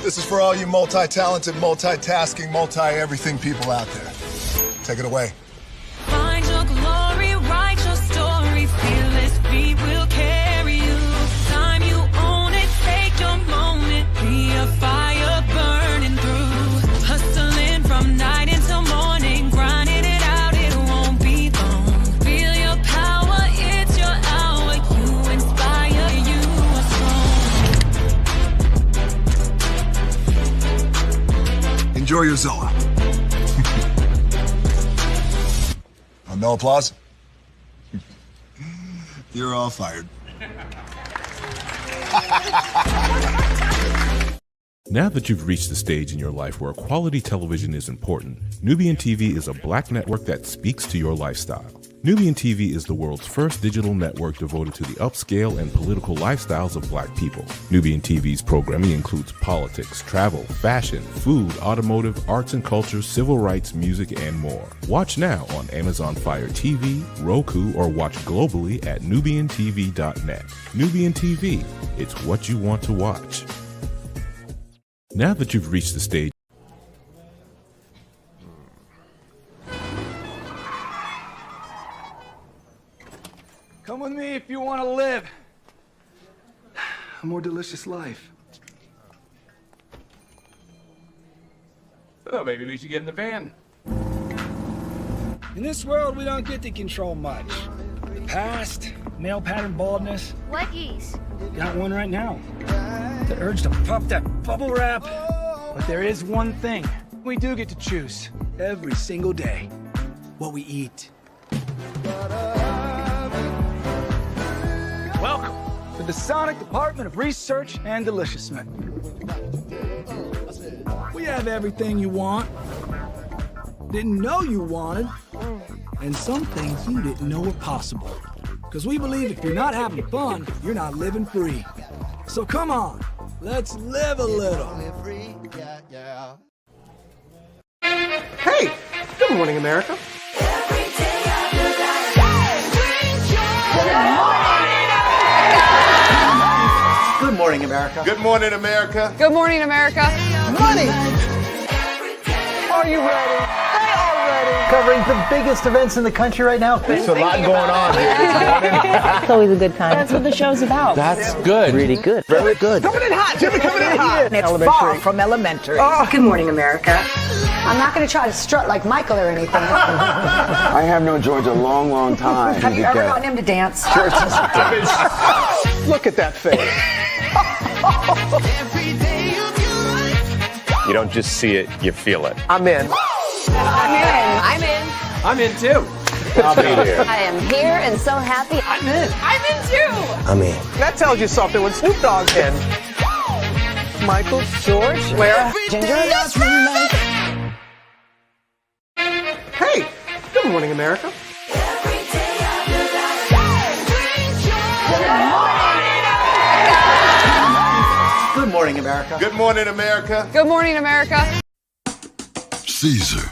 This is for all you multi-talented, multitasking, multi-everything people out there. Take it away. Find your glory, write your story, fearless feet will carry you. Time you own it, take your moment, be a fire burning through. Hustling from night until morning, grinding it out, it won't be long. Feel your power, it's your hour, you inspire, you are strong. Enjoy your Zola. No applause? You're all fired. Now that you've reached the stage in your life where quality television is important, Nubian TV is a black network that speaks to your lifestyle. Nubian TV is the world's first digital network devoted to the upscale and political lifestyles of black people. Nubian TV's programming includes politics, travel, fashion, food, automotive, arts and culture, civil rights, music, and more. Watch now on Amazon Fire TV, Roku, or watch globally at nubiantv.net. Nubian TV, it's what you want to watch. Now that you've reached the stage, come with me if you want to live a more delicious life. Oh, maybe we should get in the van. In this world, we don't get to control much. The past, male pattern baldness. What geese? Got one right now. The urge to puff that bubble wrap. But there is one thing we do get to choose every single day: what we eat. Welcome to the Sonic Department of Research and Deliciousment. We have everything you want, didn't know you wanted, and some things you didn't know were possible. Because we believe if you're not having fun, you're not living free. So come on, let's live a little. Hey, good morning, America. Good morning, America. Good morning, America. Good morning, America. Money! Are you ready? They are ready. Covering the biggest events in the country right now. There's a lot going on here. It's always a good time. That's what the show's about. That's good. Really good. Very good. Coming in hot, Jimmy, coming in hot. It's far from elementary. Oh. Good morning, America. I'm not going to try to strut like Michael or anything. I have known George a long, long time. Have you ever gotten him to dance? Sure. Look at that face. You don't just see it, you feel it. I'm in. I'm in. I'm in. I'm in too. I'll be here. I am here and so happy. I'm in. I'm in too. I'm in. That tells you something when Snoop Dogg's in. Michael, George, Lara, Ginger. Hey, good morning, America. Good morning, America. Good morning, America. Good morning, America. Caesar.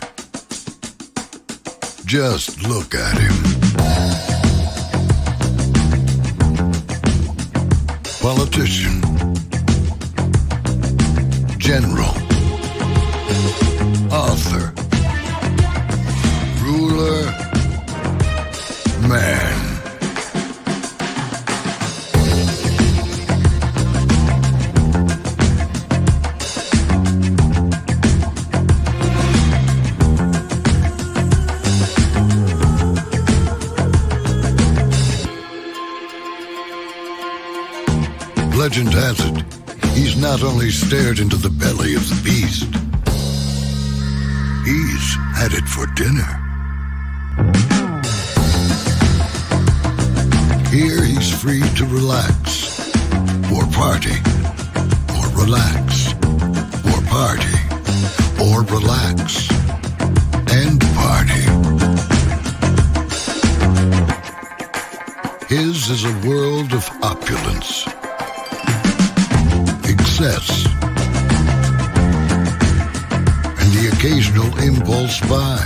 Just look at him. Politician. General. Author. Ruler. Man. Legend has it, he's not only stared into the belly of the beast, he's had it for dinner. Here he's free to relax, or party, or relax, or party, or relax, and party. His is a world of opulence, excess, and the occasional impulse buy.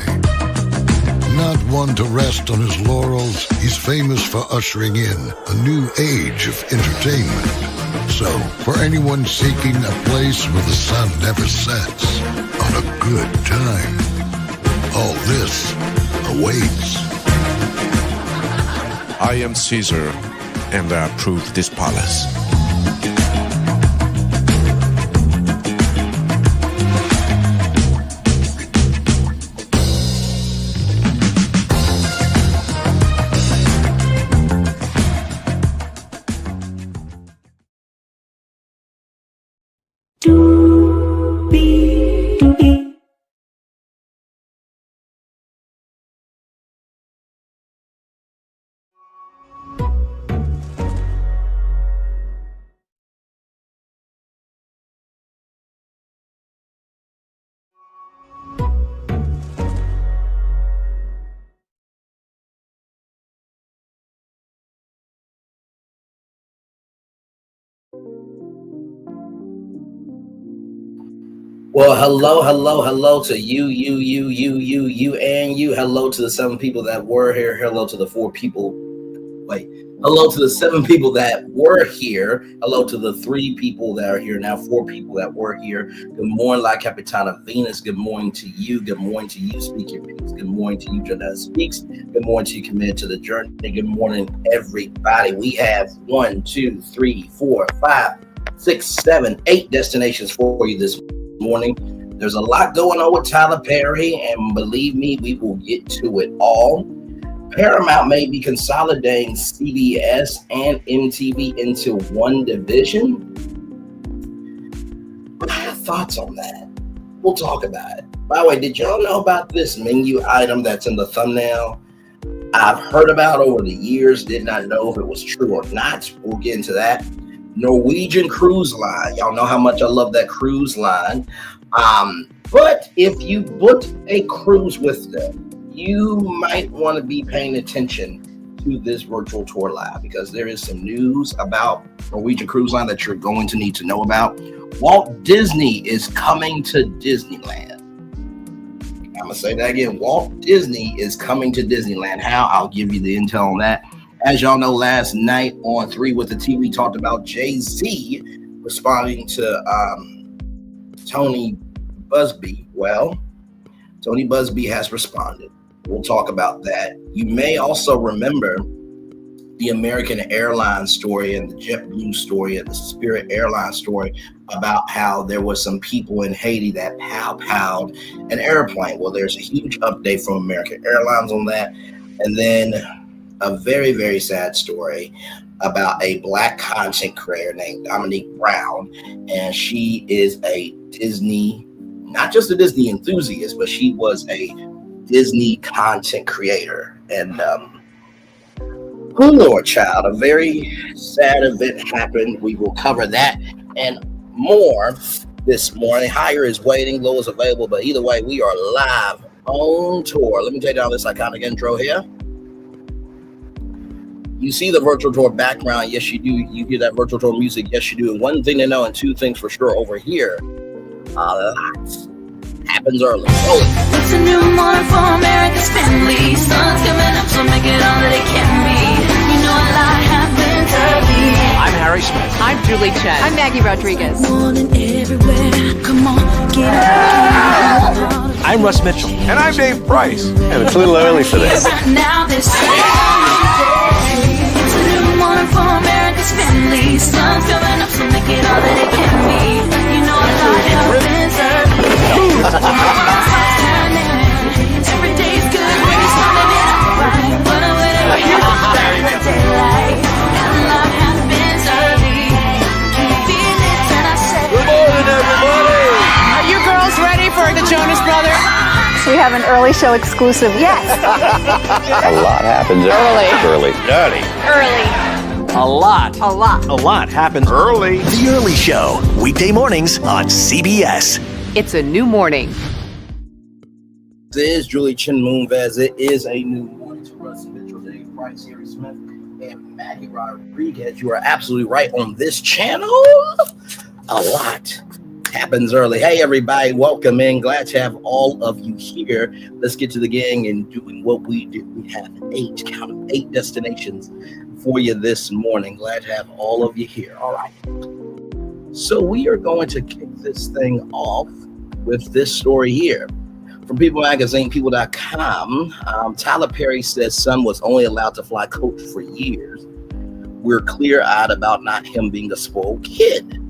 Not one to rest on his laurels, he's famous for ushering in a new age of entertainment. So, for anyone seeking a place where the sun never sets on a good time, all this awaits. I am Caesar, and I approve this palace. Well, hello to you, and you. Hello to the 7 people that were here. Hello to the 4 people. Wait, hello to the 7 people that were here. Hello to the 3 people that are here now. 4 people that were here. Good morning, La Capitana Venus. Good morning to you. Good morning to you, Speak Your Peace. Good morning to you, Janelle Speaks. Good morning to you, Committed to the Journey. Good morning, everybody. We have 1, 2, 3, 4, 5, 6, 7, 8 destinations for you this morning. There's a lot going on with Tyler Perry, and believe me, we will get to it all. Paramount may be consolidating CBS and MTV into one division. I have thoughts on that. We'll talk about it. By the way, did y'all know about this menu item that's in the thumbnail? I've heard about over the years, did not know if it was true or not. We'll get into that. Norwegian Cruise Line. Y'all know how much I love that cruise line. But if you booked a cruise with them, you might want to be paying attention to this virtual tour live, because there is some news about Norwegian Cruise Line that you're going to need to know about. Walt Disney is coming to Disneyland. I'm going to say that again. Walt Disney is coming to Disneyland. How? I'll give you the intel on that. As y'all know, last night on 3 with the T, we talked about Jay-Z responding to Tony Busby. Well, Tony Busby has responded. We'll talk about that. You may also remember the American Airlines story and the JetBlue story and the Spirit Airlines story about how there was some people in Haiti that pow-powed an airplane. Well, there's a huge update from American Airlines on that. And then a very, very sad story about a Black content creator named Dominique Brown. And she is a Disney, not just a Disney enthusiast, but she was a Disney content creator. And oh Lord, child, a very sad event happened. We will cover that and more this morning. Higher is waiting, low is available, but either way, we are live on tour. Let me take down this iconic intro here. You see the virtual tour background. Yes, you do. You hear that virtual tour music. Yes, you do. And one thing to know and 2 things for sure over here, a lot happens early. It's a new morning for America's family. Sun's coming up, so make it all that it can be. You know a lot happens early. I'm Harry Smith. I'm Julie Chen. I'm Maggie Rodriguez. Morning everywhere. Come on, get up. I'm Russ Mitchell. And I'm Dave Price. And it's a little early for this. Now this it's a new morning for America's family. Sun's coming up, so make it all that it can be. You know a lot happens early. Every day's good when you're starting it off right. But I'm waiting for the daylight. And a lot happens early. Can you feel it? And I say, Good morning, everybody. Are you girls ready for the Jonas Brothers? We have an early show exclusive. Yes. A lot happens early. A lot happens early. The Early Show, weekday mornings on CBS. It's a new morning. This is Julie Chen Moonves. It is a new morning to Russ Mitchell, Dave Price, Harry Smith, and Maggie Rodriguez. You are absolutely right on this channel. A lot happens early. Hey, everybody, welcome in. Glad to have all of you here. Let's get to the gang and doing what we do. We have 8 destinations for you this morning. Glad to have all of you here. All right. So we are going to kick this thing off with this story here. From People Magazine, people.com, Tyler Perry says son was only allowed to fly coach for years. We're clear-eyed about not him being a spoiled kid.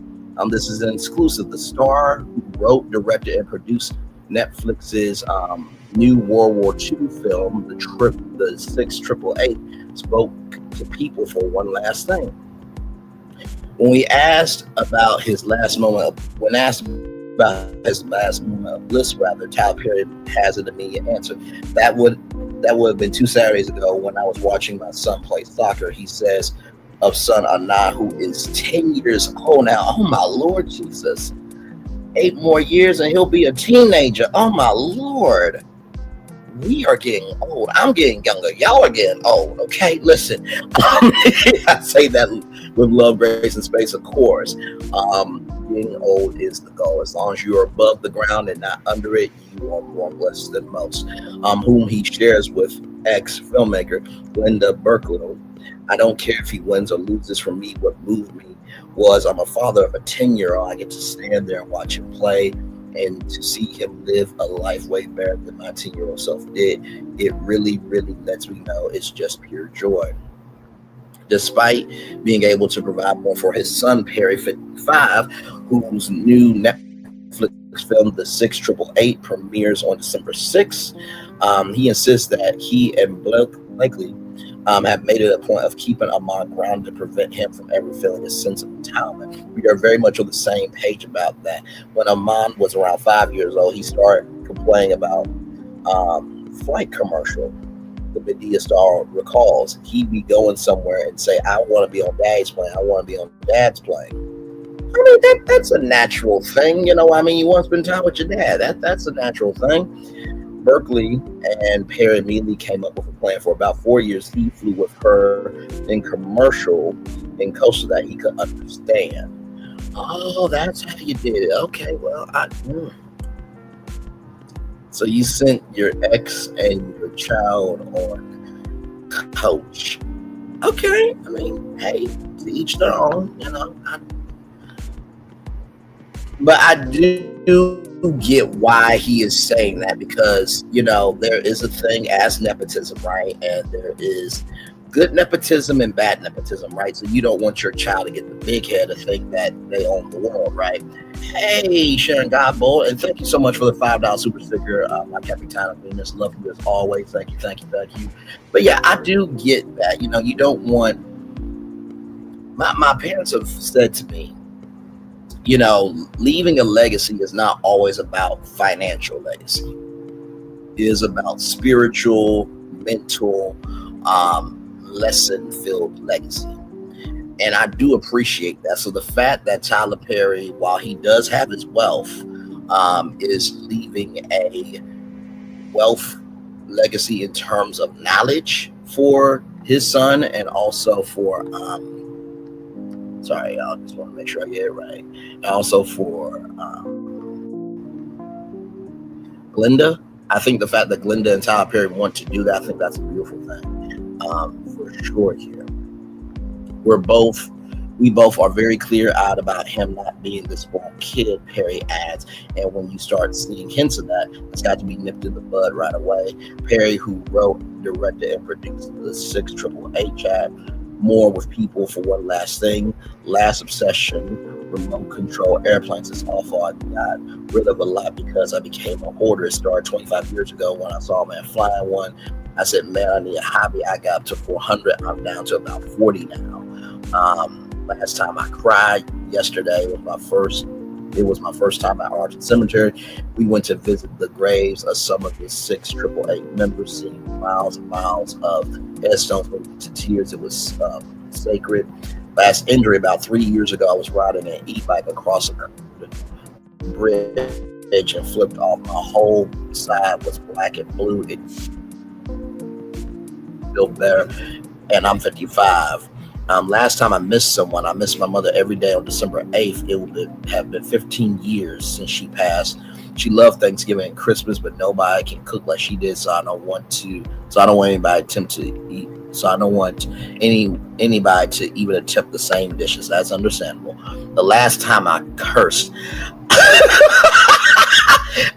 This is an exclusive. The star who wrote, directed, and produced Netflix's new World War II film, the 6888, spoke to People for one last thing. When we asked about his last moment, of bliss, Tyler Perry has an immediate answer. That would have been 2 Saturdays ago when I was watching my son play soccer. He says of son Anna, who is 10 years old now. Oh my Lord Jesus. 8 more years and he'll be a teenager. Oh my Lord. We are getting old. I'm getting younger. Y'all are getting old. Okay, listen. I say that with love, grace, and space, of course. Being old is the goal. As long as you are above the ground and not under it, you are more blessed than most. Whom he shares with ex-filmmaker Linda Berklow. I don't care if he wins or loses. For me, what moved me was I'm a father of a 10-year-old. I get to stand there and watch him play, and to see him live a life way better than my 10-year-old self did. It really, really lets me know it's just pure joy. Despite being able to provide more for his son, Perry, 55, whose new Netflix film, The 6888, premieres on December 6th, he insists that he and Blakely have made it a point of keeping Amon grounded to prevent him from ever feeling a sense of entitlement. We are very much on the same page about that. When Amon was around 5 years old, he started complaining about flight commercial. The Medea star recalls he'd be going somewhere and say, I want to be on Dad's plane. I want to be on Dad's plane. I mean, that's a natural thing. You know, I mean, you want to spend time with your dad. That's a natural thing. Berkeley and Perry immediately came up with a plan. For about 4 years, he flew with her in commercial in coastal that he could understand. Oh, that's how you did it. Okay, well, so you sent your ex and your child on coach. Okay, I mean, hey, to each their own, you know. But I do get why he is saying that, because, you know, there is a thing as nepotism, right? And there is good nepotism and bad nepotism, right? So you don't want your child to get the big head to think that they own the world, right? Hey, Sharon Godbold, and thank you so much for the $5 super sticker. My Capitana Venus, love you as always. Thank you. But yeah, I do get that. You know, you don't want. My parents have said to me, you know, leaving a legacy is not always about financial legacy. It is about spiritual, mental, lesson-filled legacy. And I do appreciate that. So the fact that Tyler Perry, while he does have his wealth, is leaving a wealth legacy in terms of knowledge for his son, and also for sorry, y'all, just want to make sure I get it right. And also for Glinda. I think the fact that Glinda and Tyler Perry want to do that, I think that's a beautiful thing. For sure here. We both are very clear-eyed about him not being this spoiled kid, Perry adds. And when you start seeing hints of that, it's got to be nipped in the bud right away. Perry, who wrote, directed, and produced the 6888 chat, more with People for one last thing, Last Obsession, Remote Control Airplanes. It's awful. I got rid of a lot because I became a hoarder. It started 25 years ago when I saw a man flying one. I said, man, I need a hobby. I got up to 400. I'm down to about 40 now. Last time I cried yesterday was my first time at Arlington Cemetery. We went to visit the graves of some of the 6888 members, seeing miles and miles of headstones to tears. It was sacred. Last injury about 3 years ago, I was riding an e-bike across a bridge and flipped off. My whole side was black and blue. It felt better, and I'm 55. Last time I missed someone, I missed my mother every day on December 8th. It would have been 15 years since she passed. She loved Thanksgiving and Christmas, but nobody can cook like she did, so I don't want anybody to attempt to so I don't want anybody to even attempt the same dishes. That's understandable. The last time I cursed,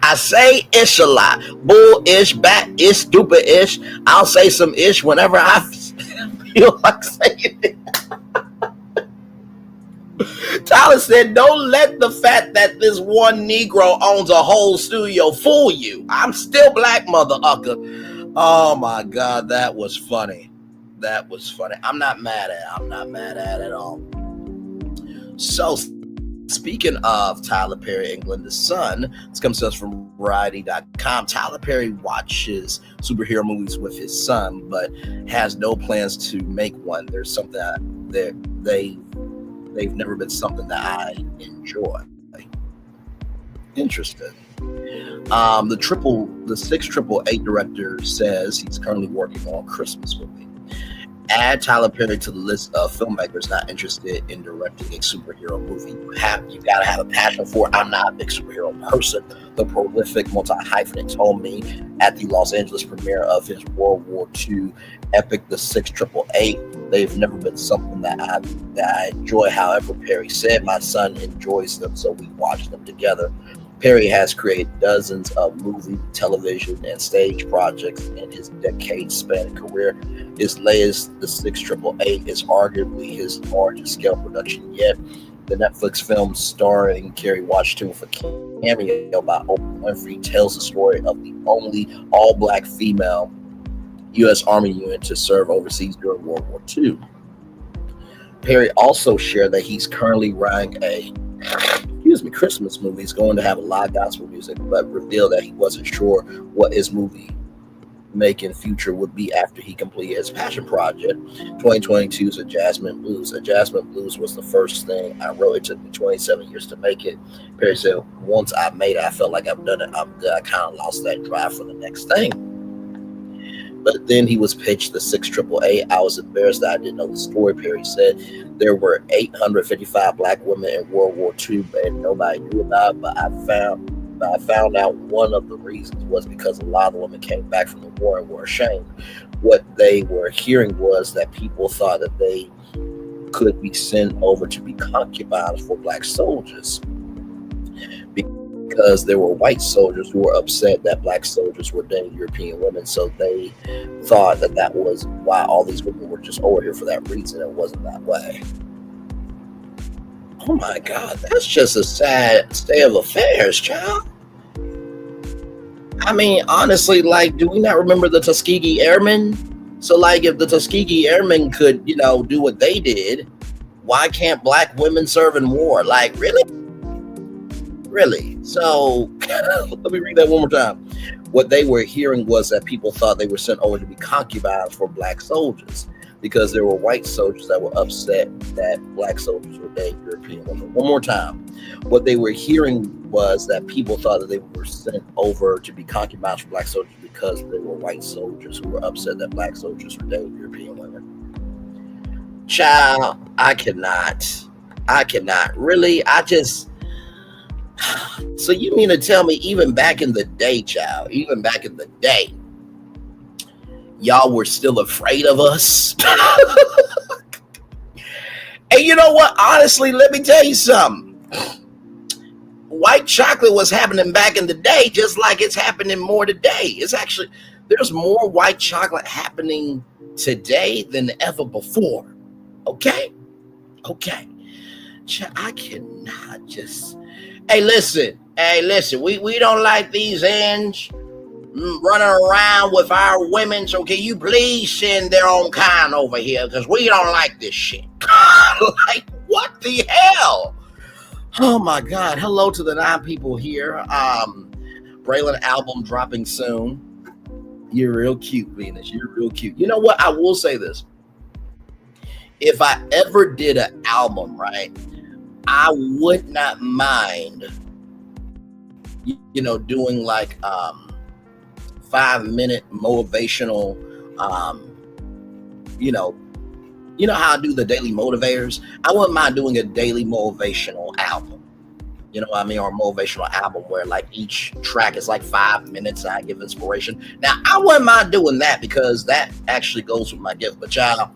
I say ish a lot. Bull-ish, bat-ish, stupid-ish. I'll say some ish whenever I feel like saying it. Tyler said, don't let the fact that this one Negro owns a whole studio fool you. I'm still black, mother ucker. Oh my God, that was funny. That was funny. I'm not mad at it at all. So, speaking of Tyler Perry and Glenda's son, this comes to us from Variety.com. Tyler Perry watches superhero movies with his son, but has no plans to make one. There's something that they've never been something that I enjoy. Interesting. The 688 director says he's currently working on a Christmas movie. Add Tyler Perry to the list of filmmakers not interested in directing a superhero movie. You gotta have a passion for it. I'm not a big superhero person. The prolific multi-hyphenate told me at the Los Angeles premiere of his World War II epic, The 688, they've never been something that I enjoy. However, Perry said, my son enjoys them, so we watch them together. Perry has created dozens of movie, television, and stage projects in his decade-spanning career. His latest, The 688, is arguably his largest-scale production yet. The Netflix film starring Kerry Washington with a cameo by Oprah Winfrey tells the story of the only all-black female U.S. Army unit to serve overseas during World War II. Perry also shared that he's currently writing a Christmas movie. He's going to have a lot of gospel music, but revealed that he wasn't sure what his movie making future would be after he completed his passion project. 2022's A Jasmine Blues. A Jasmine Blues was the first thing I wrote. It took me 27 years to make it. Perry said, once I made it, I felt like I've done it. I'm good. I kind of lost that drive for the next thing. But then he was pitched The 688. I was embarrassed that I didn't know the story. Perry said there were 855 black women in World War II, and nobody knew about it. But I found out one of the reasons was because a lot of the women came back from the war and were ashamed. What they were hearing was that people thought that they could be sent over to be concubines for black soldiers, because there were white soldiers who were upset that black soldiers were dating European women. So they thought that was why all these women were just over here for that reason. It wasn't that way. Oh my God, that's just a sad state of affairs, child. I mean, honestly, like, do we not remember the Tuskegee Airmen? So, like, if the Tuskegee Airmen could, do what they did, why can't black women serve in war? Like, really? Really? So, let me read that one more time. What they were hearing was that people thought they were sent over to be concubines for black soldiers, because there were white soldiers that were upset that black soldiers were dating European women. One more time. What they were hearing was that people thought that they were sent over to be concubines for black soldiers because there were white soldiers who were upset that black soldiers were dating European women. Child, I cannot. Really, so you mean to tell me even back in the day, child, y'all were still afraid of us? And you know what? Honestly, let me tell you something. White chocolate was happening back in the day, just like it's happening more today. There's more white chocolate happening today than ever before. Okay. I cannot just... Hey, listen. We don't like these ends running around with our women, so can you please send their own kind over here, because we don't like this shit. Like, what the hell? Oh my God. Hello to the 9 people here. Braylon album dropping soon. You're real cute, Venus. You're real cute. You know what? I will say this. If I ever did an album, right, I would not mind, doing like 5-minute motivational, you know how I do the daily motivators? I wouldn't mind doing a daily motivational album. you know what I mean, or a motivational album where like each track is like 5 minutes and I give inspiration. Now, I wouldn't mind doing that because that actually goes with my gift. But y'all,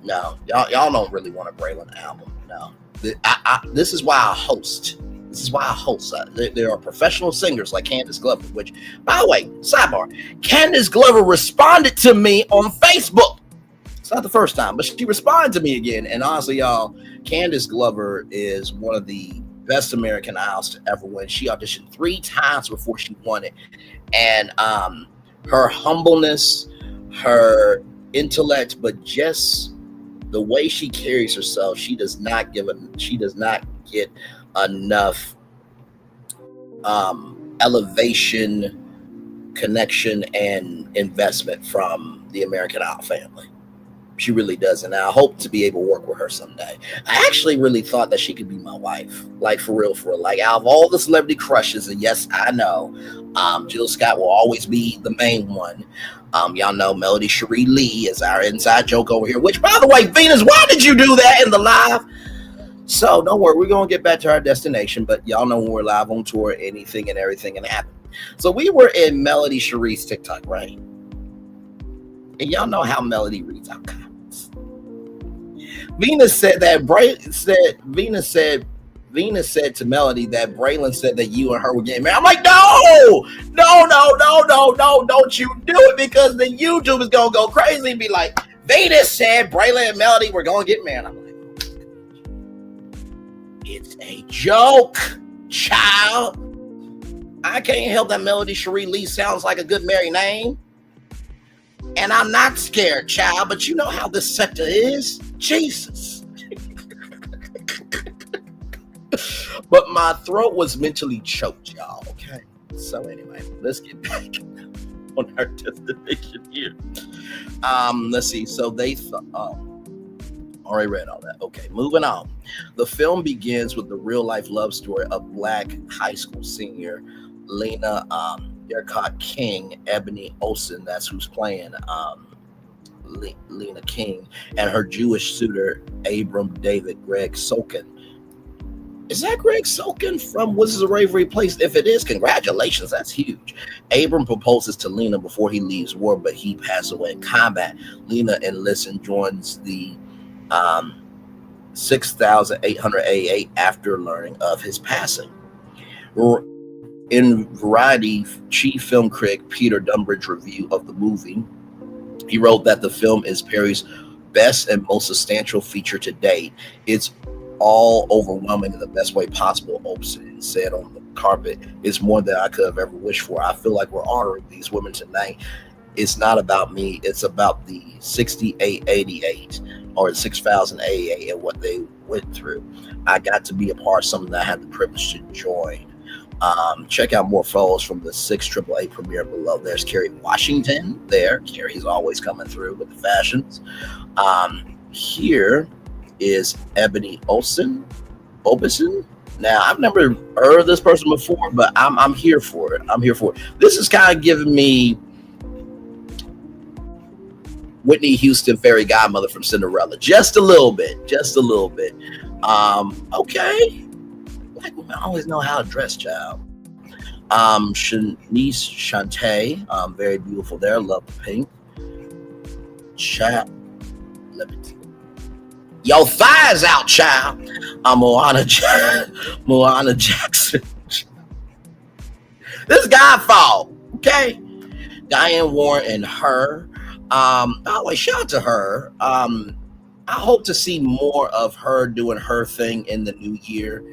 no, y'all don't really want a Braylon album. No, this is why I host. This is why I host. There are professional singers like Candace Glover, which, by the way, sidebar, Candace Glover responded to me on Facebook. It's not the first time, but she responded to me again. And honestly, y'all, Candace Glover is one of the best American Idols to ever win. She auditioned 3 times before she won it. And her humbleness, her intellect, but just the way she carries herself, she does not get enough elevation, connection, and investment from the American Idol family. She really does, and I hope to be able to work with her someday. I actually really thought that she could be my wife, like for real. Like out of all the celebrity crushes, and yes, I know, Jill Scott will always be the main one. Y'all know Melody Cherie Lee is our inside joke over here. Which, by the way, Venus, why did you do that in the live? So don't worry, we're gonna get back to our destination. But y'all know when we're live on tour, anything and everything can happen. So we were in Melody Cherie's TikTok, right? And y'all know how Melody reads our comments. Venus said to Melody that Braylon said that you and her were getting married. I'm like, no, don't you do it, because the YouTube is gonna go crazy and be like, Venus said Braylon and Melody were gonna get married. I'm like, it's a joke, child. I can't help that Melody Cherie Lee sounds like a good married name. And I'm not scared, child, but you know how this sector is. Jesus. But my throat was mentally choked, y'all, okay? So anyway, let's get back on our destination here. Let's see. So they already read all that. Okay, moving on. The film begins with the real-life love story of Black high school senior Lena King, Ebony Olsen, that's who's playing Lena King, and her Jewish suitor, Abram David Greg Sulkin. Is that Greg Sulkin from Wizards of Waverly Place? If it is, congratulations, that's huge. Abram proposes to Lena before he leaves war, but he passes away in combat. Lena enlists and joins the 6,888 after learning of his passing. In Variety, chief film critic Peter Dunbridge review of the movie, he wrote that the film is Perry's best and most substantial feature to date. It's all overwhelming in the best way possible, Olsen said on the carpet. It's more than I could have ever wished for. I feel like we're honoring these women tonight. It's not about me. It's about the 6,888 or 6,088 and what they went through. I got to be a part of something that I had the privilege to join. Check out more photos from the 688 premiere below. There's Kerry Washington there. Kerry's always coming through with the fashions. Here is Ebony Olsen. Now, I've never heard of this person before, but I'm here for it. This is kind of giving me Whitney Houston fairy godmother from Cinderella. Just a little bit. Okay. Black women always know how to dress, child. Shanice Shantae, very beautiful there. Love the pink. Child, let me see. Your thighs out, child. Moana Jackson. This guy fault, okay? Diane Warren and her. By the way, shout out to her. I hope to see more of her doing her thing in the new year.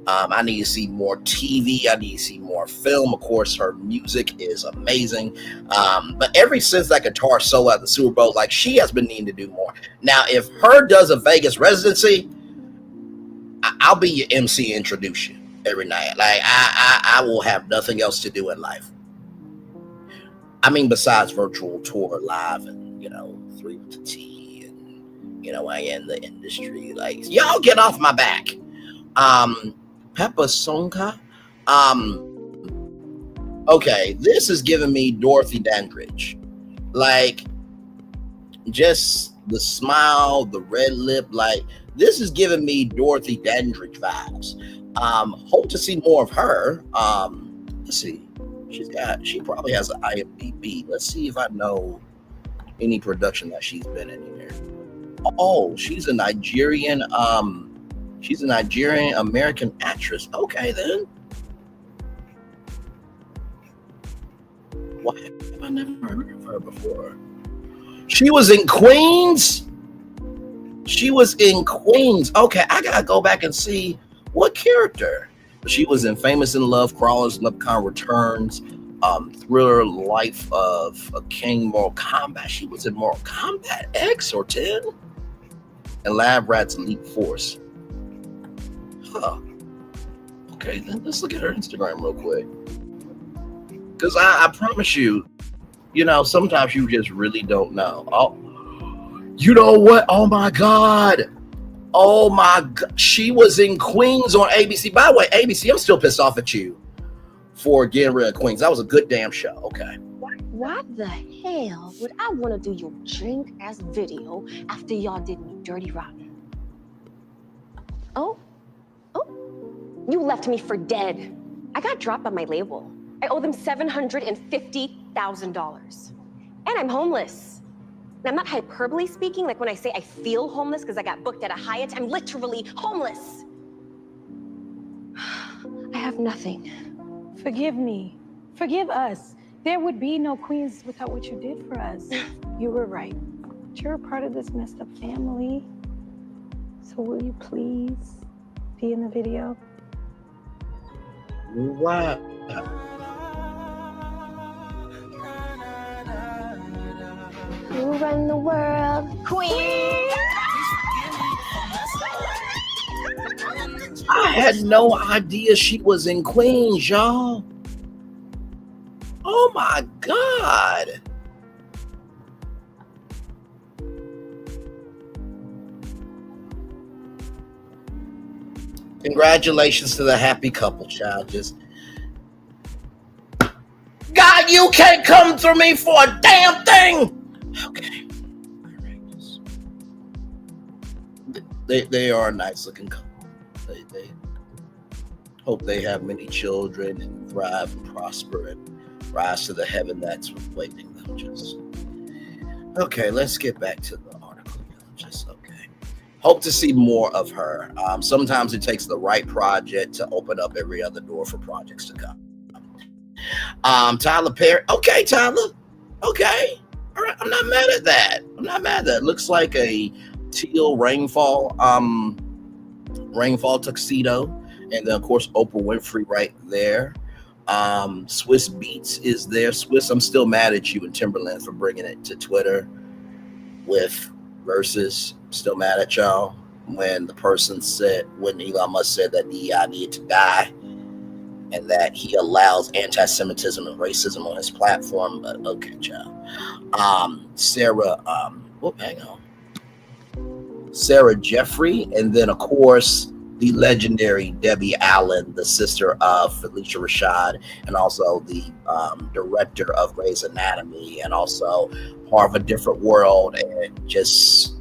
I need to see more TV. I need to see more film. Of course, her music is amazing. But ever since that guitar solo at the Super Bowl, like, she has been needing to do more. Now, if her does a Vegas residency, I'll be your MC, introduce you every night. Like, I will have nothing else to do in life. I mean, besides virtual tour live and, 3 with the T and, I in the industry. Like, y'all get off my back. Peppa Sonka. Okay, this is giving me Dorothy Dandridge. Like, just the smile, the red lip, like, this is giving me Dorothy Dandridge vibes. Hope to see more of her. Let's see. She probably has an IMDb. Let's see if I know any production that she's been in here. Oh, she's a Nigerian American actress. Okay, then. Why have I never heard of her before? She was in Queens. Okay, I gotta go back and see what character. She was in Famous in Love, Crawlers, Leprechaun Returns, Thriller, Life of a King, Mortal Kombat. She was in Mortal Kombat X or 10, and Lab Rats Elite Force. Huh. Okay, then let's look at her Instagram real quick. Because I promise you, sometimes you just really don't know. Oh, you know what? Oh my God. She was in Queens on ABC. By the way, ABC, I'm still pissed off at you for getting rid of Queens. That was a good damn show. Okay. Why the hell would I want to do your drink ass video after y'all did me dirty rotten? Oh, you left me for dead. I got dropped by my label. I owe them $750,000. And I'm homeless. And I'm not hyperbole speaking, like when I say I feel homeless because I got booked at a Hyatt. I'm literally homeless. I have nothing. Forgive me. Forgive us. There would be no Queens without what you did for us. You were right. But you're a part of this messed up family. So will you please be in the video? Wow. You run the world, Queen. I had no idea she was in Queens, y'all. Oh my God. Congratulations to the happy couple, child. Just God, you can't come through me for a damn thing. Okay. All right. They are a nice looking couple. They hope they have many children and thrive and prosper and rise to the heaven that's waiting them. Just okay. Let's get back to the article. Just okay. Hope to see more of her. Sometimes it takes the right project to open up every other door for projects to come. Tyler Perry. Okay, Tyler. Okay. All right. I'm not mad at that. Looks like a teal rainfall tuxedo. And then of course Oprah Winfrey right there. Swiss Beats is there. Swiss, I'm still mad at you and Timberland for bringing it to Twitter with Versus. Still mad at y'all when Elon Musk said that DEI needed to die and that he allows anti-Semitism and racism on his platform. But okay, child. Sarah Jeffrey, and then of course the legendary Debbie Allen, the sister of Felicia Rashad, and also the director of Grey's Anatomy, and also part of A Different World, and just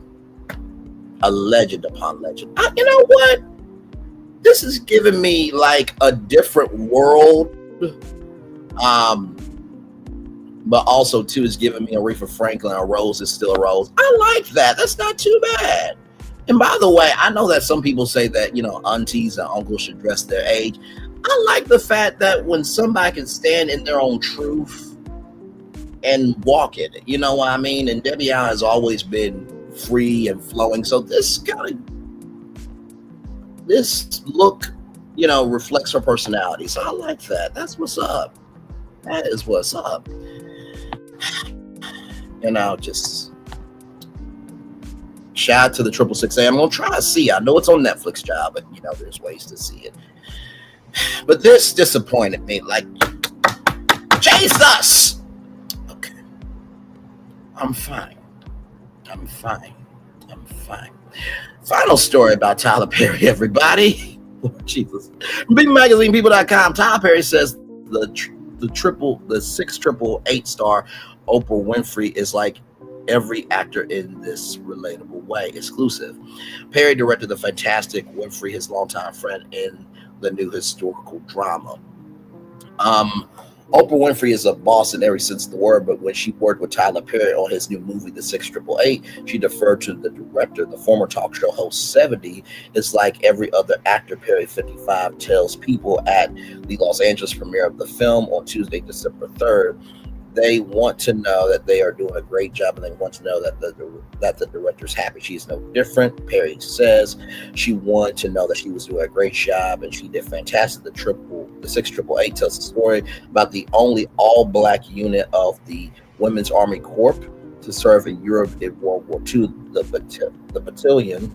a legend upon legend. You know what? This is giving me like A Different World, but also too is giving me Aretha Franklin. A rose is still a rose. I like that. That's not too bad. And by the way, I know that some people say that, aunties and uncles should dress their age. I like the fact that when somebody can stand in their own truth and walk in it, you know what I mean? And Debbie Allen has always been free and flowing. So this look, reflects her personality. So I like that. That's what's up. That is what's up. Just shout out to the 666. I'm gonna try to see. I know it's on Netflix, child, but there's ways to see it. But this disappointed me. Like, Jesus. Okay. I'm fine. Final story about Tyler Perry, everybody. Lord Jesus. BigMagazinePeople.com. Tyler Perry says the 688 star Oprah Winfrey is like every actor in this relatable way. Exclusive. Perry directed the fantastic Winfrey, his longtime friend, in the new historical drama. Oprah Winfrey is a boss in every sense of the word, but when she worked with Tyler Perry on his new movie, The 6888, she deferred to the director. The former talk show host, 70, is like every other actor. Perry, 55, tells people at the Los Angeles premiere of the film on Tuesday, December 3rd, they want to know that they are doing a great job, and they want to know that the director's happy. She's no different. Perry says she wanted to know that she was doing a great job, and she did fantastic. The 6888 tells the story about the only all-black unit of the Women's Army Corps to serve in Europe in World War II. The battalion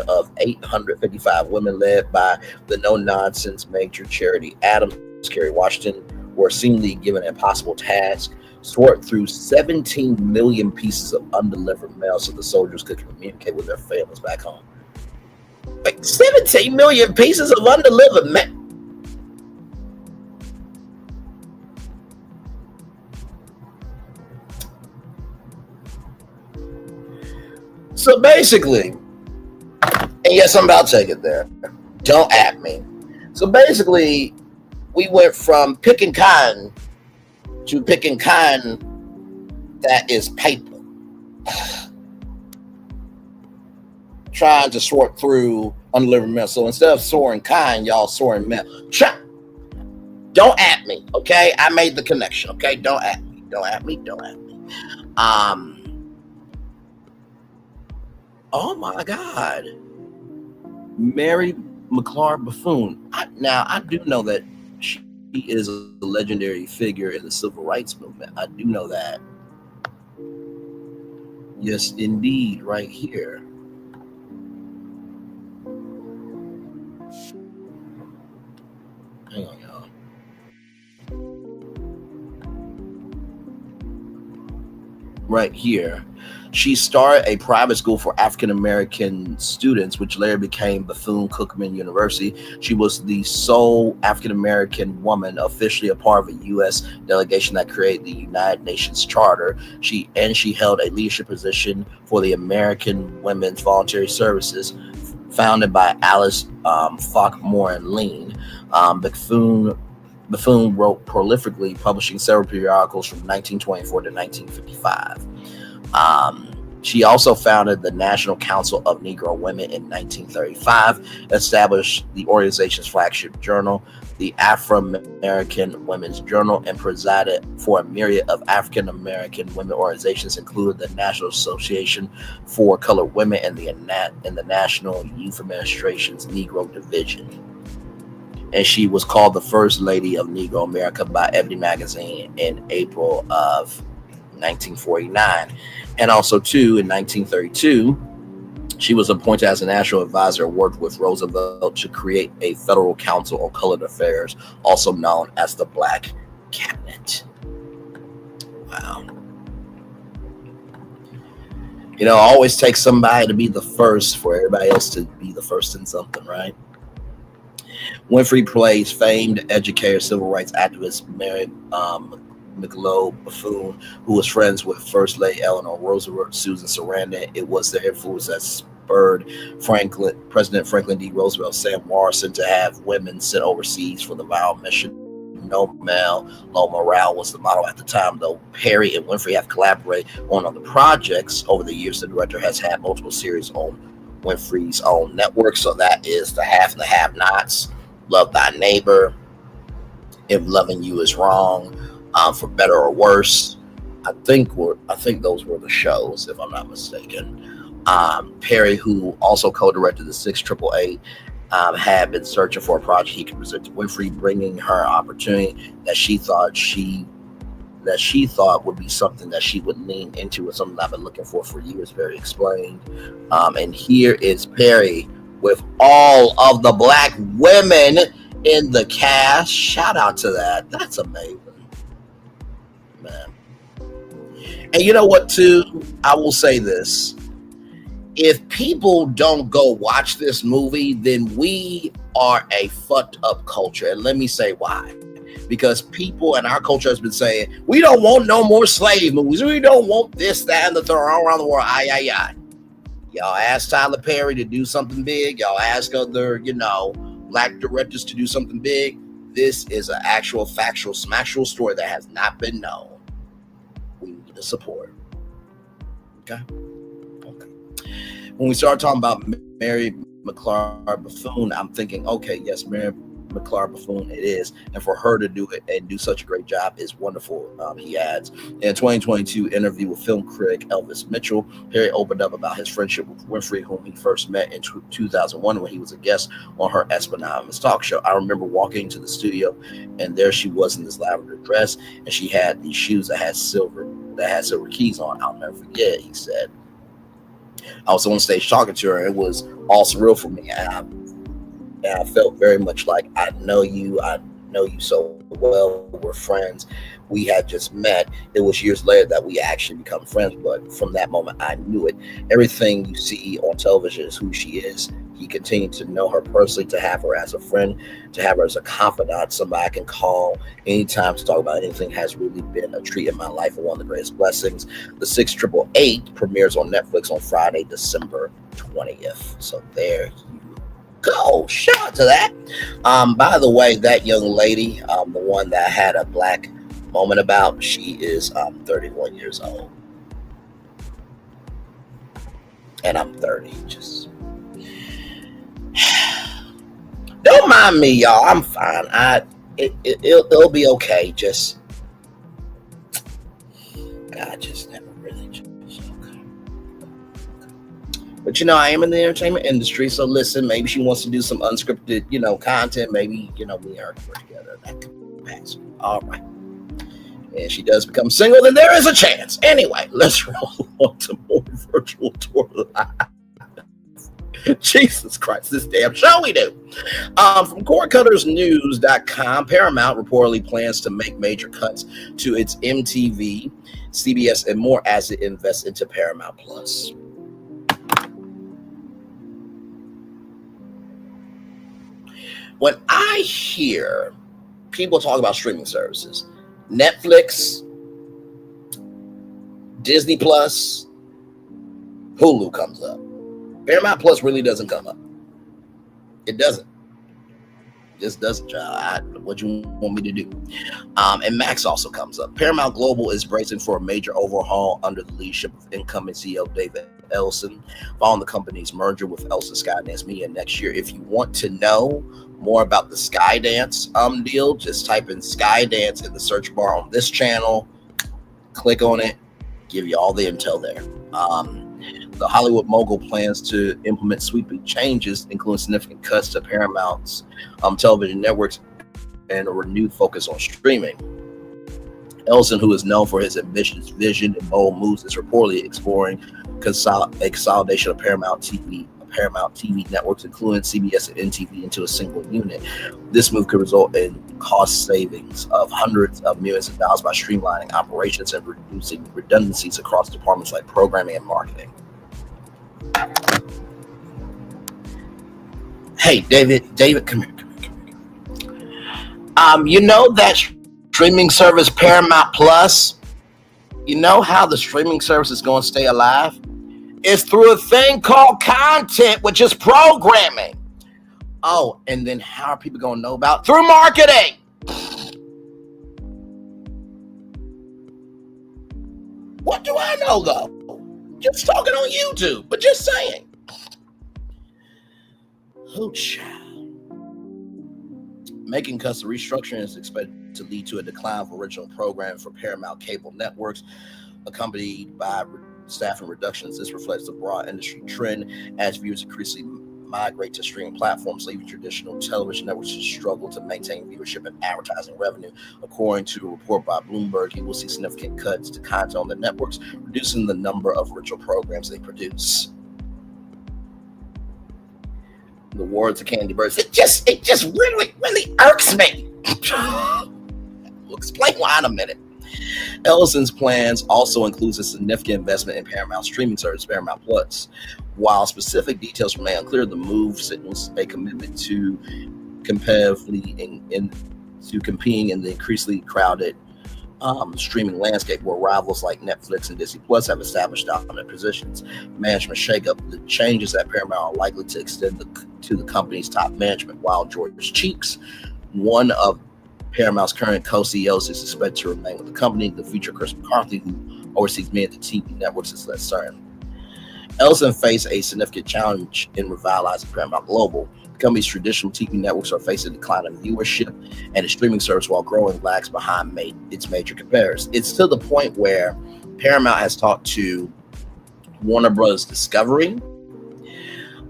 of 855 women, led by the no-nonsense Major Charity Adams, Kerry Washington, were seemingly given an impossible task: sort through 17 million pieces of undelivered mail so the soldiers could communicate with their families back home. Like 17 million pieces of undelivered mail. So basically, and yes, I'm about to take it there. Don't at me. So basically, we went from picking cotton to picking cotton that is paper. Trying to sort through undelivered mail. So instead of sorting cotton, y'all sorting mail. Don't at me, okay? I made the connection, okay? Don't at me. Don't at me. Don't at me. Oh my God. Mary McClure Buffoon. I do know that she is a legendary figure in the civil rights movement. I do know that. Yes, indeed, right here. Hang on, y'all. Right here. She started a private school for African-American students, which later became Bethune-Cookman University. She was the sole African-American woman officially a part of a U.S. delegation that created the United Nations Charter. She held a leadership position for the American Women's Voluntary Services, founded by Alice Falkmore and Lean. Bethune wrote prolifically, publishing several periodicals from 1924 to 1955. She also founded the National Council of Negro Women in 1935, established the organization's flagship journal, the Afro-American Women's Journal, and presided for a myriad of African-American women organizations, including the National Association for Colored Women and the National Youth Administration's Negro Division. And she was called the First Lady of Negro America by Ebony Magazine in April of 1949. And also, too, in 1932, she was appointed as a national advisor and worked with Roosevelt to create a federal council on colored affairs, also known as the Black Cabinet. Wow. You know, it always takes somebody to be the first for everybody else to be the first in something, right? Winfrey plays famed educator, civil rights activist Mary McClure Buffoon, who was friends with First Lady Eleanor Roosevelt, Susan Sarandon. It was their influence that spurred President Franklin D. Roosevelt, Sam Morrison, to have women sent overseas for the viral mission. No male, low morale was the motto at the time, though Perry and Winfrey have collaborated on other projects over the years. The director has had multiple series on Winfrey's own network, so that is The Half and the Have-Nots, Love Thy Neighbor, If Loving You Is Wrong, For Better or Worse. I think those were the shows, if I'm not mistaken. Perry, who also co-directed The 6888, had been searching for a project he could present to Winfrey, bringing her opportunity that she thought would be something that she would lean into, and something I've been looking for years. Perry explained. And here is Perry with all of the black women in the cast. Shout out to that. That's amazing, man. And you know what, too? I will say this. If people don't go watch this movie, then we are a fucked up culture. And let me say why. Because people in our culture has been saying, we don't want no more slave movies. We don't want this, that, and the third all around the world. Y'all ask Tyler Perry to do something big. Y'all ask other, black directors to do something big. This is an actual factual story that has not been known. We need to support. Okay. When we start talking about Mary McClar-Bethune, I'm thinking, okay, yes, Mary McClar-Bethune it is, and for her to do it and do such a great job is wonderful. He adds, in a 2022 interview with film critic Elvis Mitchell, Perry opened up about his friendship with Winfrey, whom he first met in 2001 when he was a guest on her Espionage talk show. I remember walking into the studio, and there she was in this lavender dress, and she had these shoes that had silver keys on. I'll never forget, he said. I was on stage talking to her, and it was all surreal for me. And I felt very much like I know you so well. We're friends. We had just met. It was years later that we actually become friends, but from that moment, I knew it. Everything you see on television is who she is. He continued to know her personally, to have her as a friend, to have her as a confidant, somebody I can call anytime to talk about anything, has really been a treat in my life and one of the greatest blessings. The 6888 premieres on Netflix on Friday, December 20th. So there you go. Shout out to that. By the way, that young lady, the one that I had a black moment about, she is 31 years old. And I'm 30. Just don't mind me, y'all. I'm fine. It'll be okay. Just I just never really okay. But I am in the entertainment industry, so listen, maybe she wants to do some unscripted, content. Maybe, we and her can work together. That could pass. All right. And she does become single, then there is a chance. Anyway, let's roll on to more virtual tour live. Jesus Christ, this damn show we do. From CordCuttersNews.com, Paramount reportedly plans to make major cuts to its MTV, CBS, and more as it invests into Paramount Plus. When I hear people talk about streaming services, Netflix, Disney Plus, Hulu comes up. Paramount Plus really doesn't come up. It doesn't. It just doesn't, child. What you want me to do? And Max also comes up. Paramount Global is bracing for a major overhaul under the leadership of incoming CEO David Ellison, following the company's merger with Ellison Skydance Media next year. If you want to know more about the Skydance deal, just type in Skydance in the search bar on this channel. Click on it. Give you all the intel there. The Hollywood mogul plans to implement sweeping changes, including significant cuts to Paramount's television networks and a renewed focus on streaming. Ellison, who is known for his ambitious vision and bold moves, is reportedly exploring a consolidation of Paramount TV networks, including CBS and NTV, into a single unit. This move could result in cost savings of hundreds of millions of dollars by streamlining operations and reducing redundancies across departments like programming and marketing. Hey, David, come here. You know that streaming service Paramount Plus? You know how the streaming service is going to stay alive? It's through a thing called content, which is programming. Oh, and then how are people going to know about it? Through marketing. What do I know, though? Just talking on YouTube, but just saying. Oh, child. Making cuts to restructuring is expected to lead to a decline of original programming for Paramount cable networks, accompanied by staffing reductions. This reflects the broad industry trend as viewers increasingly migrate to streaming platforms, leaving traditional television networks to struggle to maintain viewership and advertising revenue. According to a report by Bloomberg, you will see significant cuts to content on the networks, reducing the number of original programs they produce. The words of Candy Birds, it just really irks me. We'll explain why in a minute. Ellison's plans also includes a significant investment in Paramount streaming service, Paramount Plus. While specific details remain unclear, the move signals a commitment to competing in the increasingly crowded streaming landscape where rivals like Netflix and Disney Plus have established dominant positions. Management shakeup, the changes at Paramount are likely to extend to the company's top management, while George Cheeks, one of Paramount's current co-CEOs, is expected to remain with the company. The future Chris McCarthy, who oversees many of the TV networks, is less certain. Ellison faced a significant challenge in revitalizing Paramount Global. The company's traditional TV networks are facing a decline in viewership, and its streaming service, while growing, lags behind its major competitors. It's to the point where Paramount has talked to Warner Bros. Discovery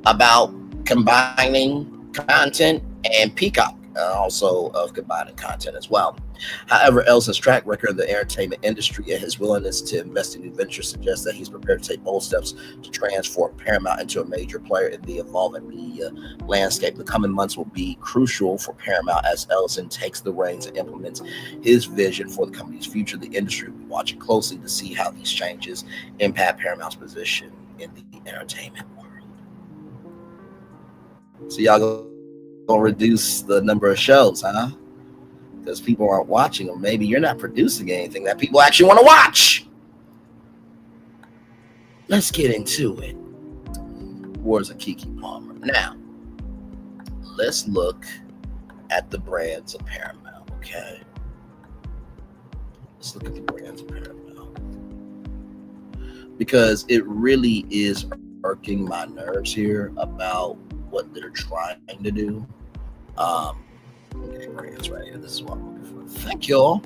about combining content, and Peacock also of combining content as well. However, Ellison's track record in the entertainment industry and his willingness to invest in new ventures suggests that he's prepared to take bold steps to transform Paramount into a major player in the evolving media landscape. The coming months will be crucial for Paramount as Ellison takes the reins and implements his vision for the company's future. The industry will be watching closely to see how these changes impact Paramount's position in the entertainment world. So y'all gonna reduce the number of shows, huh? Because people aren't watching them. Maybe you're not producing anything that people actually want to watch. Let's get into it. Wars of Keke Palmer. Now, let's look at the brands of Paramount, okay? Let's look at the brands of Paramount. Because it really is irking my nerves here about what they're trying to do. Okay, brands right here. This is what I'm looking for. Thank y'all.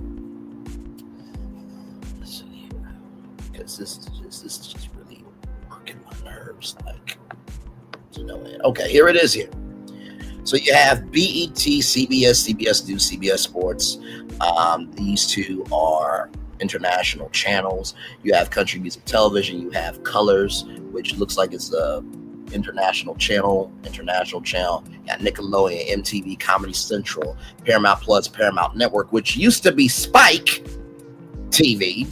Let's see here. Because this is just really working my nerves. Like, you know it. Okay, here it is here. So you have BET, CBS, CBS News, CBS Sports. These two are international channels. You have Country Music Television. You have Colors, which looks like it's a international channel. You got Nickelodeon, MTV, Comedy Central, Paramount Plus, Paramount Network, which used to be Spike TV,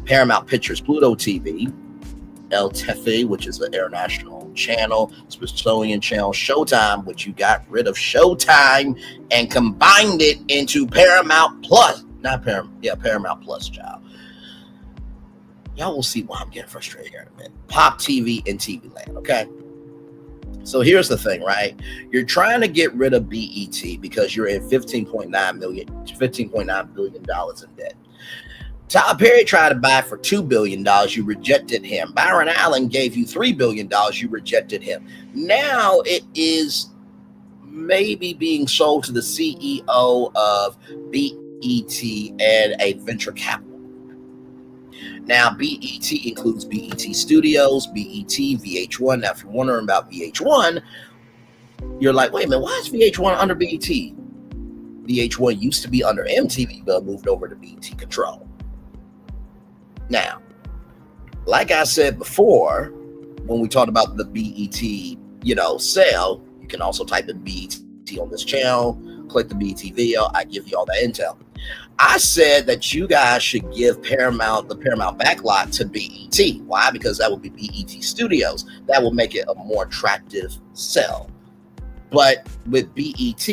Paramount Pictures, Pluto TV, El Tefe, which is an international channel, Smithsonian Channel, Showtime, which you got rid of Showtime and combined it into Paramount Plus. Paramount Plus, child. Y'all will see why I'm getting frustrated here in a minute. Pop TV and TV Land, okay? So here's the thing, right? You're trying to get rid of BET because you're in $15.9 billion in debt. Tyler Perry tried to buy for $2 billion. You rejected him. Byron Allen gave you $3 billion. You rejected him. Now it is maybe being sold to the CEO of BET and a venture capital. Now, BET includes BET Studios, BET, VH1. Now, if you're wondering about VH1, you're like, wait a minute, why is VH1 under BET? VH1 used to be under MTV, but moved over to BET control. Now, like I said before, when we talked about the BET, sale, you can also type in BET on this channel, click the BET video, I give you all that intel. I said that you guys should give the Paramount backlot to BET. Why? Because that would be BET Studios. That will make it a more attractive sell. But with BET,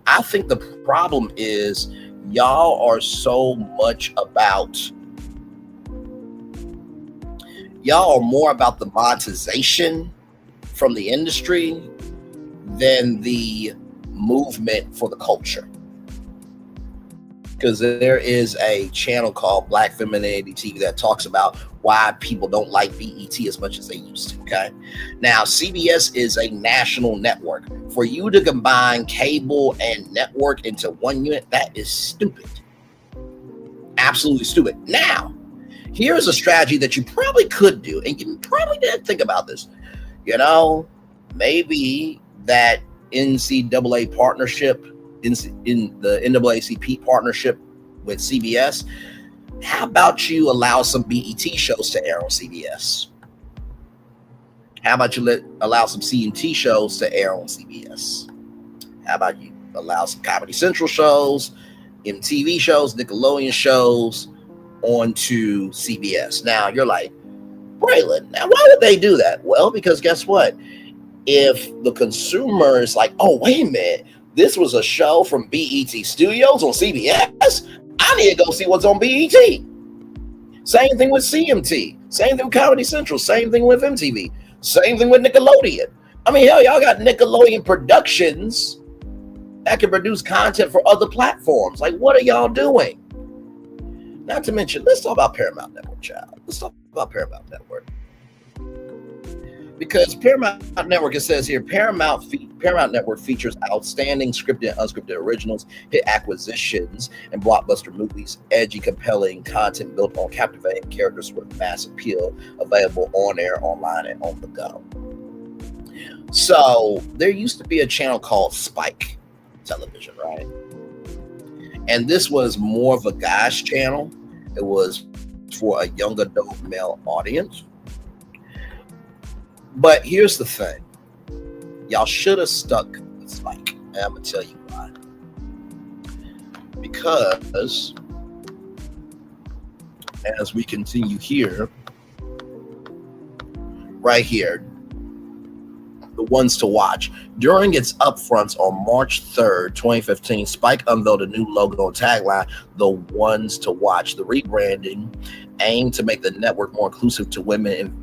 I think the problem is y'all are more about the monetization from the industry than the movement for the culture. Because there is a channel called Black Femininity TV that talks about why people don't like BET as much as they used to, okay? Now, CBS is a national network. For you to combine cable and network into one unit, that is stupid. Absolutely stupid. Now, here's a strategy that you probably could do, and you probably didn't think about this. Maybe that NCAA partnership, in the NAACP partnership with CBS, how about you allow some BET shows to air on CBS? How about you allow some CMT shows to air on CBS? How about you allow some Comedy Central shows, MTV shows, Nickelodeon shows onto CBS? Now you're like, Braylon, now why would they do that? Well, because guess what? If the consumer is like, oh, wait a minute, this was a show from BET Studios on CBS, I I need to go see what's on BET. Same thing with CMT. Same thing with Comedy Central. Same thing with MTV. Same thing with Nickelodeon. I mean, hell, y'all got Nickelodeon Productions that can produce content for other platforms. Like, what are y'all doing? Not to mention, let's talk about Paramount Network, child. Let's talk about Paramount Network. Because Paramount Network, it says here, Paramount Network features outstanding scripted and unscripted originals, hit acquisitions, and blockbuster movies, edgy, compelling content built on captivating characters with mass appeal, available on air, online, and on the go. So there used to be a channel called Spike Television, right? And this was more of a guy's channel. It was for a young adult male audience. But here's the thing. Y'all should have stuck with Spike. And I'm going to tell you why. Because as we continue here, right here, the ones to watch. During its upfronts on March 3rd, 2015, Spike unveiled a new logo and tagline, The Ones to Watch. The rebranding aimed to make the network more inclusive to women,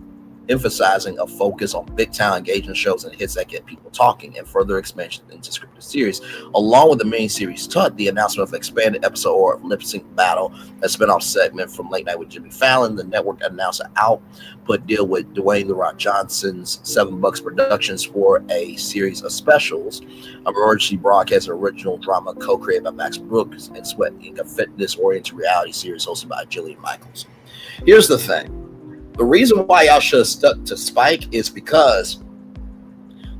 emphasizing a focus on big time engagement shows and hits that get people talking, and further expansion into scripted series. Along with the main series Tut, the announcement of expanded episode or Lip Sync Battle, a spinoff segment from Late Night with Jimmy Fallon, the network announced an output deal with Dwayne "The Rock" Johnson's $7 Productions for a series of specials, emergency broadcast original drama co-created by Max Brooks and Sweat Inc., a fitness-oriented reality series hosted by Jillian Michaels. Here's the thing. The reason why y'all should have stuck to Spike is because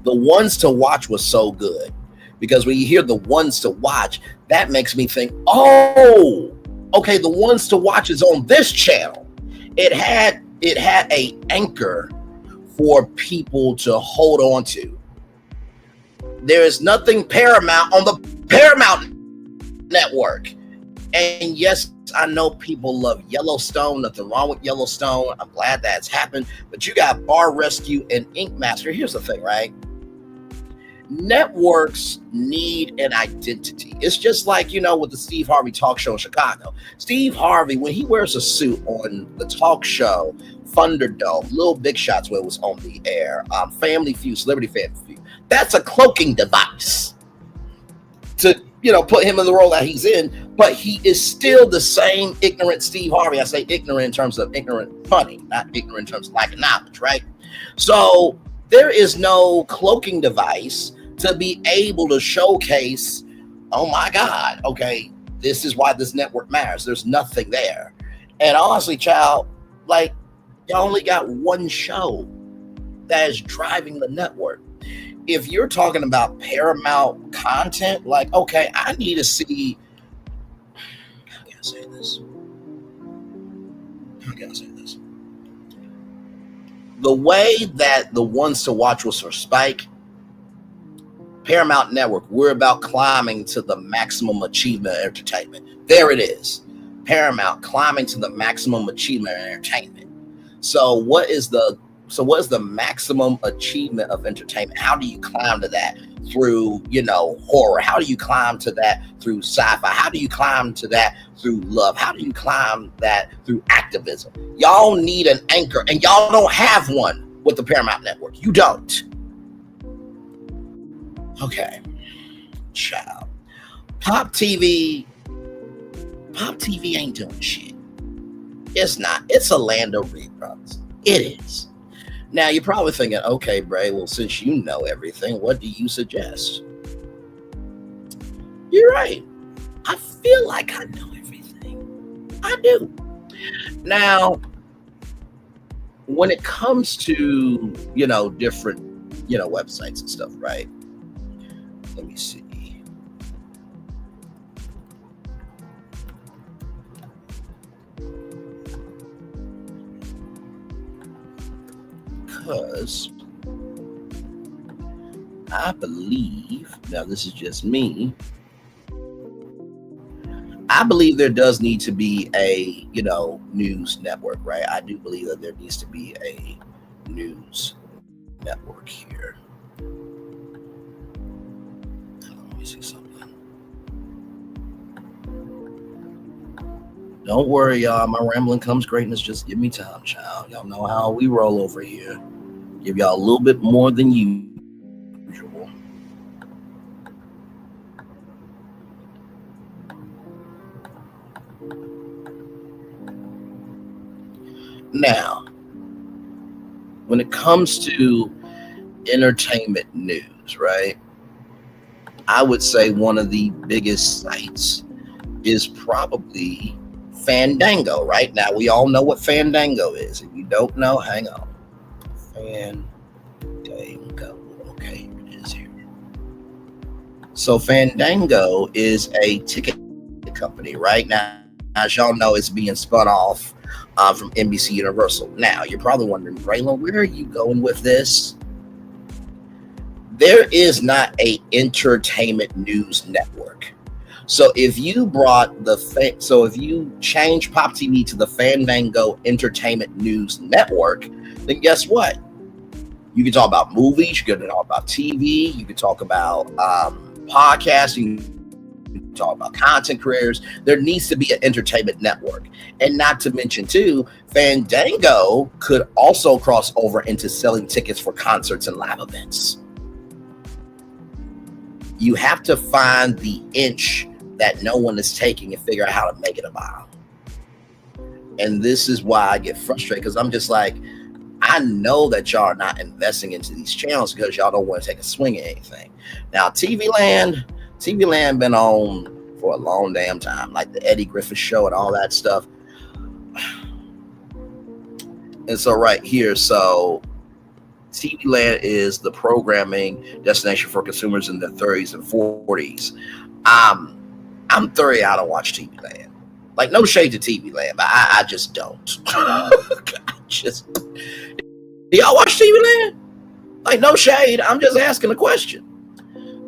The Ones to Watch was so good. Because when you hear The Ones to Watch, that makes me think, oh, okay, The Ones to Watch is on this channel. It had a anchor for people to hold on to. There is nothing Paramount on the Paramount Network. And yes, I know people love Yellowstone. Nothing wrong with Yellowstone. I'm glad that's happened. But you got Bar Rescue and Ink Master. Here's the thing, right? Networks need an identity. It's just like, with the Steve Harvey talk show in Chicago. Steve Harvey, when he wears a suit on the talk show, Thunderdome, Little Big Shots when it was on the air, Family Feud, Celebrity Family Feud, that's a cloaking device to put him in the role that he's in, but he is still the same ignorant Steve Harvey. I say ignorant in terms of ignorant funny, not ignorant in terms of lack of knowledge, right? So there is no cloaking device to be able to showcase, oh my God, okay, this is why this network matters. There's nothing there. And honestly, child, like, you only got one show that is driving the network. If you're talking about Paramount content, like, okay, I need to see, how can I say this? The way that The Ones to Watch was for Spike, Paramount Network, we're about climbing to the maximum achievement of entertainment. There it is. Paramount climbing to the maximum achievement of entertainment. So what is the maximum achievement of entertainment? How do you climb to that? Through, horror? How do you climb to that through sci-fi? How do you climb to that through love? How do you climb that through activism? Y'all need an anchor, and y'all don't have one with the Paramount Network. You don't. Okay. Child. Pop TV ain't doing shit. It's not. It's a land of reruns. It is. Now, you're probably thinking, okay, Bray, well, since you know everything, what do you suggest? You're right. I feel like I know everything. I do. Now, when it comes to, different, websites and stuff, right? Let me see. Because I believe, now this is just me, I believe there does need to be a, news network, right? I do believe that there needs to be a news network here. Let me see something. Don't worry, y'all. My rambling comes greatness. Just give me time, child. Y'all know how we roll over here. Give y'all a little bit more than usual. Now, when it comes to entertainment news, right? I would say one of the biggest sites is probably Fandango, right? Now, we all know what Fandango is. If you don't know, hang on. Fandango. Okay, it is here. So Fandango is a ticket company, right? Now, as y'all know, it's being spun off from NBC Universal. Now, you're probably wondering, Braylon, where are you going with this? There is not a entertainment news network. So if you brought if you change Pop TV to the Fandango Entertainment News Network, then guess what? You can talk about movies, you can talk about TV, you can talk about podcasting, you can talk about content creators. There needs to be an entertainment network. And not to mention too, Fandango could also cross over into selling tickets for concerts and live events. You have to find the inch that no one is taking and figure out how to make it a mile. And this is why I get frustrated, because I'm just like, I know that y'all are not investing into these channels because y'all don't want to take a swing at anything. Now, TV Land been on for a long damn time, like the Eddie Griffith Show and all that stuff. And so right here, so TV Land is the programming destination for consumers in their 30s and 40s. I'm 30. I don't watch TV Land. Like, no shade to TV Land, but I just don't. Do y'all watch TV Land? Like, no shade. I'm just asking a question.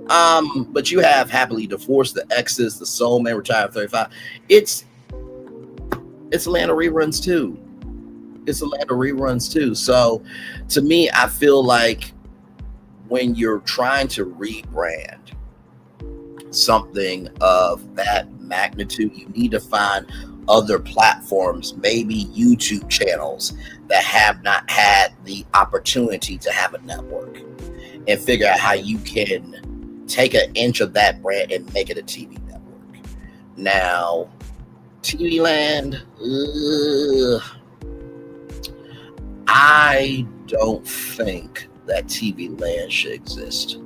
But you have Happily Divorced, The Exes, The Soul Man, Retired at 35. It's a land of reruns too. So to me, I feel like when you're trying to rebrand something of that magnitude, you need to find other platforms, maybe YouTube channels that have not had the opportunity to have a network, and figure out how you can take an inch of that brand and make it a TV network. Now, TV Land, I don't think that TV Land should exist.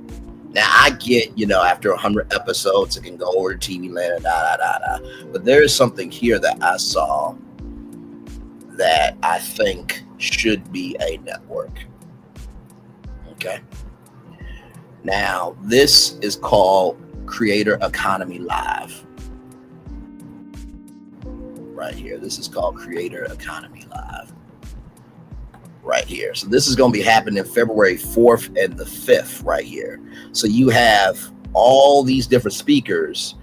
Now, I get, after 100 episodes, it can go over to TV Land, but there is something here that I saw that I think should be a network. Okay. Now, this is called Creator Economy Live. Right here. This is called Creator Economy Live. Right here. So this is going to be happening February 4th and the 5th right here. So you have all these different speakers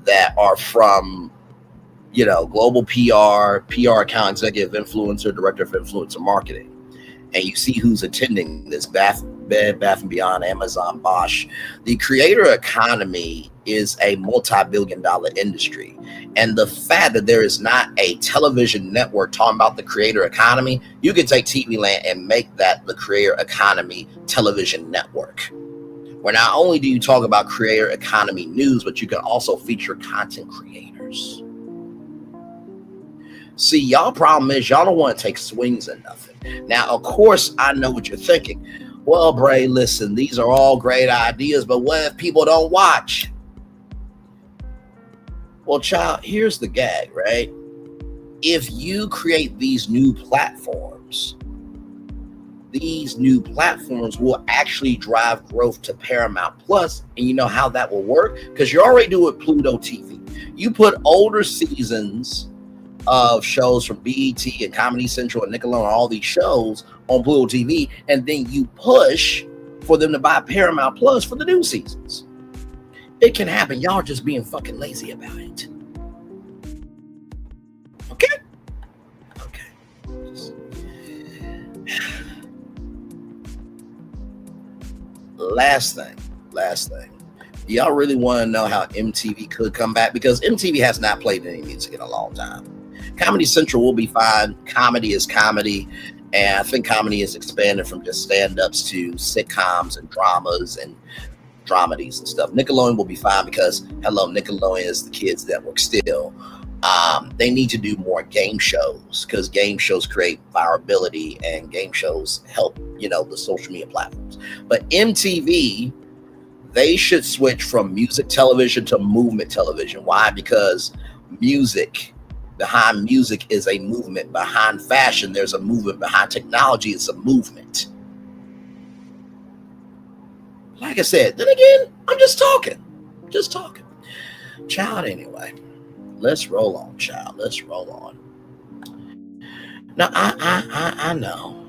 that are from, global PR account executive, influencer, director of influencer marketing. And you see who's attending this: Bed Bath & Beyond, Amazon, Bosch. The creator economy is a multi-billion-dollar industry. And the fact that there is not a television network talking about the creator economy, you can take TV Land and make that the creator economy television network, where not only do you talk about creator economy news, but you can also feature content creators. See, y'all problem is y'all don't want to take swings at nothing. Now, of course, I know what you're thinking. Well, Bray, listen, these are all great ideas, but what if people don't watch? Well, child, here's the gag, right? If you create these new platforms will actually drive growth to Paramount Plus. And you know how that will work? Because you already do it with Pluto TV. You put older seasons of shows from BET and Comedy Central and Nickelodeon, all these shows on Pluto TV, and then you push for them to buy Paramount Plus for the new seasons. It can happen. Y'all are just being fucking lazy about it. Okay? Last thing. Do y'all really want to know how MTV could come back? Because MTV has not played any music in a long time. Comedy Central will be fine. Comedy is comedy. And I think comedy is expanded from just stand-ups to sitcoms and dramas and dramedies and stuff. Nickelodeon will be fine because, hello, Nickelodeon is the kids' network still. They need to do more game shows because game shows create virability and game shows help, the social media platforms. But MTV, they should switch from music television to movement television. Why? Because behind music is a movement. Behind fashion, there's a movement. Behind technology, it's a movement. Like I said, then again, I'm just talking. Child, anyway. Let's roll on, child. Let's roll on. Now, I know,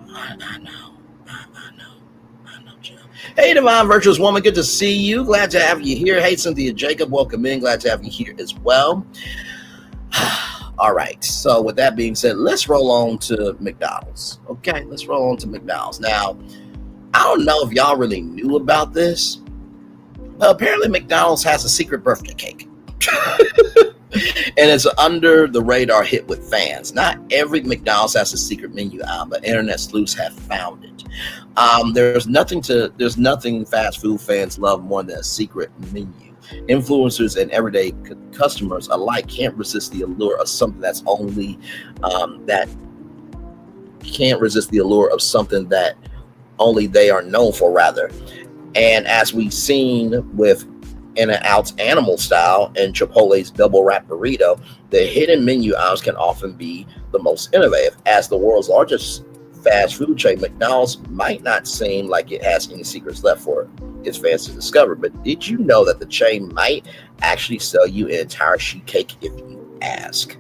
child. Hey, Divine Virtuous Woman, good to see you. Glad to have you here. Hey, Cynthia Jacob, welcome in. Glad to have you here as well. All right, so with that being said, let's roll on to McDonald's. Okay, let's roll on to McDonald's. Now, I don't know if y'all really knew about this, but apparently McDonald's has a secret birthday cake. And it's under the radar hit with fans. Not every McDonald's has a secret menu item, but internet sleuths have found it. There's nothing fast food fans love more than a secret menu. Influencers and everyday customers alike can't resist the allure of something that's only only they are known for, rather. And as we've seen with In-N-Out's Animal Style and Chipotle's Double Wrap Burrito, the hidden menu items can often be the most innovative. As the world's largest fast food chain, McDonald's might not seem like it has any secrets left for its fans to discover, but did you know that the chain might actually sell you an entire sheet cake if you ask?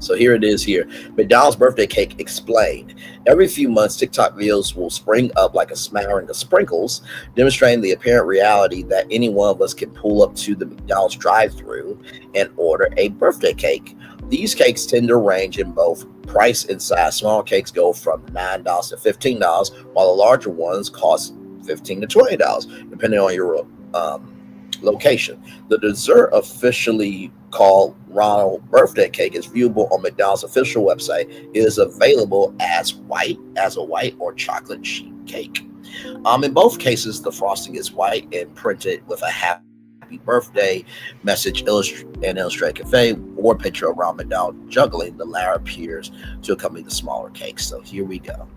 So here it is here. McDonald's birthday cake explained. Every few months, TikTok videos will spring up like a smattering of sprinkles, demonstrating the apparent reality that any one of us can pull up to the McDonald's drive-thru and order a birthday cake. These cakes tend to range in both price and size. Small cakes go from $9 to $15, while the larger ones cost $15 to $20, depending on your location. The dessert, officially called Ronald Birthday Cake, is viewable on McDonald's official website. It is available as a white or chocolate sheet cake. In both cases, the frosting is white and printed with a happy birthday message and illustrated cafe or picture around McDonald juggling. The latter appears to accompany the smaller cakes. So here we go.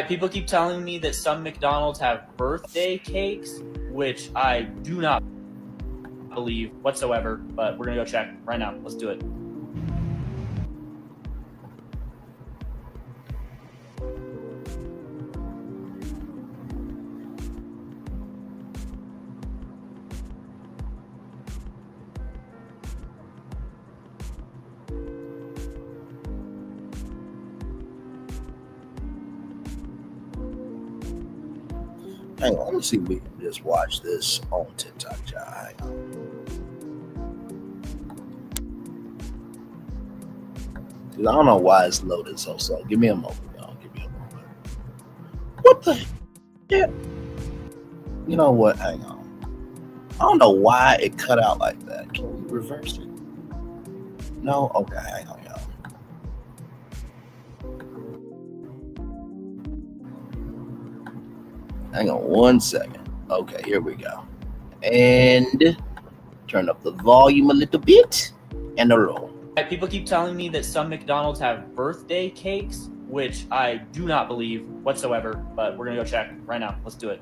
People keep telling me that some McDonald's have birthday cakes, which I do not believe whatsoever, but we're gonna go check right now. Let's do it. Hang on, let me see if we can just watch this on TikTok, Jai. I don't know why it's loaded so slow. Give me a moment, y'all. Give me a moment. What the heck? You know what? Hang on. I don't know why it cut out like that. Can we reverse it? No? Okay, hang on, y'all. Hang on 1 second. Okay, here we go. And turn up the volume a little bit and a roll. People keep telling me that some McDonald's have birthday cakes, which I do not believe whatsoever, but we're gonna go check right now. Let's do it.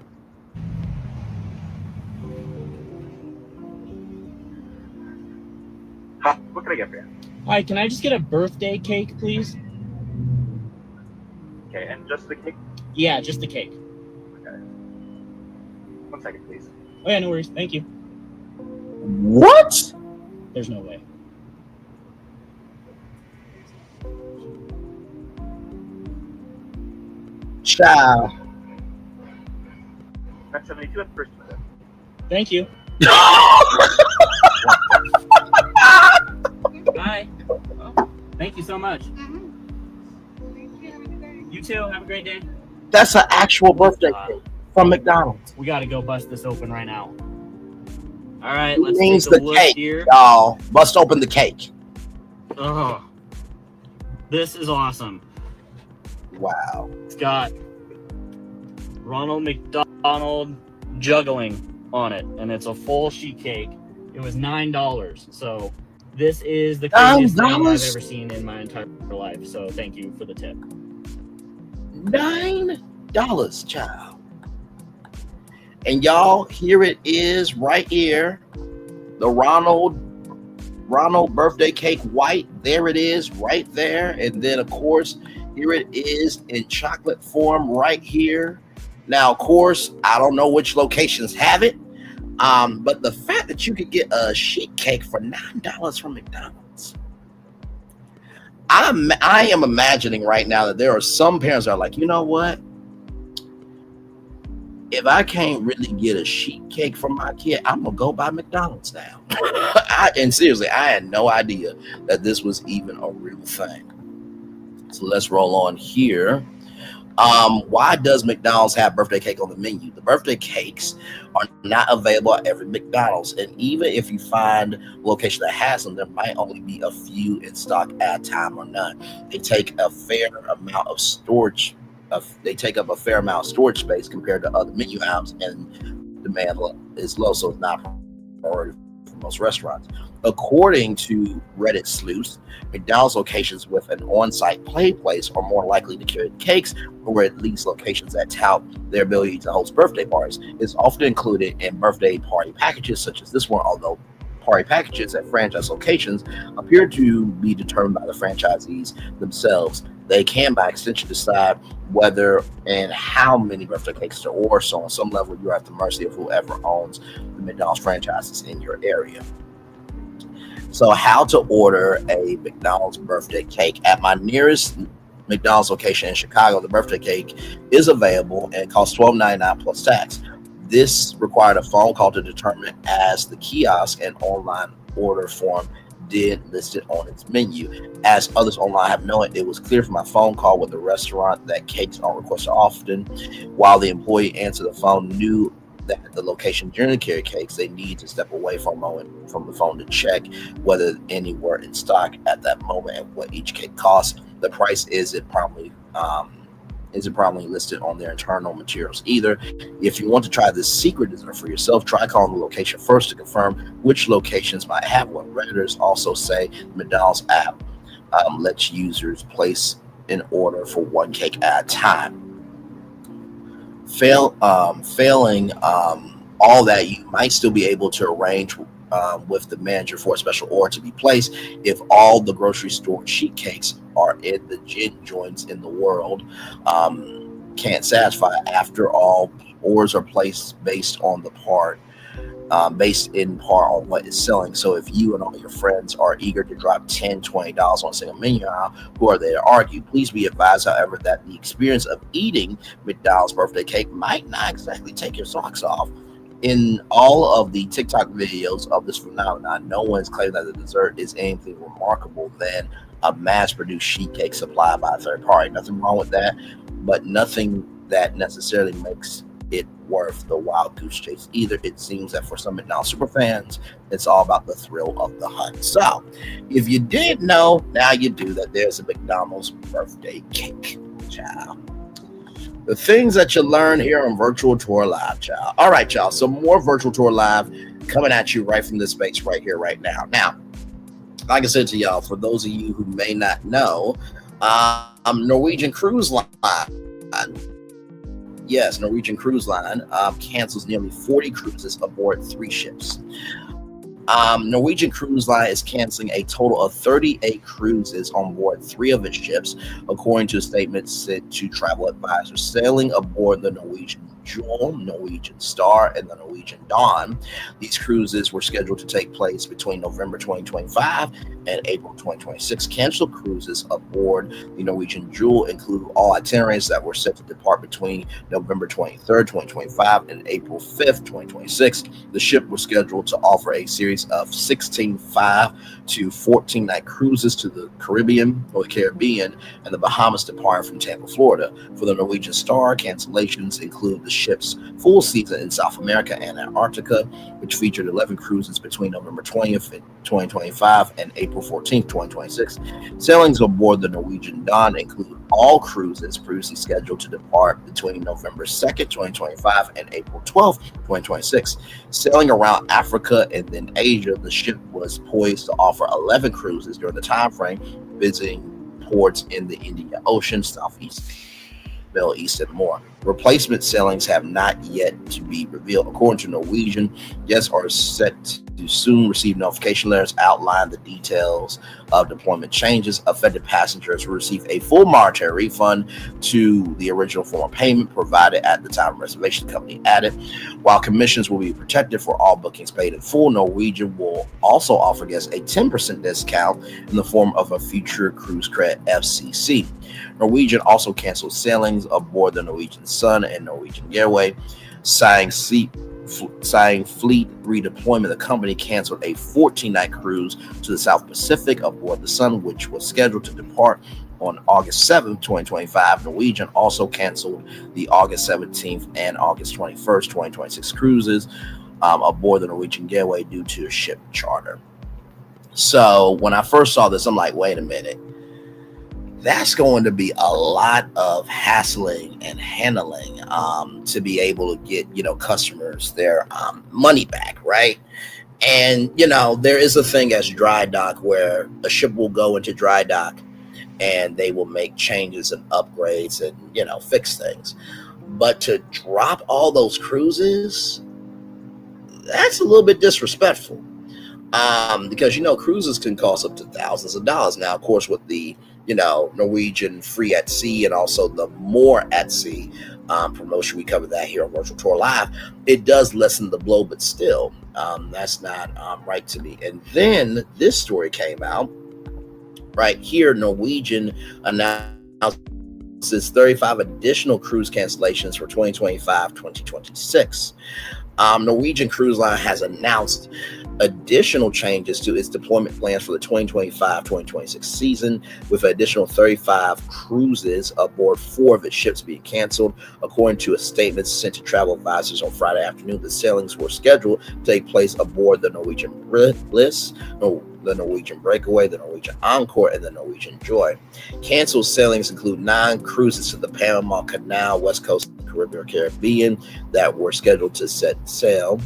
Hi, what can I get for you? Hi, can I just get a birthday cake, please? Okay, and just the cake? Yeah, just the cake. Okay. 1 second, please. Oh yeah, no worries. Thank you. What? There's no way. Ciao. 72 at first. Thank you. Bye. Oh, thank you so much. You too. Have a great day. That's an actual birthday cake from McDonald's. We got to go bust this open right now. All right, let's Means take a the look cake, here. y'all. Bust open the cake. Oh, This is awesome. Wow. It's got Ronald McDonald juggling on it, and it's a full sheet cake. It was $9. So this is the craziest thing I've ever seen in my entire life. So thank you for the tip. $9, child. And y'all, here it is right here. The Ronald birthday cake white. There it is right there. And then, of course, here it is in chocolate form right here. Now, of course, I don't know which locations have it. But the fact that you could get a sheet cake for $9 from McDonald's. I am imagining right now that there are some parents that are like, you know what? If I can't really get a sheet cake for my kid, I'm going to go buy McDonald's now. And seriously, I had no idea that this was even a real thing. So let's roll on here. Why does McDonald's have birthday cake on the menu? The birthday cakes are not available at every McDonald's. And even if you find a location that has them, there might only be a few in stock at a time or none. They take a fair amount of storage. They take up a fair amount of storage space compared to other menu items, and demand is low, so it's not a priority for most restaurants. According to Reddit sleuths, McDonald's locations with an on-site play place are more likely to carry cakes, or at least locations that tout their ability to host birthday parties is often included in birthday party packages such as this one, although party packages at franchise locations appear to be determined by the franchisees themselves. They can, by extension, decide whether and how many birthday cakes to order. So on some level, you're at the mercy of whoever owns the McDonald's franchises in your area. So how to order a McDonald's birthday cake. At my nearest McDonald's location in Chicago, the birthday cake is available and costs $12.99 plus tax. This required a phone call to determine, as the kiosk and online order form did list it on its menu. As others online have known, it was clear from my phone call with the restaurant that cakes aren't requested often. While the employee answered the phone knew that the location generally carried cakes, they need to step away for a moment from the phone to check whether any were in stock at that moment and what each cake costs. The price isn't probably listed on their internal materials either. If you want to try this secret dessert for yourself, try calling the location first to confirm which locations might have one. Redditors also say the McDonald's app lets users place an order for one cake at a time. Failing all that, you might still be able to arrange with the manager for a special order to be placed if all the grocery store sheet cakes are in the gin joints in the world can't satisfy. After all, orders are placed based in part on what is selling. So if you and all your friends are eager to drop $10, $20 on a single menu aisle, who are they to argue? Please be advised, however, that the experience of eating McDonald's birthday cake might not exactly take your socks off. In all of the TikTok videos of this phenomenon, no one's claimed that the dessert is anything remarkable than a mass-produced sheet cake supplied by a third party. Nothing wrong with that, but nothing that necessarily makes it worth the wild goose chase either. It seems that for some McDonald's super fans, it's all about the thrill of the hunt. So, if you didn't know, now you do, that there's a McDonald's birthday cake, child. The things that you learn here on Virtual Tour Live, child. All right, y'all. Some more Virtual Tour Live coming at you right from this space right here, right now. Now, like I said to y'all, for those of you who may not know, Norwegian Cruise Line. Yes, Norwegian Cruise Line cancels nearly 40 cruises aboard 3 ships. Norwegian Cruise Line is canceling a total of 38 cruises on board 3 of its ships, according to a statement sent to travel advisors. Sailing aboard the Norwegian Jewel, Norwegian Star, and the Norwegian Dawn. These cruises were scheduled to take place between November 2025 and April 2026. Canceled cruises aboard the Norwegian Jewel include all itineraries that were set to depart between November 23rd, 2025 and April 5th, 2026. The ship was scheduled to offer a series of 16 5 to 14 night cruises to the Caribbean and the Bahamas, departing from Tampa, Florida. For the Norwegian Star, cancellations include the ship's full season in South America and Antarctica, which featured 11 cruises between November 20th, 2025 and April 14th, 2026. Sailings aboard the Norwegian Dawn include all cruises previously scheduled to depart between November 2nd, 2025 and April 12th, 2026. Sailing around Africa and then Asia, the ship was poised to offer 11 cruises during the time frame, visiting ports in the Indian Ocean, Southeast, Middle East, and more. Replacement sailings have not yet to be revealed. According to Norwegian, guests are set to soon receive notification letters outline the details of deployment changes. Affected passengers will receive a full monetary refund to the original form of payment provided at the time of reservation, the company added. While commissions will be protected for all bookings paid in full, Norwegian will also offer guests a 10% discount in the form of a future cruise credit FCC. Norwegian also canceled sailings aboard the Norwegian Sun and Norwegian Airway, citing fleet redeployment. The company canceled a 14-night cruise to the South Pacific aboard the Sun, which was scheduled to depart on August 7th, 2025. Norwegian also canceled the August 17th and August 21st, 2026 cruises aboard the Norwegian Airway due to a ship charter. So when I first saw this, I'm like, wait a minute. That's going to be a lot of hassling and handling to be able to get, customers their money back, right? And, there is a thing as dry dock where a ship will go into dry dock and they will make changes and upgrades and, fix things. But to drop all those cruises, that's a little bit disrespectful because, cruises can cost up to thousands of dollars. Now, of course, with the Norwegian Free at Sea and also the More at Sea promotion. We covered that here on Virtual Tour Live. It does lessen the blow, but still, that's not right to me. And then this story came out right here. Norwegian announces 35 additional cruise cancellations for 2025-2026. Norwegian Cruise Line has announced additional changes to its deployment plans for the 2025-2026 season, with an additional 35 cruises aboard 4 of its ships being canceled. According to a statement sent to travel advisors on Friday afternoon, the sailings were scheduled to take place aboard the Norwegian Bliss, the Norwegian Breakaway, the Norwegian Encore, and the Norwegian Joy. Canceled sailings include 9 cruises to the Paramount, Connell, West Coast of the Caribbean that were scheduled to set sail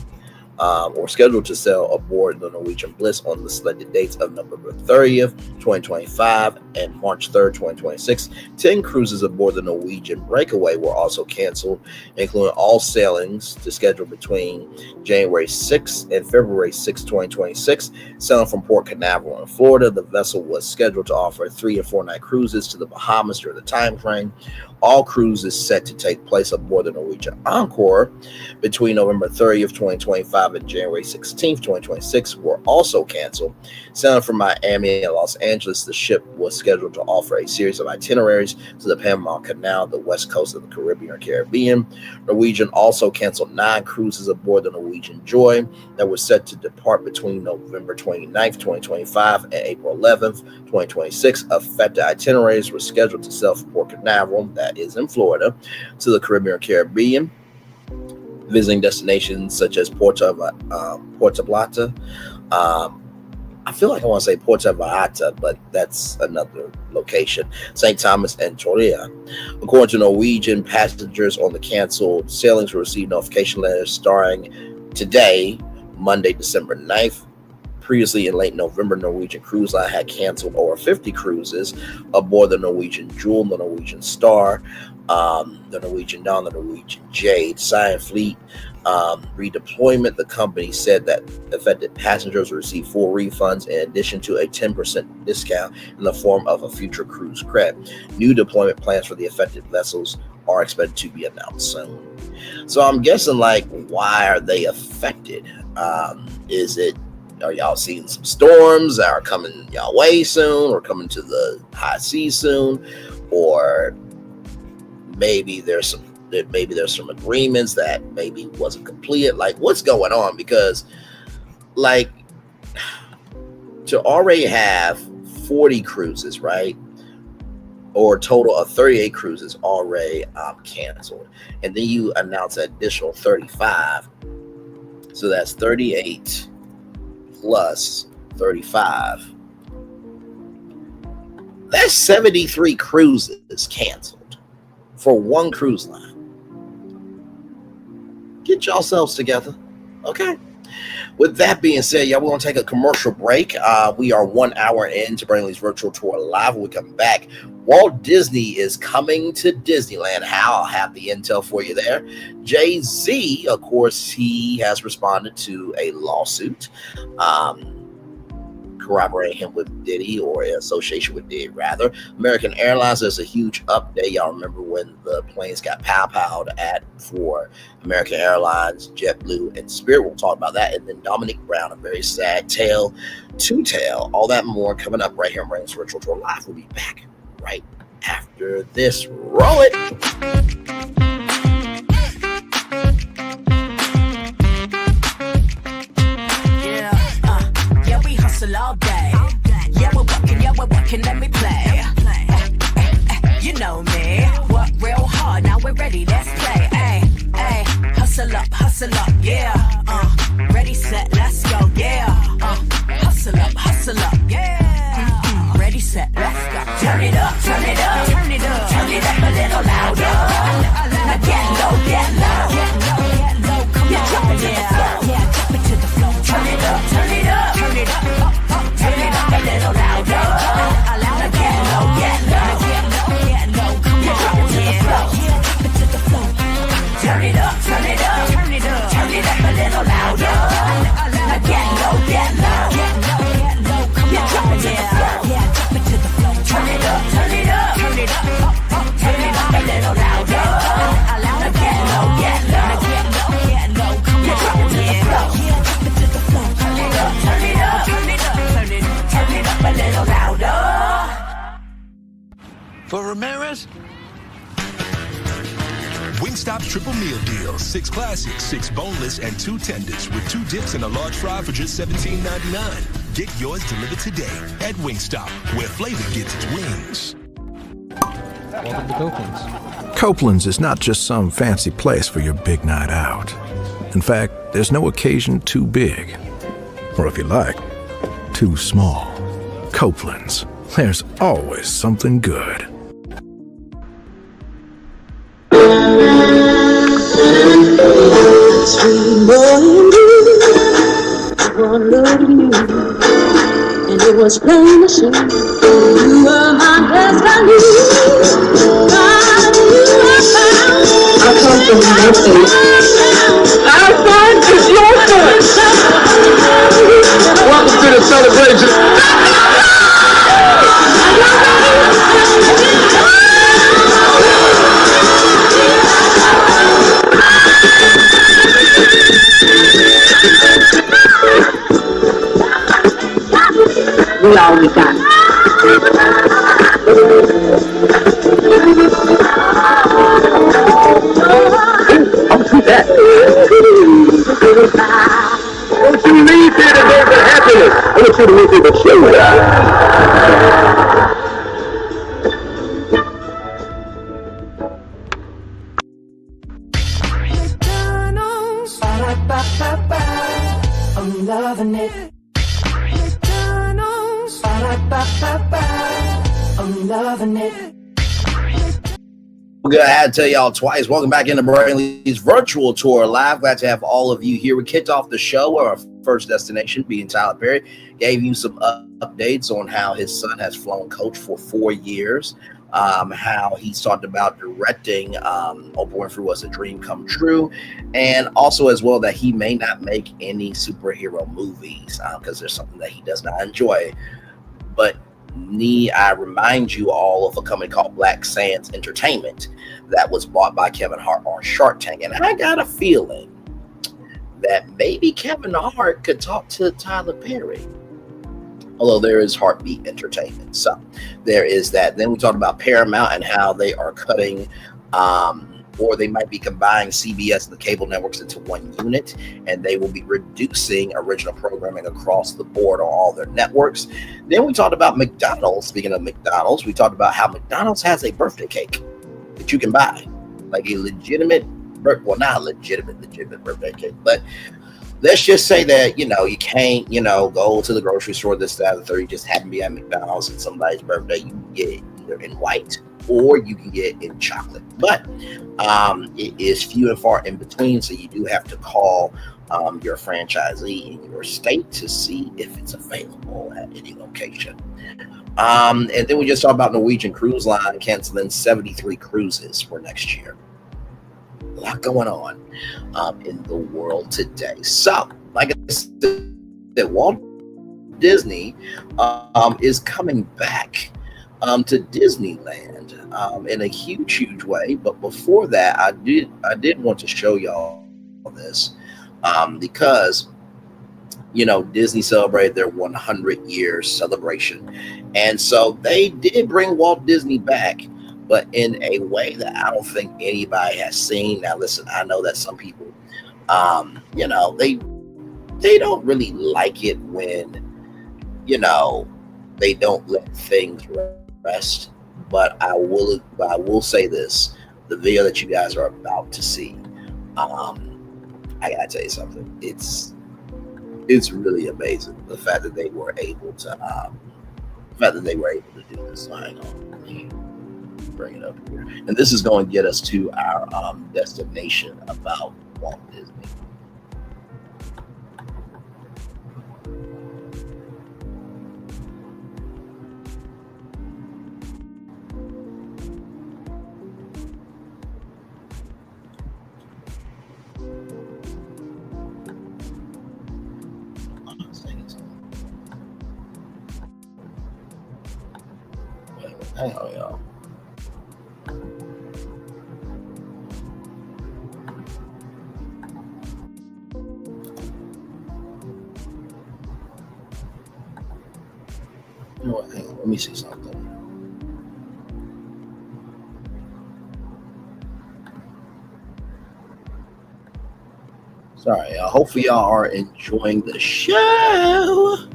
aboard the Norwegian Bliss on the selected dates of November 30th, 2025 and March 3rd, 2026. 10 cruises aboard the Norwegian Breakaway were also canceled, including all sailings to schedule between January 6th and February 6th, 2026. Sailing from Port Canaveral in Florida, the vessel was scheduled to offer 3 and 4 night cruises to the Bahamas during the time frame. All cruises set to take place aboard the Norwegian Encore between November 30th, 2025 and January 16th, 2026 were also canceled. Sailing from Miami and Los Angeles, the ship was scheduled to offer a series of itineraries to the Panama Canal, the west coast of the Caribbean. Norwegian also canceled 9 cruises aboard the Norwegian Joy that were set to depart between November 29th, 2025 and April 11th, 2026. Affected itineraries were scheduled to sail from Port Canaveral, that is in Florida, to the Caribbean, visiting destinations such as Puerto Plata. I feel like I want to say Puerto Vallarta, but that's another location. St. Thomas and Torilla. According to Norwegian, passengers on the canceled sailings will receive notification letters starting today, Monday, December 9th. Previously, in late November, Norwegian Cruise Line had canceled over 50 cruises aboard the Norwegian Jewel, the Norwegian Star, the Norwegian Dawn, the Norwegian Jade. Sign fleet redeployment. The company said that affected passengers will receive full refunds in addition to a 10% discount in the form of a future cruise credit. New deployment plans for the affected vessels are expected to be announced soon. So I'm guessing, why are they affected? Are y'all seeing some storms that are coming y'all way soon, or coming to the high seas soon, or maybe there's some agreements that maybe wasn't completed? What's going on? Because to already have 40 cruises, right? or a total of 38 cruises already canceled. And then you announce an additional 35. So that's 38 plus 35. That's 73 cruises canceled for one cruise line. Get yourselves together. Okay. With that being said, y'all, we're going to take a commercial break. We are 1 hour into Brainley's virtual tour live. When we come back, Walt Disney is coming to Disneyland. I'll have the intel for you there. Jay-Z, of course, he has responded to a lawsuit corroborating him with Diddy, or in association with Diddy, rather. American Airlines, there's a huge update. Y'all remember when the planes got pow-powed at for American Airlines, JetBlue, and Spirit. We'll talk about that. And then Dominique Brown, a very sad tale to tell. All that and more coming up right here on Brainley's Virtual Tour Live. We'll be back right after this. Roll it! All day. Yeah, we're working, let me play. You know me, work real hard, now we're ready, let's play. Ay, hustle up, yeah. Ready, set, let's go, yeah. Hustle up, yeah. Ready, set, let's go. Turn it up, turn it up, turn it up, turn it up a little louder. Now get low, get low, come on, drop it to the floor, yeah, drop it to the floor. Turn it up, turn it up, turn it up. Turn it up a little louder. Now get low, get low, come on, drop it to the floor, drop it to the floor. Turn it up, turn it up, turn it up, turn it up a little louder. Now get low, come on, drop it to the floor, drop it to the floor. Turn it up, turn it up, turn it up, turn it up a little louder. Now get low, come on, drop it to the floor, drop it to the floor. Turn it up, turn it up, turn it up, turn it up a little louder. For Ramirez? Wingstop's triple meal deal. 6 classics, 6 boneless, and 2 tenders with 2 dips and a large fry for just $17.99. Get yours delivered today at Wingstop, where flavor gets its wings. Welcome to Copeland's. Copeland's is not just some fancy place for your big night out. In fact, there's no occasion too big. Or if you like, too small. Copeland's. There's always something good. Sweet boy and blue, one look at you, and it was plain to see you were my destiny. I come from nothing. Our son is your son. Welcome to the celebration. We all we got. I'll do that. Don't you leave here to go for happiness. I want you to leave here to show I'm loving it. I'm loving it. We're going to have to tell y'all twice. Welcome back into Brainley's virtual tour live. Glad to have all of you here. We kicked off the show, our first destination being Tyler Perry. Gave you some updates on how his son has flown coach for 4 years. How he's talked about directing Oprah Winfrey Was a Dream Come True, and also as well that he may not make any superhero movies because there's something that he does not enjoy. But I remind you all of a company called Black Sands Entertainment that was bought by Kevin Hart on Shark Tank, and I got a feeling that maybe Kevin Hart could talk to Tyler Perry. Although there is Heartbeat Entertainment. So there is that. Then we talked about Paramount and how they are cutting or they might be combining CBS and the cable networks into one unit, and they will be reducing original programming across the board on all their networks. Then we talked about McDonald's. Speaking of McDonald's, we talked about how McDonald's has a birthday cake that you can buy, like a legitimate, well, not a legitimate birthday cake, but let's just say that, you can't, go to the grocery store this, that, or the third. You just happen to be at McDonald's and somebody's birthday. You can get it either in white or you can get it in chocolate. But it is few and far in between, so you do have to call your franchisee in your state to see if it's available at any location. And then we just talked about Norwegian Cruise Line canceling 73 cruises for next year. A lot going on in the world today. So, like I said, Walt Disney is coming back to Disneyland in a huge way. But before that, I did want to show y'all this because Disney celebrated their 100-year celebration, and so they did bring Walt Disney back, but in a way that I don't think anybody has seen. Now, listen, I know that some people, they don't really like it when, they don't let things rest. But I will say this: the video that you guys are about to see, I gotta tell you something. It's really amazing the fact that they were able to, do this. So hang on. Bring it up here, and this is going to get us to our destination about Walt Disney. Hang on, y'all. Hang on, let me see something. Sorry, hopefully y'all are enjoying the show.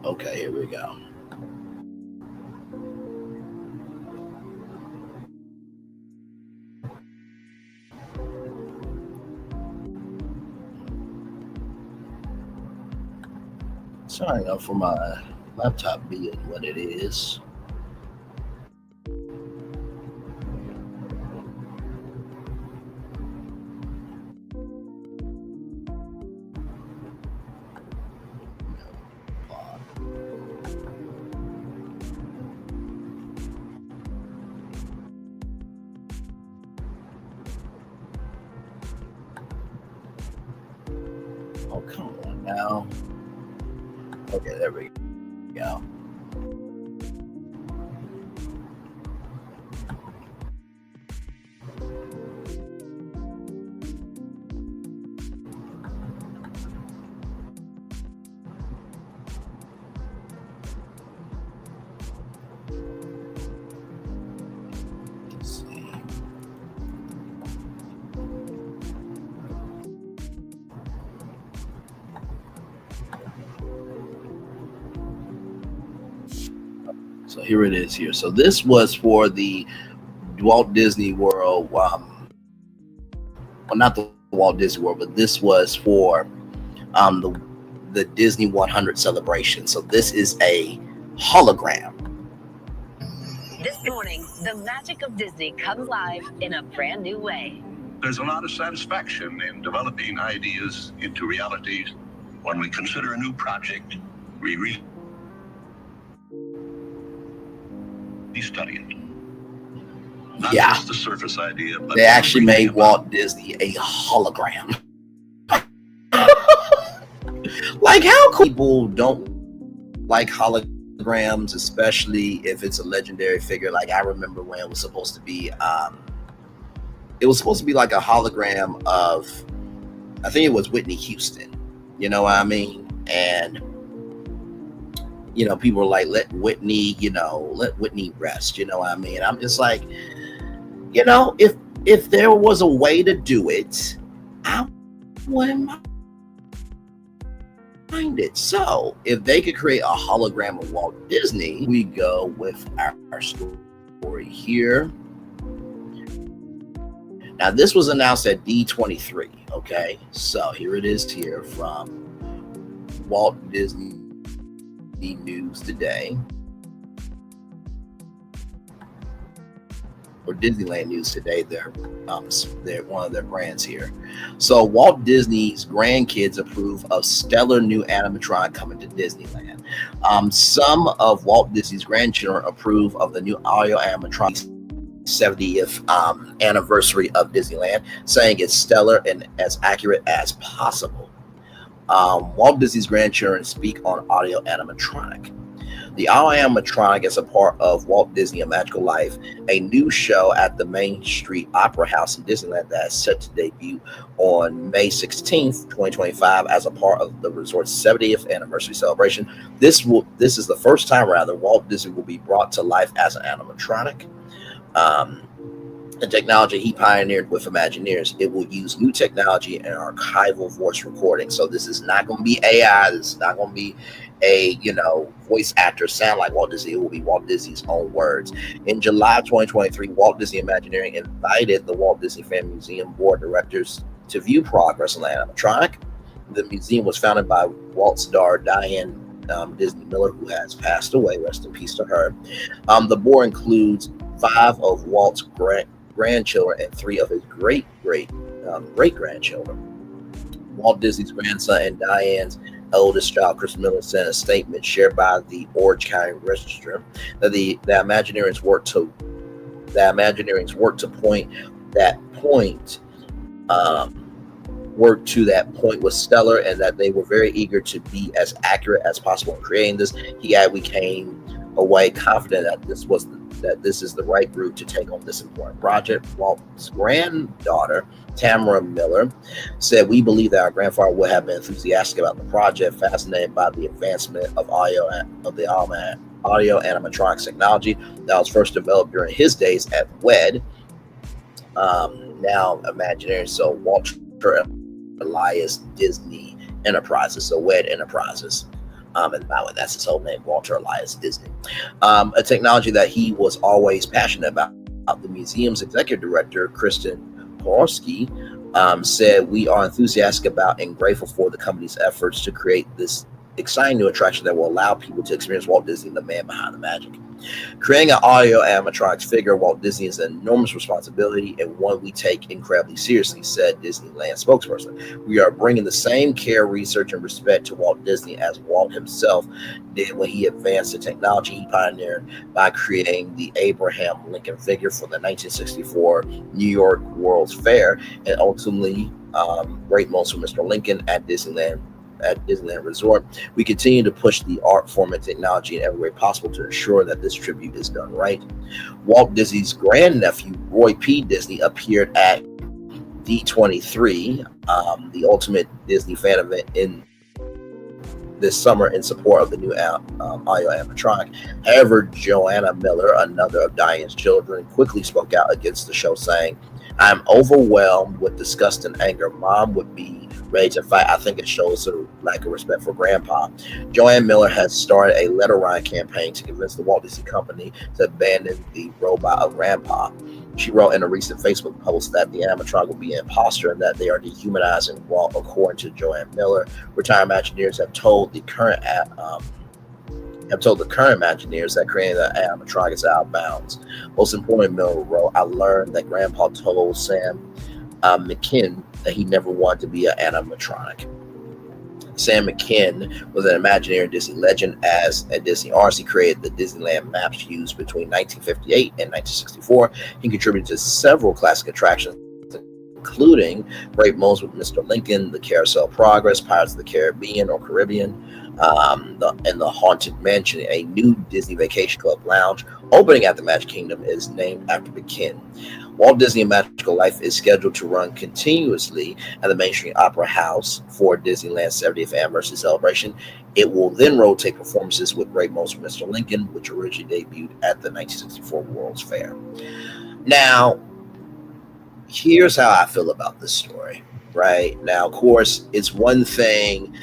Okay, here we go. Sorry for my laptop being what it is. Oh, come on now. Okay, there we go. Let's see. So here it is here. So this was for the Walt Disney World. Well, not the Walt Disney World, but this was for the Disney 100 celebration. So this is a hologram. This morning, the magic of Disney comes live in a brand new way. There's a lot of satisfaction in developing ideas into realities. When we consider a new project, we really study it. Not just the surface idea, but they actually made Walt Disney a hologram. Like, how cool people don't like holograms, especially if it's a legendary figure. Like I remember when it was supposed to be like a hologram of, I think it was Whitney Houston. You know what I mean? And people were like, let Whitney rest. You know what I mean? I'm just like, if there was a way to do it, I wouldn't mind it. So if they could create a hologram of Walt Disney, we go with our story here. Now this was announced at D23. Okay, so here it is here from Walt Disney News Today, or Disneyland News Today. They're one of their brands here. So Walt Disney's grandkids approve of stellar new animatronic coming to Disneyland. Some of Walt Disney's grandchildren approve of the new audio animatronic 70th anniversary of Disneyland, saying it's stellar and as accurate as possible. Walt Disney's grandchildren speak on audio animatronic. The audio animatronic is a part of Walt Disney: A Magical Life, a new show at the Main Street Opera House in Disneyland that is set to debut on May 16th, 2025 as a part of the resort's 70th anniversary celebration. This is the first time, Walt Disney will be brought to life as an animatronic. The technology he pioneered with Imagineers. It will use new technology and archival voice recording. So this is not going to be AI. This is not going to be a voice actor sound like Walt Disney. It will be Walt Disney's own words. In July 2023, Walt Disney Imagineering invited the Walt Disney Family Museum board directors to view progress on the animatronic. The museum was founded by Walt's daughter Diane Disney Miller, who has passed away. Rest in peace to her. The board includes 5 of Walt's grandchildren and 3 of his great grandchildren. Walt Disney's grandson and Diane's eldest child, Chris Miller, sent a statement shared by the Orange County Register that the Imagineers work to that point was stellar, and that they were very eager to be as accurate as possible in creating this. He added, we came away confident that this is the right group to take on this important project. Walt's granddaughter, Tamara Miller, said, we believe that our grandfather would have been enthusiastic about the project, fascinated by the advancement of audio animatronics technology that was first developed during his days at WED, now Imagineering. So Walter Elias Disney Enterprises, so WED Enterprises. And by the way, that's his whole name, Walter Elias Disney. A technology that he was always passionate about. The museum's executive director, Kristen Porsky, said, we are enthusiastic about and grateful for the company's efforts to create this exciting new attraction that will allow people to experience Walt Disney, the man behind the magic. Creating an audio animatronics figure of Walt Disney is an enormous responsibility and one we take incredibly seriously, said Disneyland spokesperson. We are bringing the same care, research, and respect to Walt Disney as Walt himself did when he advanced the technology he pioneered by creating the Abraham Lincoln figure for the 1964 New York World's Fair, and ultimately great moments for Mr. Lincoln at Disneyland Resort. We continue to push the art form and technology in every way possible to ensure that this tribute is done right. Walt Disney's grandnephew, Roy P. Disney, appeared at D23, the ultimate Disney fan event in this summer in support of the new audio animatronic. However, Joanna Miller, another of Diane's children, quickly spoke out against the show, saying, I'm overwhelmed with disgust and anger. Mom would be ready to fight. I think it shows a lack of respect for Grandpa. Joanne Miller has started a letter writing campaign to convince the Walt Disney Company to abandon the robot of Grandpa. She wrote in a recent Facebook post that the animatronic will be an imposter and that they are dehumanizing Walt, according to Joanne Miller. Retired Imagineers have told the current Imagineers that creating the animatronic is out of bounds. Most importantly, Miller wrote, I learned that Grandpa told Sam McKinn that he never wanted to be an animatronic. Sam McKinn was an Imagineer Disney legend. As at Disney Arts, he created the Disneyland maps used between 1958 and 1964. He contributed to several classic attractions, including Great Moments with Mr. Lincoln, the Carousel Progress, Pirates of the Caribbean, in the Haunted Mansion, a new Disney Vacation Club lounge opening at the Magic Kingdom is named after the kin. Walt Disney Magical Life is scheduled to run continuously at the Main Street Opera House for Disneyland's 70th anniversary celebration. It will then rotate performances with Great Most for Mr. Lincoln, which originally debuted at the 1964 World's Fair. Now, here's how I feel about this story, right? Now, of course, it's one thing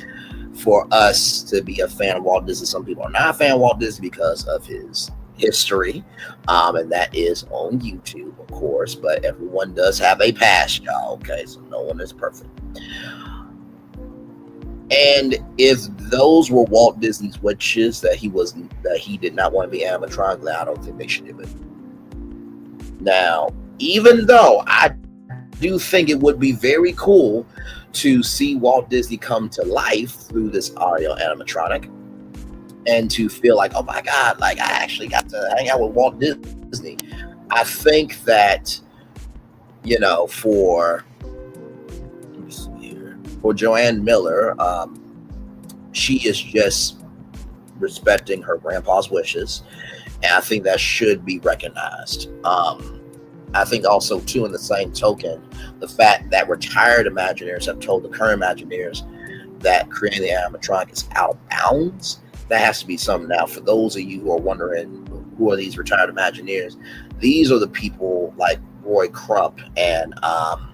for us to be a fan of Walt Disney. Some people are not a fan of Walt Disney because of his history, and that is on YouTube, of course, but everyone does have a past, y'all, okay? So no one is perfect. And if those were Walt Disney's wishes that he did not want to be animatronic, I don't think they should do it. Now, even though I do think it would be very cool to see Walt Disney come to life through this audio animatronic, and to feel like, oh my God, like I actually got to hang out with Walt Disney. I think that, you know, for Joanne Miller, she is just respecting her grandpa's wishes, and I think that should be recognized. I think also too, in the same token, the fact that retired Imagineers have told the current Imagineers that creating the animatronic is out of bounds. That has to be something. Now, for those of you who are wondering who are these retired Imagineers, these are the people like Roy Crump and oh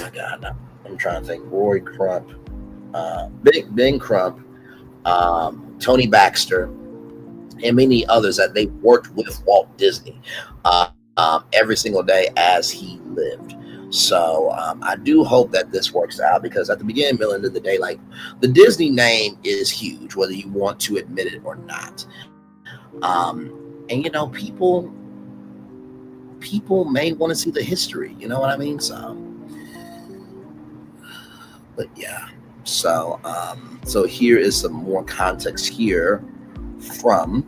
my God, I'm trying to think. Roy Crump, Ben Crump, Tony Baxter, and many others that they worked with Walt Disney every single day as he lived. So I do hope that this works out, because at the beginning and middle end of the day, like, the Disney name is huge, whether you want to admit it or not. And you know, people may want to see the history, you know what I mean? So, but yeah. So here is some more context here from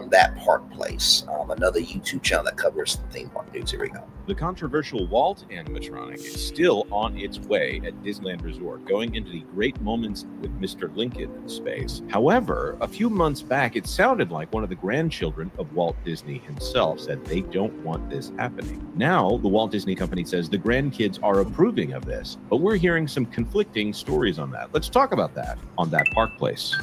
that park place, another YouTube channel that covers theme park news. Here we go. The controversial Walt animatronic is still on its way at Disneyland Resort, going into the Great Moments with Mr. Lincoln space. However, a few months back, it sounded like one of the grandchildren of Walt Disney himself said they don't want this happening. Now, the Walt Disney Company says the grandkids are approving of this, but we're hearing some conflicting stories on that. Let's talk about that on That Park Place.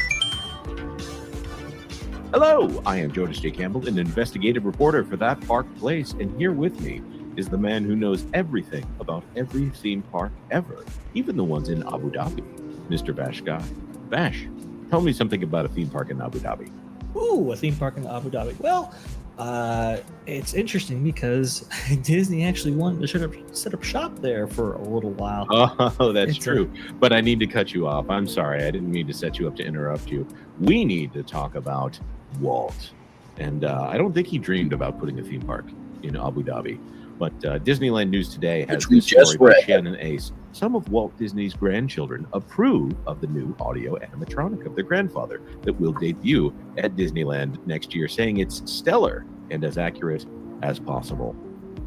Hello, I am Jonas J. Campbell, an investigative reporter for That Park Place, and here with me is the man who knows everything about every theme park ever, even the ones in Abu Dhabi, Mr. Vash Guy. Vash, tell me something about a theme park in Abu Dhabi. Ooh, a theme park in Abu Dhabi. Well, it's interesting because Disney actually wanted to set up shop there for a little while. Oh, that's true. But I need to cut you off. I'm sorry. I didn't mean to set you up to interrupt you. We need to talk about Walt. And I don't think he dreamed about putting a theme park in Abu Dhabi. But Disneyland News Today has this story by Shannon Ace. Some of Walt Disney's grandchildren approve of the new audio animatronic of their grandfather that will debut at Disneyland next year, saying it's stellar and as accurate as possible.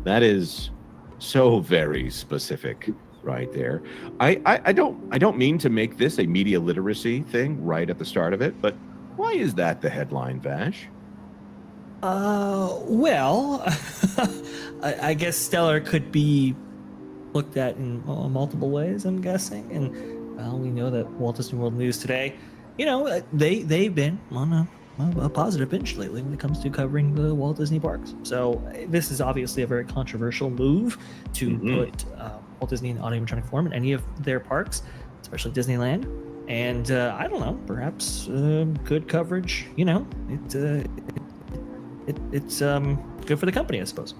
That is so very specific right there. I don't mean to make this a media literacy thing right at the start of it, but why is that the headline, Vash? Well, I guess stellar could be looked at in multiple ways, I'm guessing. And we know that Walt Disney World News Today, you know, they've been on a positive bench lately when it comes to covering the Walt Disney parks. So this is obviously a very controversial move to put Walt Disney in animatronic form in any of their parks, especially Disneyland. And I don't know, perhaps good coverage. You know, it's good for the company, I suppose.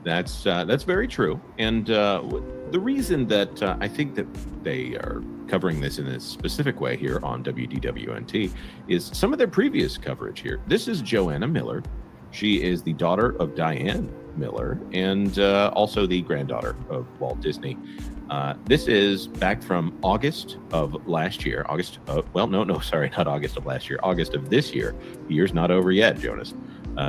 That's very true. And the reason that I think that they are covering this in a specific way here on WDWNT is some of their previous coverage here. This is Joanna Miller. She is the daughter of Diane Miller and also the granddaughter of Walt Disney. This is back from August of last year. August of this year. The year's not over yet, Jonas.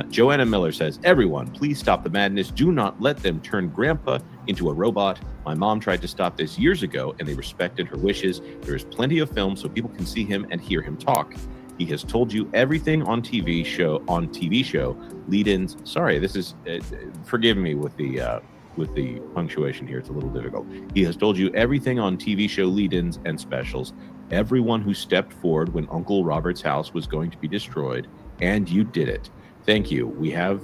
Joanna Miller says, everyone, please stop the madness. Do not let them turn Grandpa into a robot. My mom tried to stop this years ago, and they respected her wishes. There is plenty of film so people can see him and hear him talk. He has told you everything on TV show lead-ins. Sorry, this is forgive me with the punctuation here. It's a little difficult. He has told you everything on TV show lead-ins and specials. Everyone who stepped forward when Uncle Robert's house was going to be destroyed, and you did it. Thank you. We have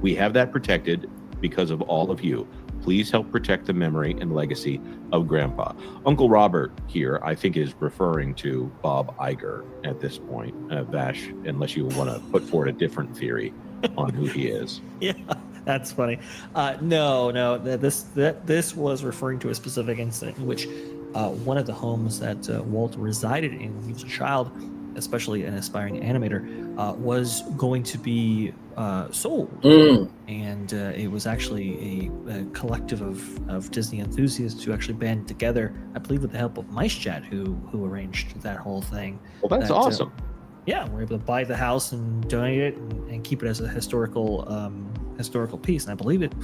that protected because of all of you. Please help protect the memory and legacy of Grandpa. Uncle Robert here, I think, is referring to Bob Iger at this point, Vash, unless you want to put forward a different theory on who he is. Yeah, that's funny. No, this was referring to a specific incident in which one of the homes that Walt resided in when he was a child, especially an aspiring animator, was going to be sold. And it was actually a collective of Disney enthusiasts who actually banded together, I believe with the help of Mice Chat, who arranged that whole thing. Well, that's awesome. We're able to buy the house and donate it and keep it as a historical piece. And I believe it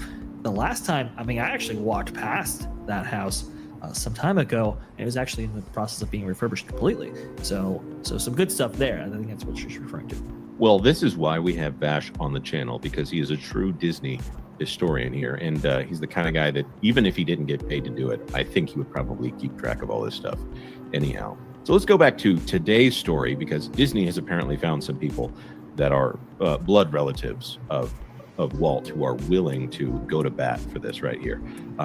the last time, I actually walked past that house some time ago, and it was actually in the process of being refurbished completely. So some good stuff there. I think that's what she's referring to. Well, this is why we have Vash on the channel, because he is a true Disney historian here, and he's the kind of guy that even if he didn't get paid to do it, I think he would probably keep track of all this stuff anyhow. So let's go back to today's story, because Disney has apparently found some people that are blood relatives of Walt who are willing to go to bat for this right here.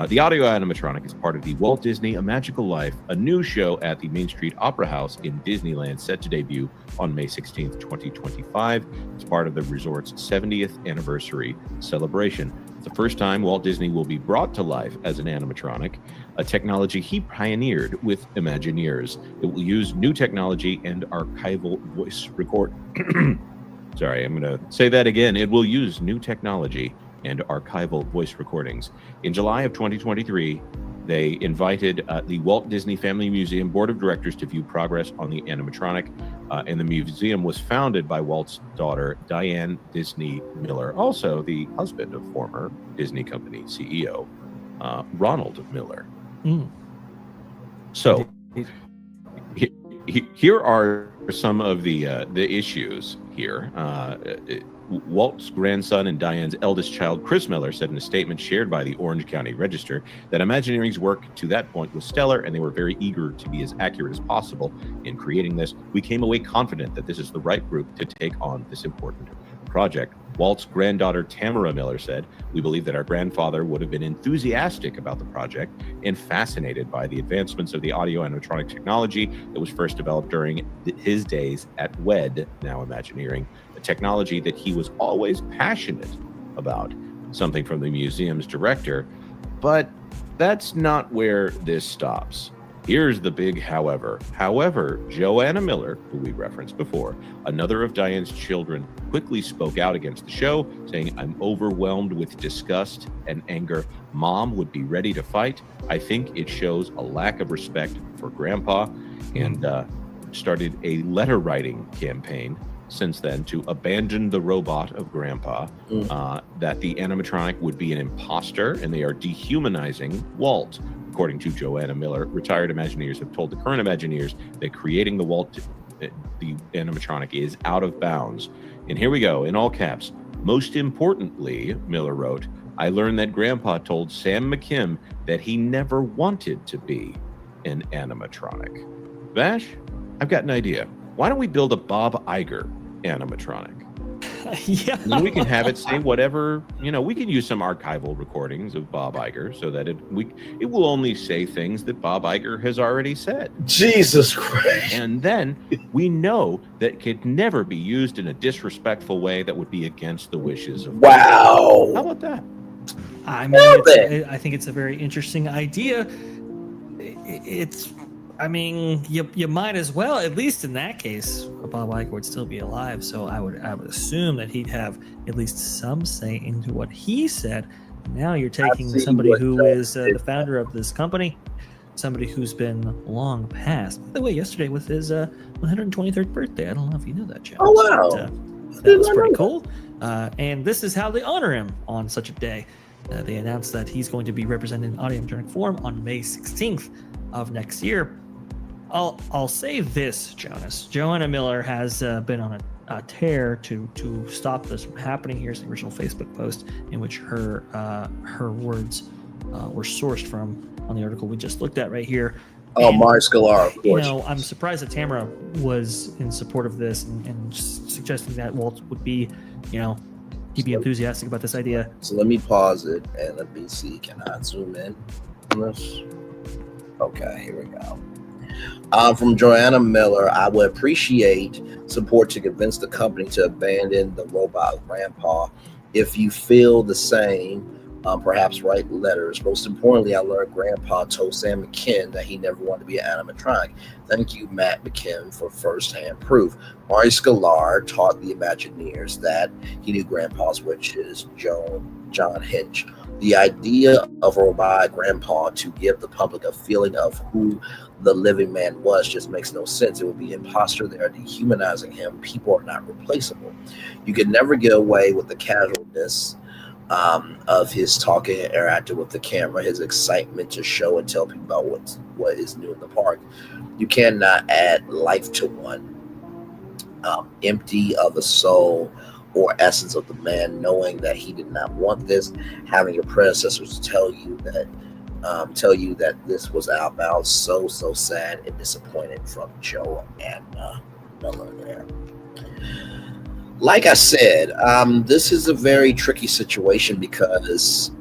The audio animatronic is part of the Walt Disney A Magical Life, a new show at the Main Street Opera House in Disneyland, set to debut on May 16th, 2025. It's part of the resort's 70th anniversary celebration. It's the first time Walt Disney will be brought to life as an animatronic, a technology he pioneered with Imagineers. It will use new technology and archival voice record. Sorry, I'm going to say that again. It will use new technology and archival voice recordings. In July of 2023, they invited the Walt Disney Family Museum Board of Directors to view progress on the animatronic, and the museum was founded by Walt's daughter, Diane Disney Miller, also the husband of former Disney Company CEO, Ronald Miller. So here are some of the issues here. Walt's grandson and Diane's eldest child, Chris Miller, said in a statement shared by the Orange County Register that Imagineering's work to that point was stellar, and they were very eager to be as accurate as possible in creating this. We came away confident that this is the right group to take on this important project. Walt's granddaughter, Tamara Miller, said, "We believe that our grandfather would have been enthusiastic about the project and fascinated by the advancements of the audio animatronic technology that was first developed during his days at WED, now Imagineering, a technology that he was always passionate about." Something from the museum's director. But that's not where this stops. Here's the big however. However, Joanna Miller, who we referenced before, another of Diane's children, quickly spoke out against the show, saying, "I'm overwhelmed with disgust and anger. Mom would be ready to fight. I think it shows a lack of respect for Grandpa," and started a letter writing campaign since then to abandon the robot of Grandpa, that the animatronic would be an imposter and they are dehumanizing Walt. According to Joanna Miller, retired Imagineers have told the current Imagineers that creating the animatronic is out of bounds. And here we go, in all caps. "Most importantly," Miller wrote, "I learned that Grandpa told Sam McKim that he never wanted to be an animatronic." Vash, I've got an idea. Why don't we build a Bob Iger animatronic? Yeah. And then we can have it say whatever, we can use some archival recordings of Bob Iger so that it will only say things that Bob Iger has already said. Jesus Christ. And then we know that it could never be used in a disrespectful way that would be against the wishes of Wow. How about that? I mean, I think it's a very interesting idea. You might as well, at least in that case, Bob Iger would still be alive. So I would assume that he'd have at least some say into what he said. Now you're taking somebody who is the founder of this company, somebody who's been long past. By the way, yesterday was his 123rd birthday. I don't know if you knew that, Joe. Oh, wow. That was pretty cool. And this is how they honor him on such a day. They announced that he's going to be represented in audiomechanic form on May 16th of next year. I'll say this, Jonas. Joanna Miller has been on a tear to stop this from happening. Here's the original Facebook post in which her words were sourced from on the article we just looked at right here. Oh, Mari Scalar, of course. I'm surprised that Tamara was in support of this and just suggesting that Walt would be, he'd be enthusiastic about this idea. So let me pause it and let me see. Can I zoom in on this? Okay, here we go. From Joanna Miller, I would appreciate support to convince the company to abandon the robot grandpa. If you feel the same, perhaps write letters. Most importantly, I learned Grandpa told Sam McKinn that he never wanted to be an animatronic. Thank you, Matt McKinn, for first-hand proof. Mari Scalar taught the Imagineers that he knew Grandpa's wishes. John Hinch. The idea of a robotic grandpa to give the public a feeling of who the living man was just makes no sense. It would be imposter. They are dehumanizing him. People are not replaceable. You can never get away with the casualness of his talking and interacting with the camera, his excitement to show and tell people about what is new in the park. You cannot add life to one, empty of the soul or essence of the man, knowing that he did not want this, having your predecessors tell you that this was out loud. So sad and disappointed from Joe and Miller there. Like I said, this is a very tricky situation because,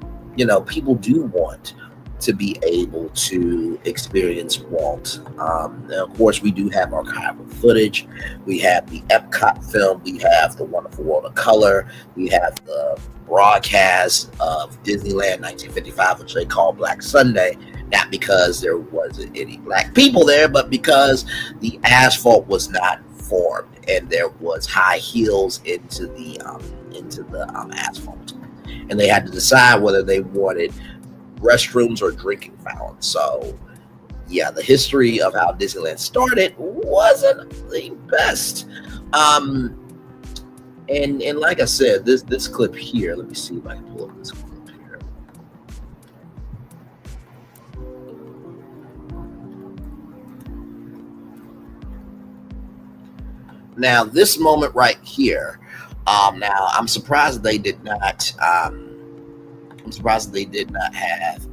people do want to be able to experience Walt. And of course, we do have archival footage. We have the Epcot film. We have the Wonderful World of Color. We have the broadcast of Disneyland 1955, which they call Black Sunday, not because there wasn't any black people there, but because the asphalt was not formed and there was high heels into the asphalt, and they had to decide whether they wanted restrooms or drinking fountains. So yeah, the history of how Disneyland started wasn't the best. And like I said, this clip here, let me see if I can pull up this clip here. Now, this moment right here, now I'm surprised they did not have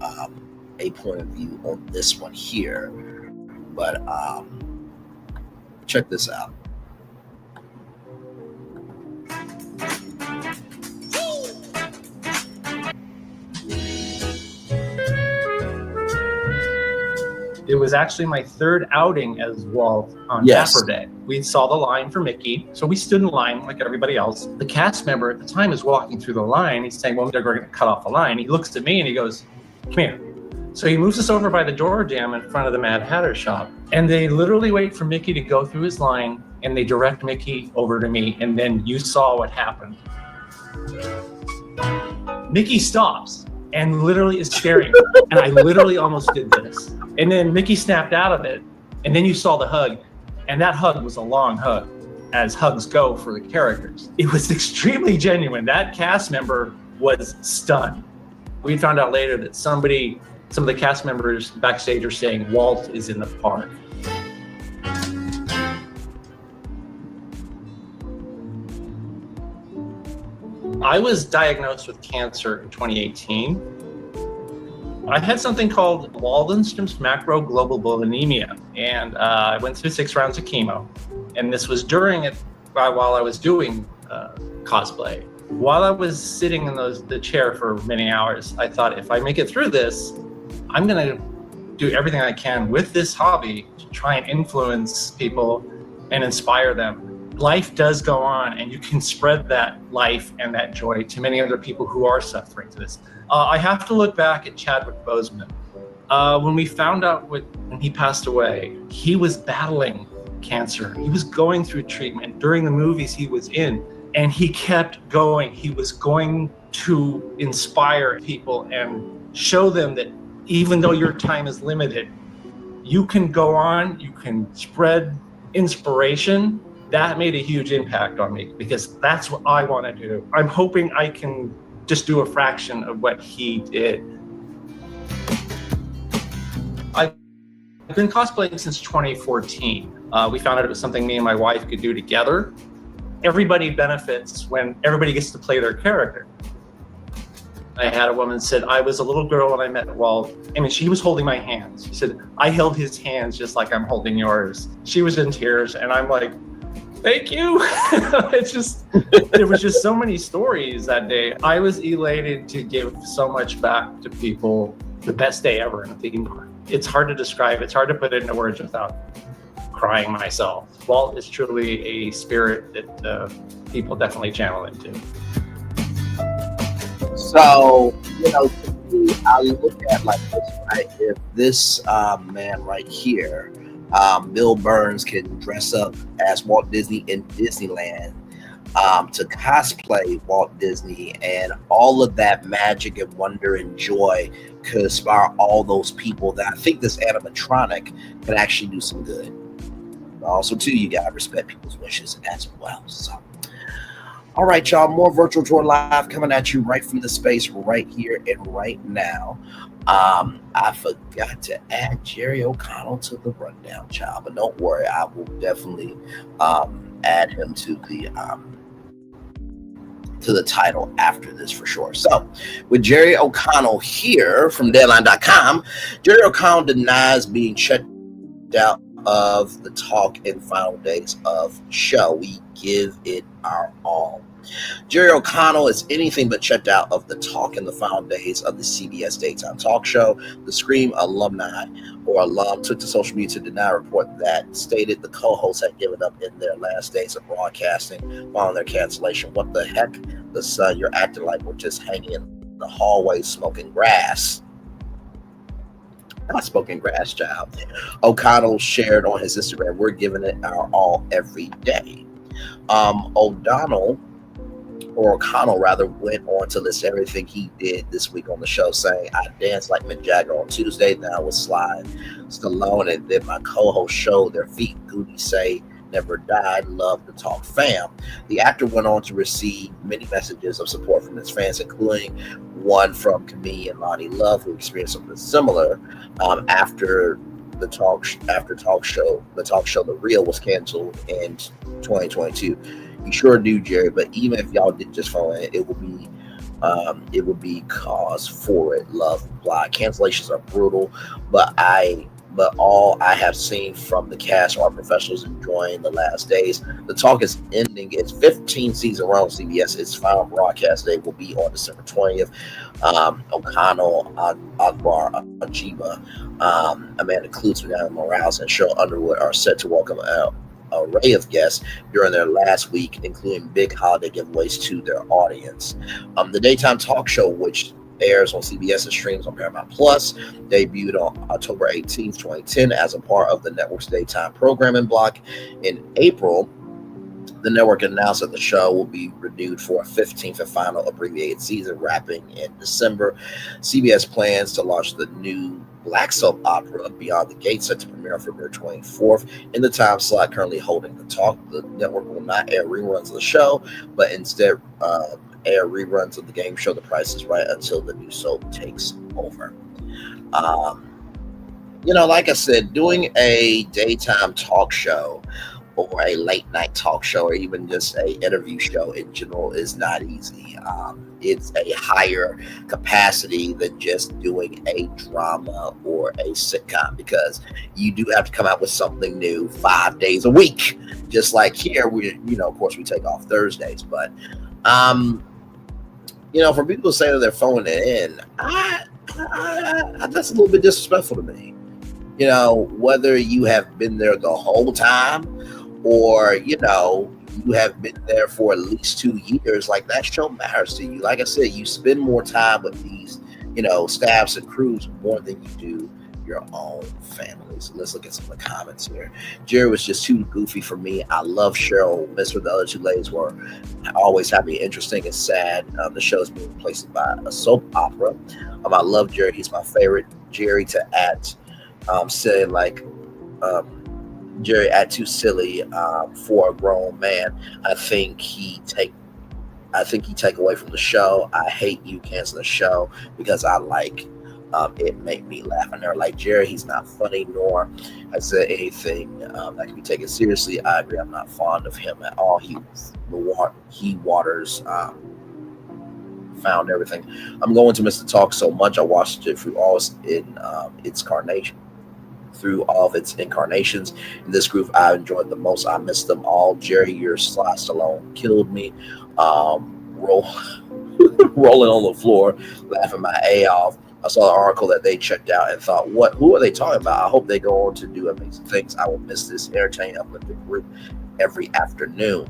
a point of view on this one here, but check this out. It was actually my third outing as Walt on Dapper Day. We saw the line for Mickey, so we stood in line like everybody else. The cast member at the time is walking through the line. He's saying, well, they're going to cut off the line. He looks at me and he goes, come here. So he moves us over by the door jamb in front of the Mad Hatter shop. And they literally wait for Mickey to go through his line, and they direct Mickey over to me. And then you saw what happened. Mickey stops and literally is staring. And I literally almost did this. And then Mickey snapped out of it. And then you saw the hug. And that hug was a long hug, as hugs go for the characters. It was extremely genuine. That cast member was stunned. We found out later that some of the cast members backstage are saying Walt is in the park. I was diagnosed with cancer in 2018. I had something called Waldenstrom's macroglobulinemia, and I went through 6 rounds of chemo. And this was during it, while I was doing cosplay. While I was sitting in the chair for many hours, I thought, if I make it through this, I'm gonna do everything I can with this hobby to try and influence people and inspire them. Life does go on, and you can spread that life and that joy to many other people who are suffering to this. I have to look back at Chadwick Boseman. When we found out when he passed away, he was battling cancer. He was going through treatment during the movies he was in, and he kept going. He was going to inspire people and show them that even though your time is limited, you can go on, you can spread inspiration, that made a huge impact on me because that's what I want to do. I'm hoping I can just do a fraction of what he did. I've been cosplaying since 2014. We found out it was something me and my wife could do together. Everybody benefits when everybody gets to play their character. I had a woman said, I was a little girl when I met Walt. I mean, she was holding my hands. She said, I held his hands just like I'm holding yours. She was in tears and I'm like, thank you. It's just, there was just so many stories that day. I was elated to give so much back to people. The best day ever in a theme park. It's hard to describe. It's hard to put it into words without crying myself. Walt is truly a spirit that people definitely channel into. So, you know, to me, I look at like this, right? If this man right here, Bill Burns, can dress up as Walt Disney in Disneyland to cosplay Walt Disney, and all of that magic and wonder and joy could inspire all those people, that I think this animatronic can actually do some good. But also, too, you gotta respect people's wishes as well. So, all right, y'all, more Virtual Tour Live coming at you right from the space right here and right now. I forgot to add Jerry O'Connell to the rundown, child, but don't worry, I will definitely add him to the title after this for sure. So, with Jerry O'Connell here from Deadline.com, Jerry O'Connell denies being checked out of the talk and final days of show. We give it our all. Jerry O'Connell is anything but checked out of the talk in the final days of the CBS daytime talk show. The Scream alumni or alum took to social media to deny a report that stated the co-hosts had given up in their last days of broadcasting following their cancellation. What the heck? The son, you're acting like we're just hanging in the hallway smoking grass. Not smoking grass, child. O'Connell shared on his Instagram, we're giving it our all every day. O'Connell went on to list everything he did this week on the show, saying, I danced like Mick Jagger on Tuesday, then I was Sly Stallone, and then my co-host showed their feet. Goody say, never died, love the talk fam. The actor went on to receive many messages of support from his fans, including one from comedian Lonnie Love, who experienced something similar after the talk show The Real was canceled in 2022. You sure do, Jerry, but even if y'all did just phone in, it would be cause for it. Love, blah. Cancellations are brutal, but all I have seen from the cast are professionals enjoying the last days. The talk is ending its 15th season around CBS. Its final broadcast day will be on December 20th. O'Connell, Akbar Ajiba, Amanda Klutz, Nana Morales, and Cheryl Underwood are set to welcome an array of guests during their last week, including big holiday giveaways to their audience. The daytime talk show, which airs on CBS and streams on Paramount Plus, debuted on October 18th, 2010 as a part of the network's daytime programming block. In April, the network announced that the show will be renewed for a 15th and final abbreviated season, wrapping in December. CBS plans to launch the new black soap opera Beyond the Gates, set to premiere on February 24th in the time slot currently holding the talk. The network will not air reruns of the show, but instead air reruns of the game show The Price is Right until the new soap takes over. Like I said, doing a daytime talk show or a late night talk show or even just a interview show in general is not easy. It's a higher capacity than just doing a drama or a sitcom, because you do have to come out with something new 5 days a week. Just like here, of course we take off Thursdays, but for people to say that they're phoning it in, that's a little bit disrespectful to me. Whether you have been there the whole time or, you have been there for at least 2 years, like that show matters to you. Like I said, you spend more time with these, staffs and crews more than you do your own family. So let's look at some of the comments here. Jerry was just too goofy for me. I love Cheryl. Miss her. The other two ladies were always happy, interesting, and sad. The show is being replaced by a soap opera. I love Jerry. He's my favorite. Jerry to add said Jerry act too silly for a grown man. I think he take away from the show. I hate you cancel the show because I like it make me laugh. And they're like, Jerry, he's not funny, nor has said anything that can be taken seriously. I agree. I'm not fond of him at all. He waters found everything. I'm going to miss the talk so much. I watched it through all its carnation. Through all of its incarnations. In this group I enjoyed the most. I missed them all. Jerry, your Sly Stallone killed me. Rolling on the floor, laughing my A off. I saw an article that they checked out and thought, who are they talking about? I hope they go on to do amazing things. I will miss this entertaining, uplifting group every afternoon.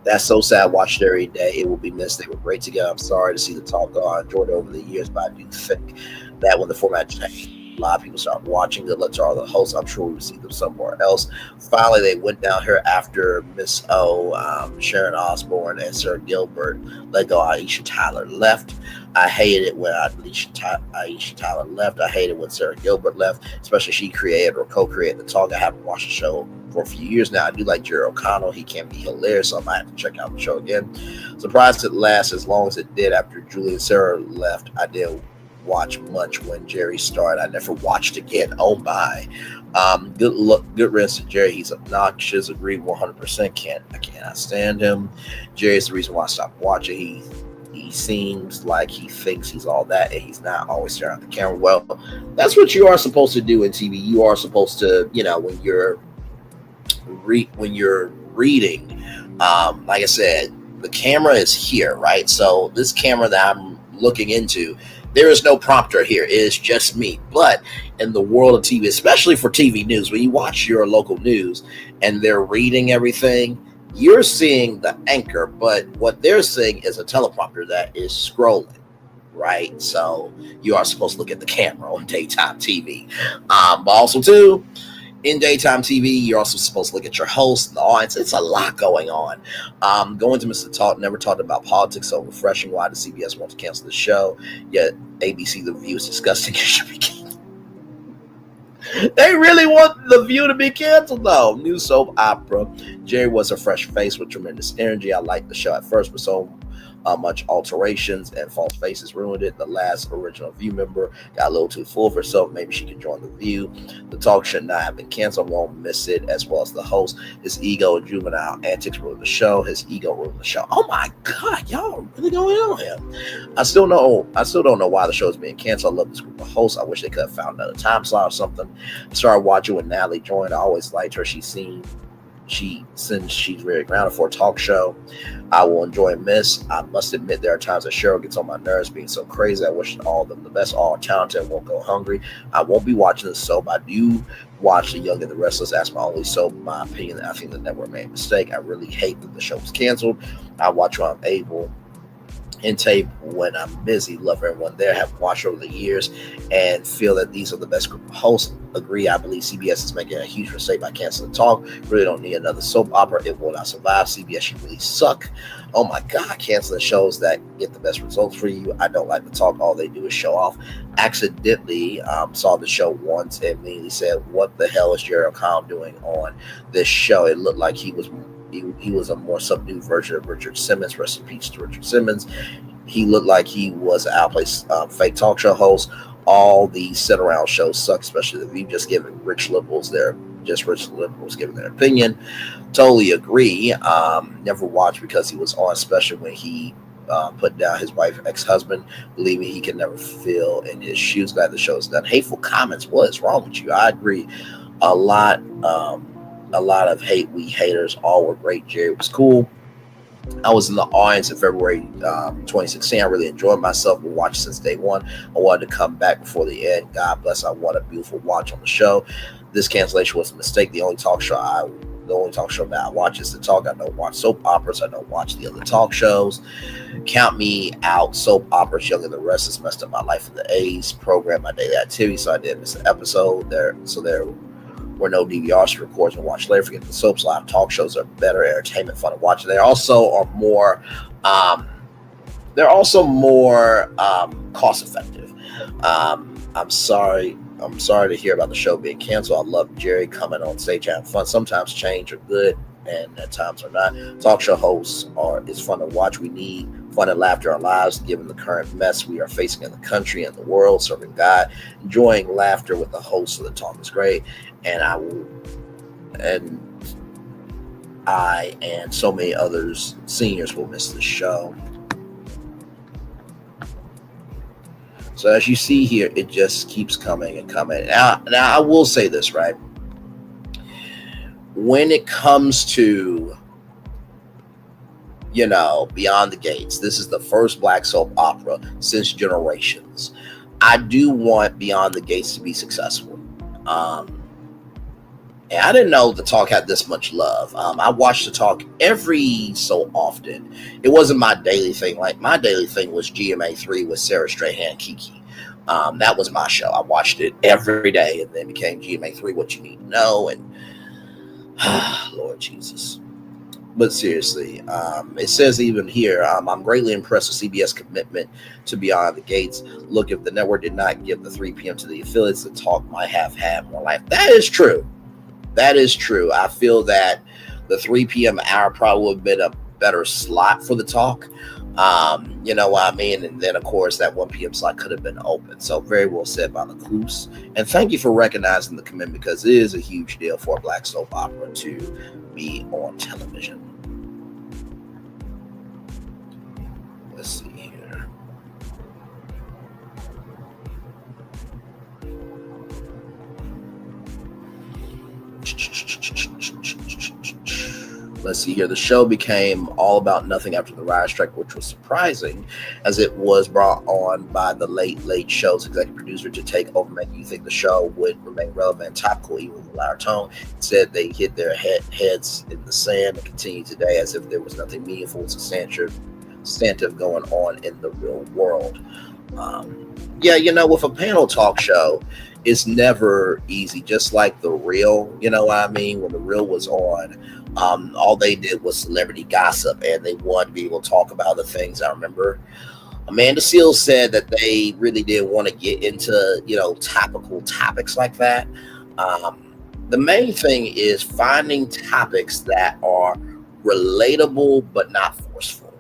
That's so sad. Watch it every day. It will be missed. They were great together. I'm sorry to see the talk go. I enjoyed it over the years, but I do think that when the format changed, a lot of people start watching. Good luck to all the hosts. I'm sure we'll see them somewhere else. Finally, they went down here after Miss O, Sharon Osbourne, and Sarah Gilbert let go. Aisha Tyler left. I hated it when Aisha Tyler left. I hated when Sarah Gilbert left, especially she created or co-created the talk. I haven't watched the show for a few years now. I do like Jerry O'Connell. He can be hilarious, so I might have to check out the show again. Surprised it lasts as long as it did after Julie and Sarah left. I didn't watch much when Jerry started. I never watched again. Oh my. Good riddance to Jerry. He's obnoxious. Agree 100%. I cannot stand him. Jerry's the reason why I stopped watching. He seems like he thinks he's all that, and he's not always staring at the camera. Well, that's what you are supposed to do in TV. You are supposed to, when you're reading, like I said, the camera is here, right? So this camera that I'm looking into, there is no prompter here. It is just me. But in the world of TV, especially for TV news, when you watch your local news and they're reading everything, you're seeing the anchor, but what they're seeing is a teleprompter that is scrolling, right? So you are supposed to look at the camera on daytime TV. But also, too, in daytime TV, you're also supposed to look at your host and the audience. It's a lot going on. Going to Mr. Talk, never talked about politics, so refreshing. Why does CBS want to cancel the show? Yet ABC, The View is disgusting. It should be canceled. They really want The View to be canceled, though. New soap opera. Jerry was a fresh face with tremendous energy. I liked the show at first, but so much alterations and false faces ruined it. The last original View member got a little too full of herself. Maybe she could join The View. The talk should not have been canceled. Won't miss it, as well as the host. His ego and juvenile antics ruined the show. His ego ruined the show. Oh my God, y'all are really going on here. I still don't know why the show is being canceled. I love this group of hosts. I wish they could have found another time slot or something. I started watching when Natalie joined. I always liked her. Since she's very grounded for a talk show, I will enjoy and miss. I must admit there are times that Cheryl gets on my nerves being so crazy. I wish all of them the best, all talented, won't go hungry. I won't be watching this soap. I do watch The Young and the Restless. That's my only soap. In my opinion, I think the network made a mistake. I really hate that the show was canceled. I watch when I'm able and tape when I'm busy. Love everyone there. Have watched over the years and feel that these are the best group of hosts. Agree. I believe CBS is making a huge mistake by canceling the talk. Really don't need another soap opera. It will not survive. CBS should really suck. Oh my God, canceling shows that get the best results for you. I don't like the talk. All they do is show off. Accidentally saw the show once and immediately said, what the hell is Jerry O'Connell doing on this show? It looked like he was a more subdued version of Richard Simmons. Rest in peace to Richard Simmons. He looked like he was an outplaced fake talk show host. All these sit-around shows suck, especially The View, just giving rich liberals giving their opinion. Totally agree. Never watched because he was on, especially when he put down his wife, ex-husband, believing he could never feel in his shoes. Glad the show is done. Hateful comments. What is wrong with you? I agree. A lot of hate. We haters all were great. Jerry was cool. I was in the audience in February 2016. I really enjoyed myself. We watched since day one. I wanted to come back before the end. God bless. I want a beautiful watch on the show. This cancellation was a mistake. The only talk show that I watch is The Talk. I don't watch soap operas. I don't watch the other talk shows. Count me out. Soap operas, Young and the Restless messed up my life in the 80s. Programmed my daily activity, so I didn't miss an episode there. So there were no DVRs to record and watch later. Forget the soaps. Live talk shows are better entertainment, fun to watch. They also are more. They're also more cost effective. I'm sorry. I'm sorry to hear about the show being canceled. I love Jerry coming on stage having fun. Sometimes change are good and at times are not. Talk show hosts it's fun to watch. We need fun and laughter in our lives, given the current mess we are facing in the country and the world. Serving God, enjoying laughter with the hosts of the talk is great. And I and so many others, seniors, will miss the show. So as you see here, it just keeps coming and coming. Now I will say this, right? When it comes to, Beyond the Gates, this is the first black soap opera since generations. I do want Beyond the Gates to be successful. And I didn't know the talk had this much love. I watched the talk every so often. It wasn't my daily thing. Like, my daily thing was GMA3 with Sarah Strahan Kiki. That was my show. I watched it every day, and then became GMA3, What You Need to Know, and Lord Jesus. But seriously, it says even here, I'm greatly impressed with CBS commitment to Beyond the Gates. Look, if the network did not give the 3 p.m. to the affiliates, the talk might have had more life. That is true. That is true. I feel that the 3 p.m. hour probably would have been a better slot for the talk. You know what I mean? And then, of course, that 1 p.m. slot could have been open. So very well said by the Coos. And thank you for recognizing the commitment, because it is a huge deal for a black soap opera to be on television. Let's see here. Let's see here. The show became all about nothing after the riot strike, which was surprising, as it was brought on by the Late Show's executive producer to take over, making you think the show would remain relevant and topical even with a louder tone. Instead, they hit their heads in the sand and continue today as if there was nothing meaningful, substantive going on in the real world. With a panel talk show, it's never easy. Just like The Real, you know what I mean? When The Real was on, all they did was celebrity gossip, and they wanted to be able to talk about the things. I remember Amanda Seales said that they really didn't want to get into, topical topics like that. The main thing is finding topics that are relatable but not forceful.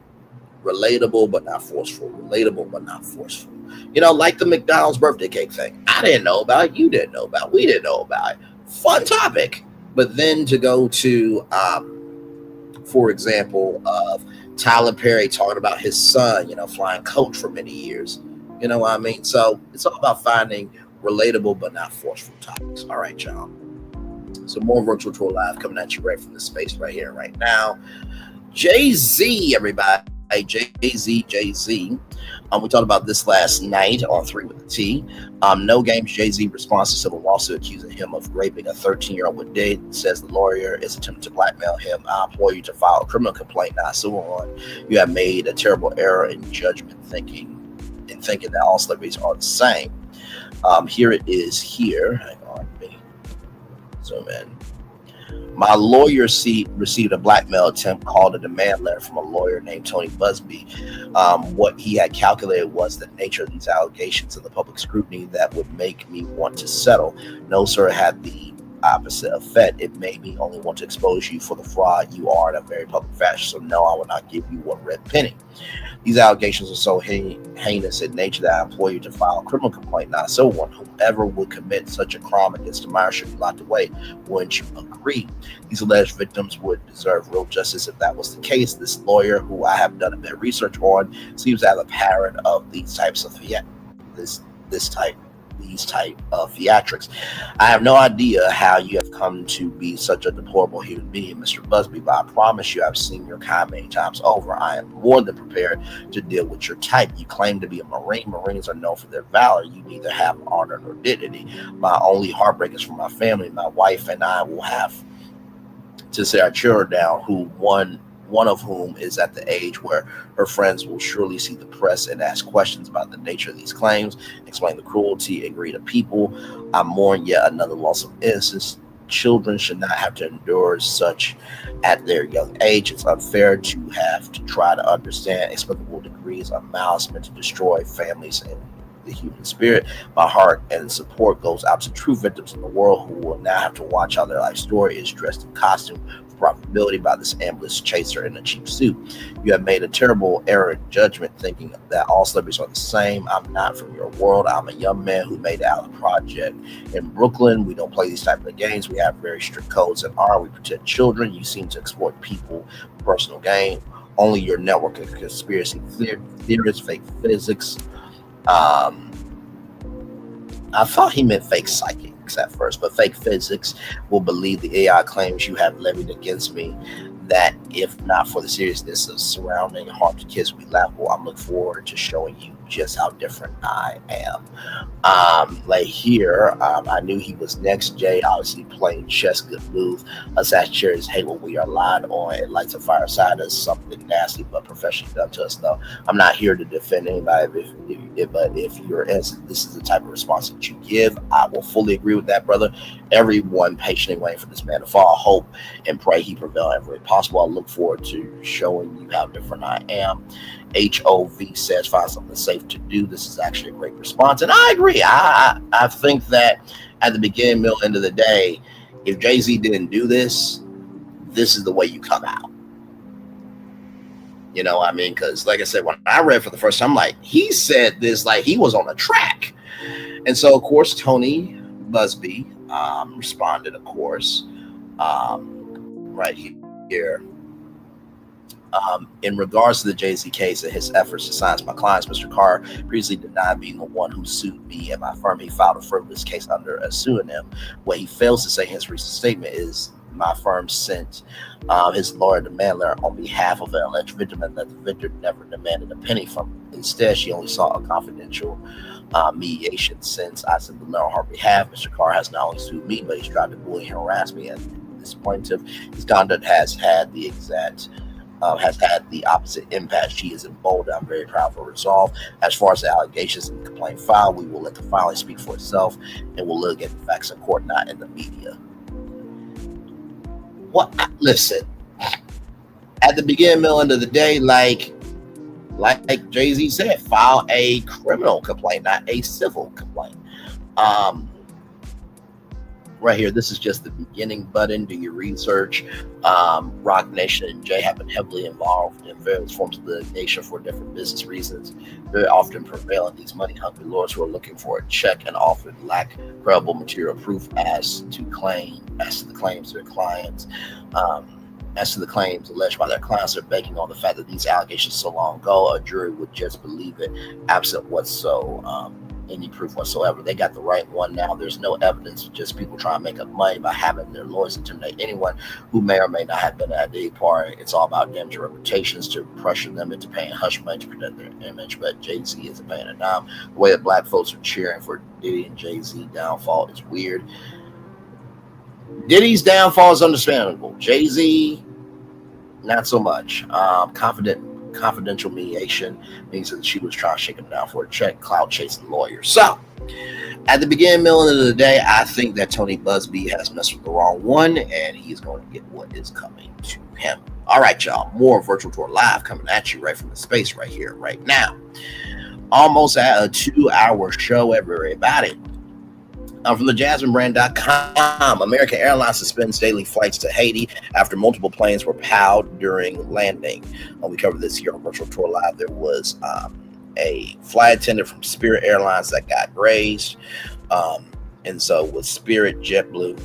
Relatable but not forceful. Relatable but not forceful. Like the McDonald's birthday cake thing. I didn't know about it. You didn't know about it. We didn't know about it. Fun topic. But then to go to, for example, of Tyler Perry talking about his son, flying coach for many years. You know what I mean? So it's all about finding relatable but not forceful topics. All right, y'all. So more Virtual Tour Live coming at you right from the space right here, right now. Jay-Z, everybody. Jay-Z. We talked about this last night on 3 with the T. No Games Jay-Z responds to civil lawsuit accusing him of raping a 13-year-old with date. Says the lawyer is attempting to blackmail him. I implore you to file a criminal complaint, not sue on. You have made a terrible error in judgment, thinking that all celebrities are the same. Here it is here. Hang on, let me zoom in. My lawyer received a blackmail attempt called a demand letter from a lawyer named Tony Busby. What he had calculated was the nature of these allegations and the public scrutiny that would make me want to settle. No, sir, it had the opposite effect. It made me only want to expose you for the fraud you are in a very public fashion. So no, I will not give you one red penny. These allegations are so heinous in nature that I implore you to file a criminal complaint, not so one. Whoever would commit such a crime against a minor should be locked away. Wouldn't you agree? These alleged victims would deserve real justice if that was the case. This lawyer, who I have done a bit of research on, seems to have a pattern of these types of these type of theatrics. I have no idea how you have come to be such a deplorable human being, Mr. Busby, but I promise you I've seen your kind many times over. I am more than prepared to deal with your type. You claim to be a Marine. Marines are known for their valor. You neither have honor nor dignity. My only heartbreak is for my family. My wife and I will have to sit our children down, who one of whom is at the age where her friends will surely see the press and ask questions about the nature of these claims, explain the cruelty and greed of people. I mourn yet another loss of innocence. Children should not have to endure such at their young age. It's unfair to have to try to understand explicable degrees of malice meant to destroy families and the human spirit. My heart and support goes out to true victims in the world who will now have to watch how their life story is dressed in costume for profitability by this ambulance chaser in a cheap suit. You have made a terrible error in judgment thinking that all celebrities are the same. I'm not from your world. I'm a young man who made it out of the project in Brooklyn. We don't play these type of games. We have very strict codes and we protect children. You seem to exploit people for personal gain. Only your network of conspiracy theorists, fake physics. I thought he meant fake psychics at first, but fake physics will believe the AI claims you have levied against me. That if not for the seriousness of surrounding harm to kids we laughable, I'm looking forward to showing you just how different I am. Like here, I knew he was next. Jay obviously playing chess, good move. Us as charities hate when we are lied on. It lights a fire side us, something nasty but professionally done to us. Though I'm not here to defend anybody, but if you're innocent, this is the type of response that you give. I will fully agree with that, brother. Everyone patiently waiting for this man to fall. Hope and pray he prevail every way possible. I look forward to showing you how different I am. HOV says find something safe to do. This is actually a great response, and I agree. I think that at the beginning, middle, end of the day, if Jay-Z didn't do this, this is the way you come out. You know what I mean? Because like I said, when I read for the first time, I'm like, he said this like he was on a track. And so, of course, Tony Busby responded, of course, right here. In regards to the Jay-Z case and his efforts to silence my clients, Mr. Carr previously denied being the one who sued me and my firm. He filed a frivolous case under a pseudonym. What he fails to say in his recent statement is my firm sent his lawyer to Mandler on behalf of an alleged victim, and that the victim never demanded a penny from him. Instead, she only sought a confidential mediation. Since I sent the letter on her behalf, Mr. Carr has not only sued me, but he's tried to bully and harass me. And this plaintiff, his conduct has had the opposite impact. She is emboldened. I'm very proud of her resolve. As far as the allegations in the complaint filed, we will let the filing speak for itself, and we'll look at the facts in court, not in the media. Listen, at the beginning, middle, end of the day, like Jay-Z said, file a criminal complaint, not a civil complaint. Right here, this is just the beginning button. Do your research. Rock Nation and Jay have been heavily involved in various forms of litigation for different business reasons. Very often prevail in these money-hungry lawyers who are looking for a check and often lack credible material proof as to the claims to their clients. As to the claims alleged by their clients, are banking on the fact that these allegations so long ago, a jury would just believe it, absent any proof whatsoever. They got the right one now. There's no evidence, just people trying to make up money by having their lawyers intimidate anyone who may or may not have been at the party. It's all about damage reputations to pressure them into paying hush money to protect their image, but Jay-Z isn't paying a dime. The way that black folks are cheering for Diddy and Jay-Z downfall is weird. Diddy's downfall is understandable. Jay-Z, not so much. Confidential mediation means that she was trying to shake him down for a check, clout chasing lawyer. So, at the beginning, middle, end of the day, I think that Tony Busby has messed with the wrong one, and he's going to get what is coming to him. All right, y'all. More Virtual Tour Live coming at you right from the space right here, right now. Almost at a 2-hour show, everybody. From the JasmineBrand.com, American Airlines suspends daily flights to Haiti after multiple planes were POW'd during landing. We covered this here on Virtual Tour Live. There was a flight attendant from Spirit Airlines that got grazed. And so with Spirit, JetBlue,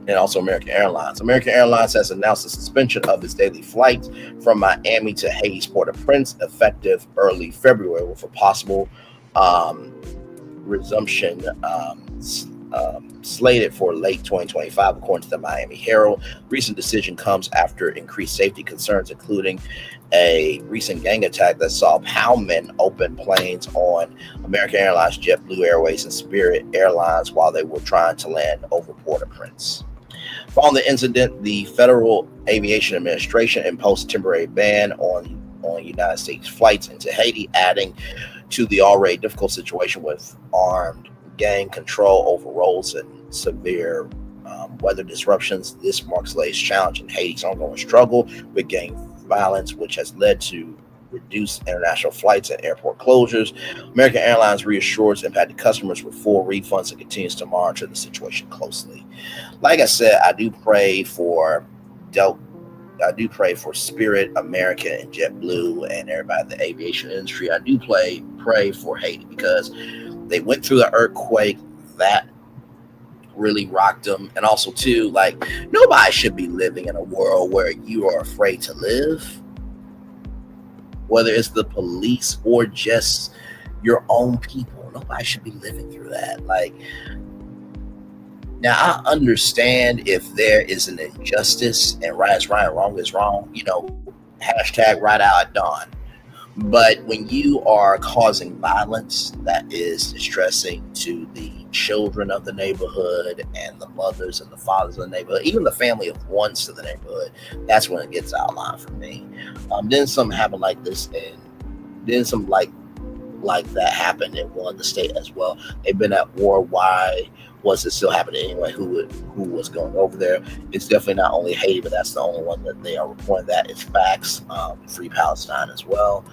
and also American Airlines. American Airlines has announced the suspension of its daily flights from Miami to Haiti's Port-au-Prince effective early February with a possible resumption slated for late 2025, according to the Miami Herald. Recent decision comes after increased safety concerns, including a recent gang attack that saw POWmen open planes on American Airlines, JetBlue Airways, and Spirit Airlines while they were trying to land over Port-au-Prince. Following the incident, the Federal Aviation Administration imposed a temporary ban on United States flights into Haiti, adding to the already difficult situation with armed gang control over roads and severe weather disruptions. This marks the latest challenge in Haiti's ongoing struggle with gang violence, which has led to reduced international flights and airport closures. American Airlines reassures impacted customers with full refunds and continues to monitor the situation closely. Like I said, I do pray for Spirit, American, and JetBlue, and everybody in the aviation industry. I do pray for Haiti because they went through the earthquake that really rocked them, and also too, like, nobody should be living in a world where you are afraid to live, whether it's the police or just your own people. Nobody should be living through that. Like, now I understand if there is an injustice and right is right and wrong is wrong, hashtag right out at dawn. But when you are causing violence that is distressing to the children of the neighborhood and the mothers and the fathers of the neighborhood, even the family of ones to the neighborhood, that's when it gets out of line for me. Then something happened like this, and then some like that happened in one of the state as well. They've been at war. Why was it still happening anyway? Who was going over there? It's definitely not only Haiti, but that's the only one that they are reporting that. It's facts. Free Palestine as well,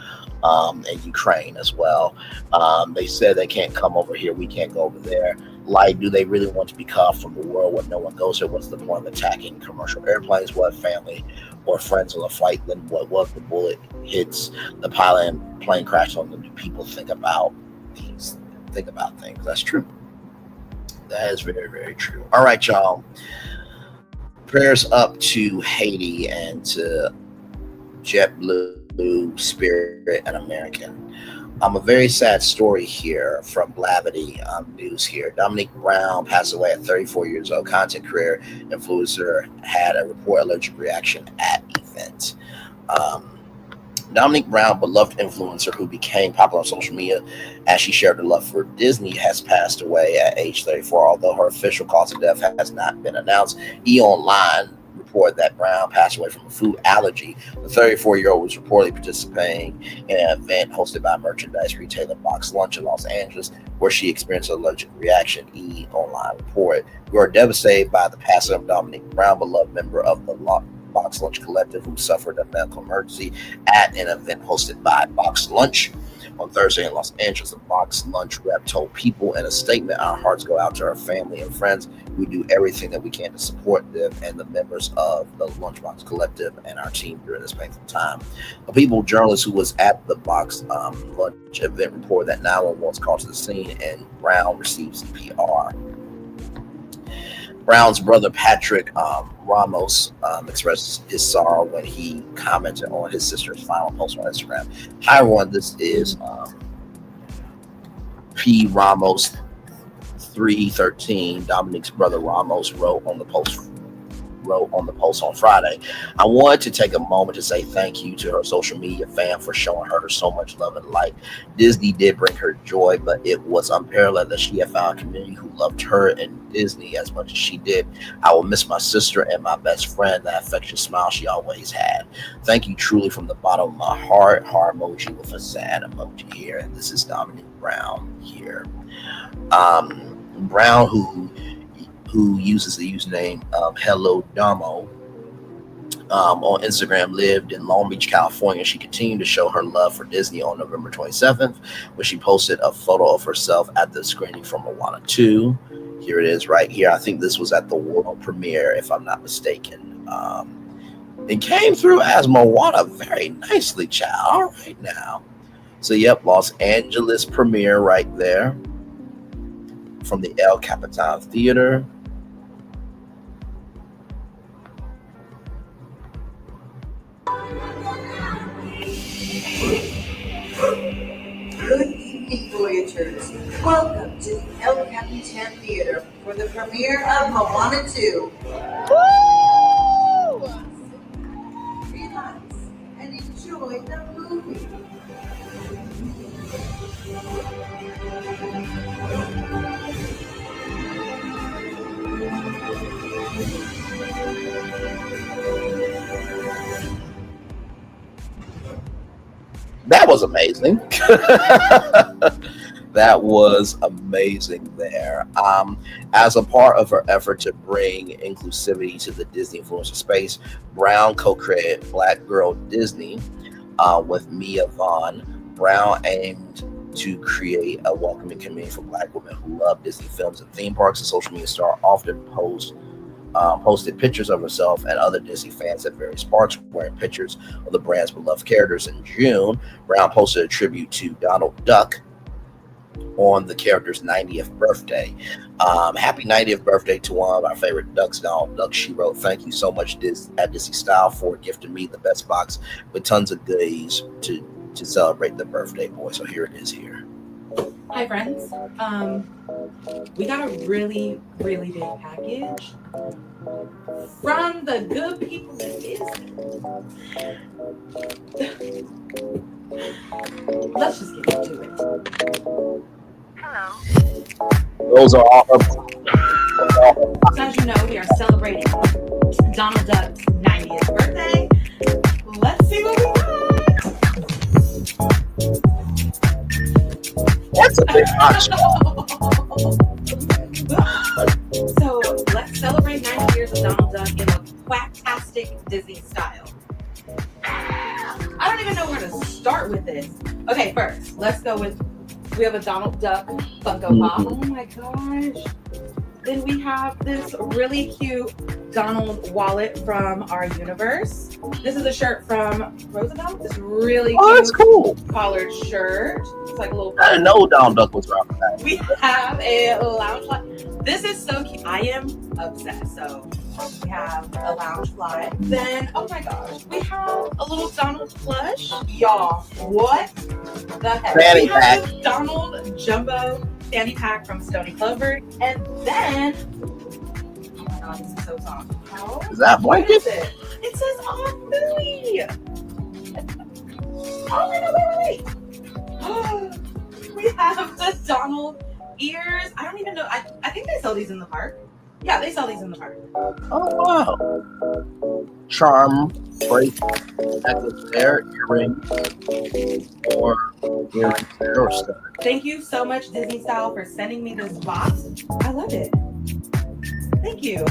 and Ukraine as well. They said they can't come over here. We can't go over there. Like, do they really want to be cut off from the world where no one goes there? What's the point of attacking commercial airplanes? What family or friends on a flight? Then what if the bullet hits the pilot and plane crashes on them? Do people think about things? That's true. That is very, very true. All right, y'all. Prayers up to Haiti and to JetBlue, Spirit, and American. A very sad story here from Blavity News here. Dominique Brown passed away at 34 years old. Content creator influencer had a report allergic reaction at event. Dominique Brown, beloved influencer who became popular on social media as she shared her love for Disney, has passed away at age 34. Although her official cause of death has not been announced, E! Reported that Brown passed away from a food allergy. The 34-year-old was reportedly participating in an event hosted by merchandise retailer Box Lunch in Los Angeles, where she experienced an allergic reaction, E! reported. We are devastated by the passing of Dominique Brown, beloved member of the Box Lunch Collective, who suffered a medical emergency at an event hosted by Box Lunch on Thursday in Los Angeles. The Box Lunch rep told People in a statement, "Our hearts go out to our family and friends. We do everything that we can to support them and the members of the Lunchbox Collective and our team during this painful time." A People journalist who was at the Box Lunch event reported that 911 was called to the scene and Brown received CPR. Brown's brother Patrick Ramos expressed his sorrow when he commented on his sister's final post on Instagram. Hi everyone, this is P. Ramos 313. Dominique's brother Ramos wrote on the post on Friday. I wanted to take a moment to say thank you to her social media fam for showing her so much love and light. Disney did bring her joy, but it was unparalleled that she had found a community who loved her and Disney as much as she did. I will miss my sister and my best friend, that affectionate smile she always had. Thank you truly from the bottom of my heart. Heart emoji with a sad emoji here. And this is Dominique Brown here. Brown, who uses the username Hello Domo on Instagram, lived in Long Beach, California. She continued to show her love for Disney on November 27th, when she posted a photo of herself at the screening for Moana 2. Here it is right here. I think this was at the world premiere, if I'm not mistaken. It came through as Moana very nicely, child. All right now. So, yep, Los Angeles premiere right there from the El Capitan Theater. Good evening, Voyagers. Welcome to the El Capitan Theater for the premiere of Moana 2. Woo! Relax and enjoy the movie. That was amazing. That was amazing there. As a part of her effort to bring inclusivity to the Disney influencer space, Brown co-created Black Girl Disney, with Mia Vaughn. Brown aimed to create a welcoming community for Black women who love Disney films and theme parks. The social media star often posted pictures of herself and other Disney fans at various parks wearing pictures of the brand's beloved characters. In June, Brown posted a tribute to Donald Duck on the character's 90th birthday. Happy 90th birthday to one of our favorite ducks, Donald Duck. She wrote, "Thank you so much at Disney Style for gifting me the best box with tons of goodies to celebrate the birthday boy." So here it is here. Hi friends. We got a really, really big package from the good people at Disney. Let's just get into it. Hello. Those are all. So as you know, we are celebrating Donald Duck's 90th birthday. Let's see what we got. That's a big box. So let's celebrate 90 years of Donald Duck in a quacktastic Disney style. I don't even know where to start with this. Okay, first, let's go with, we have a Donald Duck Funko Pop. Oh my gosh. Then we have this really cute Donald wallet from our universe. This is a shirt from Roosevelt. This really that's cool collared shirt. It's like a little. I didn't know Donald Duck was around that. We have a lounge fly. This is so cute. I am obsessed. So we have a lounge fly. Then, oh my gosh, we have a little Donald plush. Y'all, what the heck? Fanny pack. This Donald jumbo fanny pack from Stony Clover. And then, oh my god, this is so soft. Oh, is that blanket? What is it? It says Aunt Louie. Oh my god, wait. We have the Donald ears. I don't even know. I think they sell these in the park. Yeah, they sell these in the park. Oh wow. Charm, necklace there, earrings, or earrings there, or stuff. Thank you so much, Disney Style, for sending me this box. I love it. Thank you.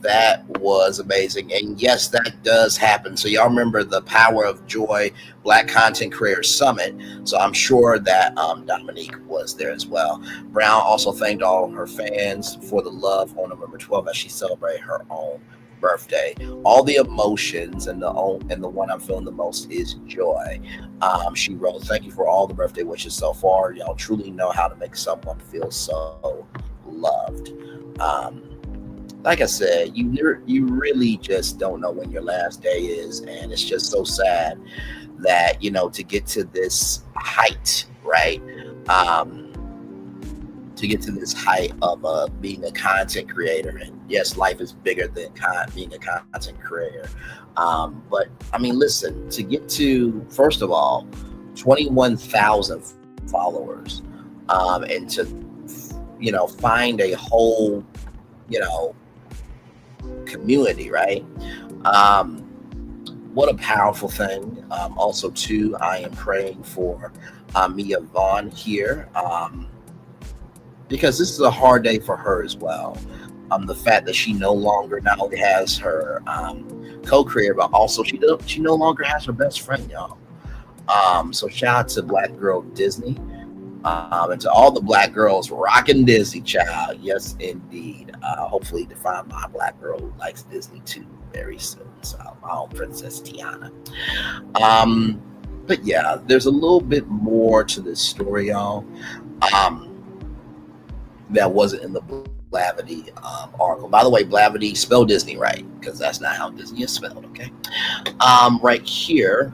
That was amazing. And yes, that does happen. So y'all remember the Power of Joy Black Content Creators Summit. So I'm sure that Dominique was there as well. Brown also thanked all her fans for the love on November 12th as she celebrated her own birthday. All the emotions, and the one I'm feeling the most is joy. She wrote, "Thank you for all the birthday wishes so far. Y'all truly know how to make someone feel so loved." Like I said, you really just don't know when your last day is, and it's just so sad that, you know, to get to this height, right? To get to this height of being a content creator, and yes, life is bigger than being a content creator. But I mean, listen, to get to, first of all, 21,000 followers, and to, you know, find a whole, you know, community, right? What a powerful thing. Also too, I am praying for Mia Vaughn here, because this is a hard day for her as well. The fact that she no longer not only has her co-creator, but also she no longer has her best friend, y'all. So shout out to Black Girl Disney, and to all the Black girls rocking Disney, child. Yes, indeed. Hopefully to find my Black girl who likes Disney too very soon. So my own Princess Tiana. But yeah, there's a little bit more to this story, y'all. That wasn't in the Blavity article. By the way, Blavity, spell Disney right, because that's not how Disney is spelled, okay? Right here,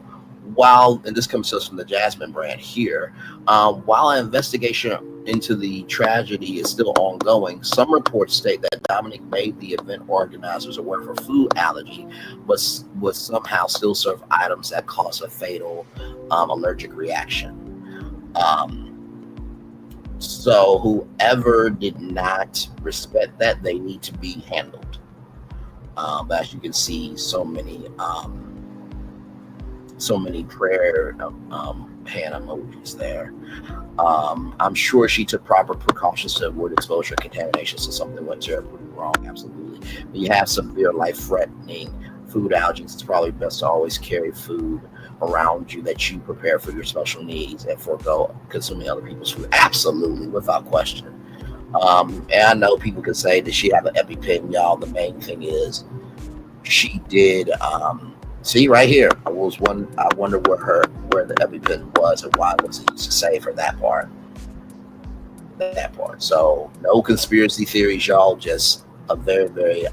and this comes to us from the Jasmine brand here, while an investigation into the tragedy is still ongoing, some reports state that Dominique made the event organizers aware of her food allergy, but would somehow still serve items that cause a fatal allergic reaction. So whoever did not respect that, they need to be handled. But as you can see, so many prayer hand emojis there. I'm sure she took proper precautions to avoid exposure and contamination, so something went terribly wrong. Absolutely. When you have severe life-threatening food allergies, it's probably best to always carry food around you that you prepare for your special needs and forego consuming other people's food. Absolutely, without question. And I know people could say, did she have an EpiPen, y'all? The main thing is she did. See right here, I wonder where the EpiPen was and why it was used to save her that part. So no conspiracy theories, y'all. Just a very, very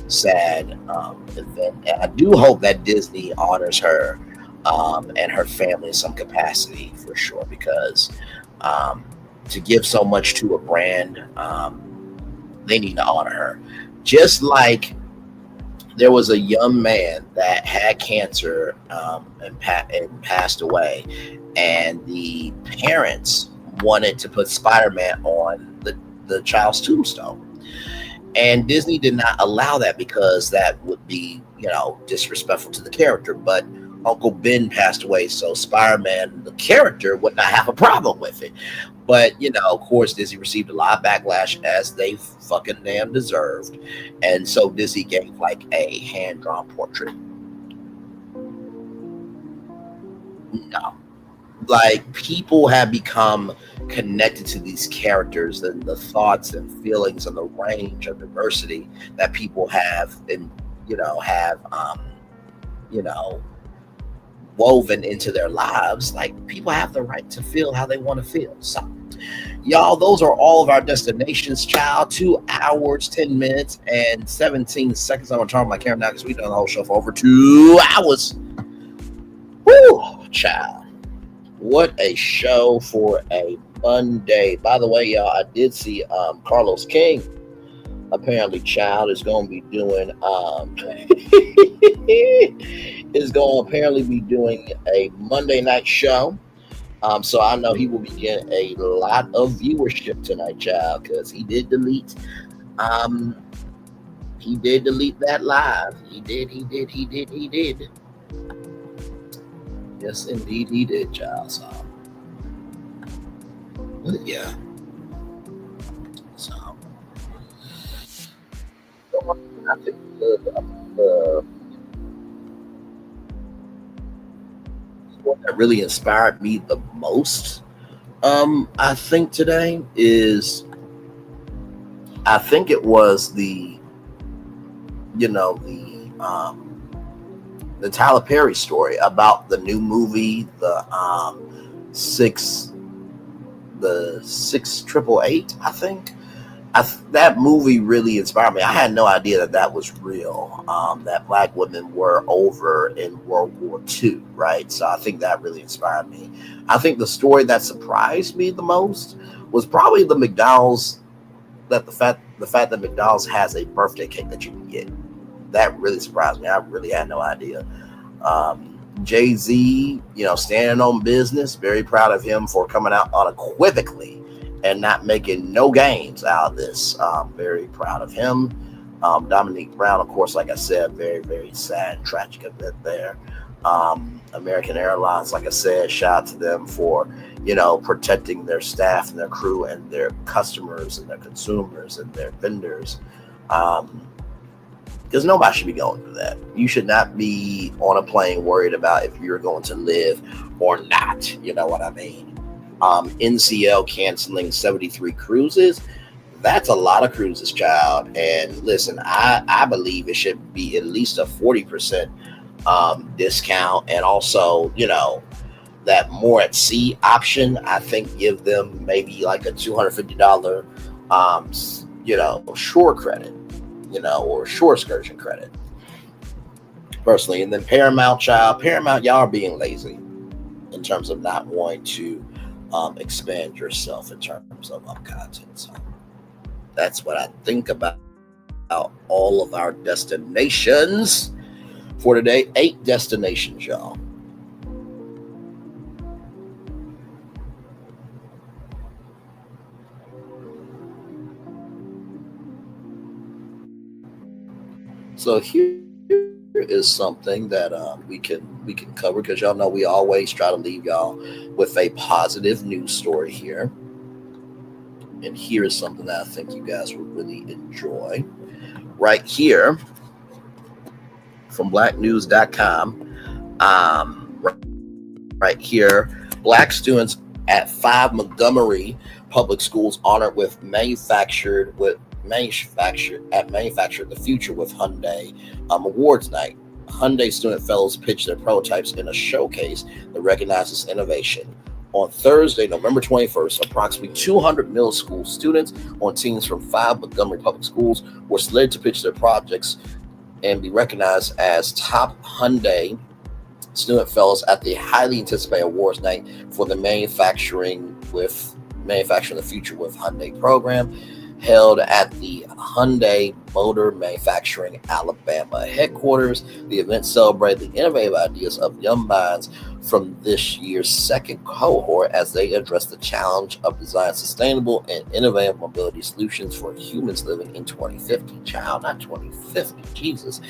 sad event. And I do hope that Disney honors her and her family in some capacity for sure, because to give so much to a brand, they need to honor her. Just like there was a young man that had cancer and passed away, and the parents wanted to put Spider-Man on the child's tombstone. And Disney did not allow that because that would be, disrespectful to the character. But Uncle Ben passed away, so Spider-Man, the character, would not have a problem with it. But, of course, Disney received a lot of backlash, as they fucking damn deserved. And so Disney gave like a hand-drawn portrait. No. Like, people have become connected to these characters and the thoughts and feelings and the range of diversity that people have and woven into their lives. Like, people have the right to feel how they want to feel. So y'all, those are all of our destinations, child. 2 hours, 10 minutes, and 17 seconds. I'm gonna turn on my camera now because we've done the whole show for over 2 hours. Woo, child. What a show for a Monday. By the way, y'all, I did see Carlos King. Apparently, child is going to be doing a Monday night show. So I know he will be getting a lot of viewership tonight, child, because he did delete that live. He did. Yes, indeed, he did, child. So, yeah. So, I think what that really inspired me the most, I think today is, I think it was the Tyler Perry story about the new movie, the 688, I think. That movie really inspired me. I had no idea that was real, that Black women were over in World War II, right? So I think that really inspired me. I think the story that surprised me the most was probably the McDonald's, that the fact that McDonald's has a birthday cake that you can get. That really surprised me. I really had no idea. Jay-Z, standing on business. Very proud of him for coming out unequivocally and not making no games out of this. Very proud of him. Dominique Brown, of course, like I said, very, very sad, tragic event there. American Airlines, like I said, shout out to them for, protecting their staff and their crew and their customers and their consumers and their vendors. Because nobody should be going through that. You should not be on a plane worried about if you're going to live or not. You know what I mean? NCL canceling 73 cruises. That's a lot of cruises, child. And listen, I believe it should be at least a 40% discount. And also, that more at sea option, I think give them maybe like a $250, shore credit. Or shore excursion credit, personally. And then Paramount, child. Paramount, y'all are being lazy in terms of not wanting to expand yourself in terms of content. So that's what I think about all of our destinations for today. 8 destinations, y'all. So here is something that we can cover, because y'all know we always try to leave y'all with a positive news story here. And here is something that I think you guys will really enjoy. Right here from blacknews.com. Right here, Black students at 5 Montgomery public schools honored with manufactured the future with Hyundai awards night. Hyundai student fellows pitched their prototypes in a showcase that recognizes innovation. On Thursday, November 21st, approximately 200 middle school students on teams from 5 Montgomery public schools were selected to pitch their projects and be recognized as top Hyundai student fellows at the highly anticipated awards night for the Manufacturing the Future with Hyundai program, held at the Hyundai Motor Manufacturing Alabama headquarters. The event celebrated the innovative ideas of young minds from this year's second cohort as they address the challenge of designing sustainable and innovative mobility solutions for humans living in 2050. Child, not 2050, Jesus.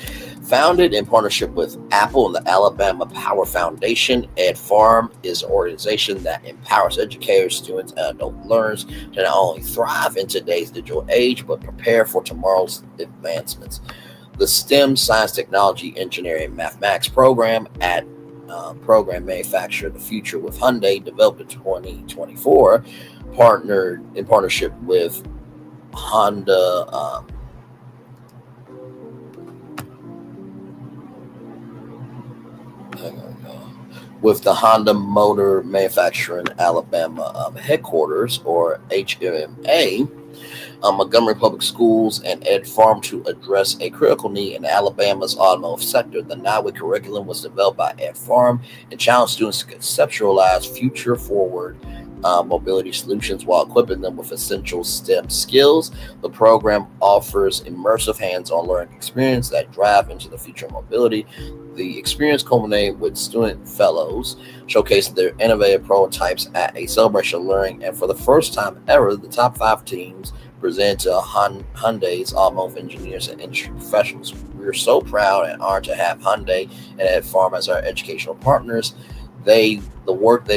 Founded in partnership with Apple and the Alabama Power Foundation, Ed Farm is an organization that empowers educators, students, and adult learners to not only thrive in today's digital age, but prepare for tomorrow's advancements. The STEM, Science, Technology, Engineering, and Mathematics program at program Manufacture the Future with Hyundai, developed in 2024, partnered in partnership with Honda with the Honda Motor Manufacturing Alabama headquarters, or HMA, Montgomery Public Schools, and Ed Farm to address a critical need in Alabama's automotive sector. The NIWIC curriculum was developed by Ed Farm and challenged students to conceptualize future-forward mobility solutions while equipping them with essential STEM skills. The program offers immersive hands-on learning experience that drive into the future of mobility. The experience culminated with student fellows showcasing their innovative prototypes at a celebration of learning, and for the first time ever, the top 5 teams presented to Hyundai's automotive engineers and industry professionals. We're so proud and honored to have Hyundai and Ed Farm as our educational partners. The work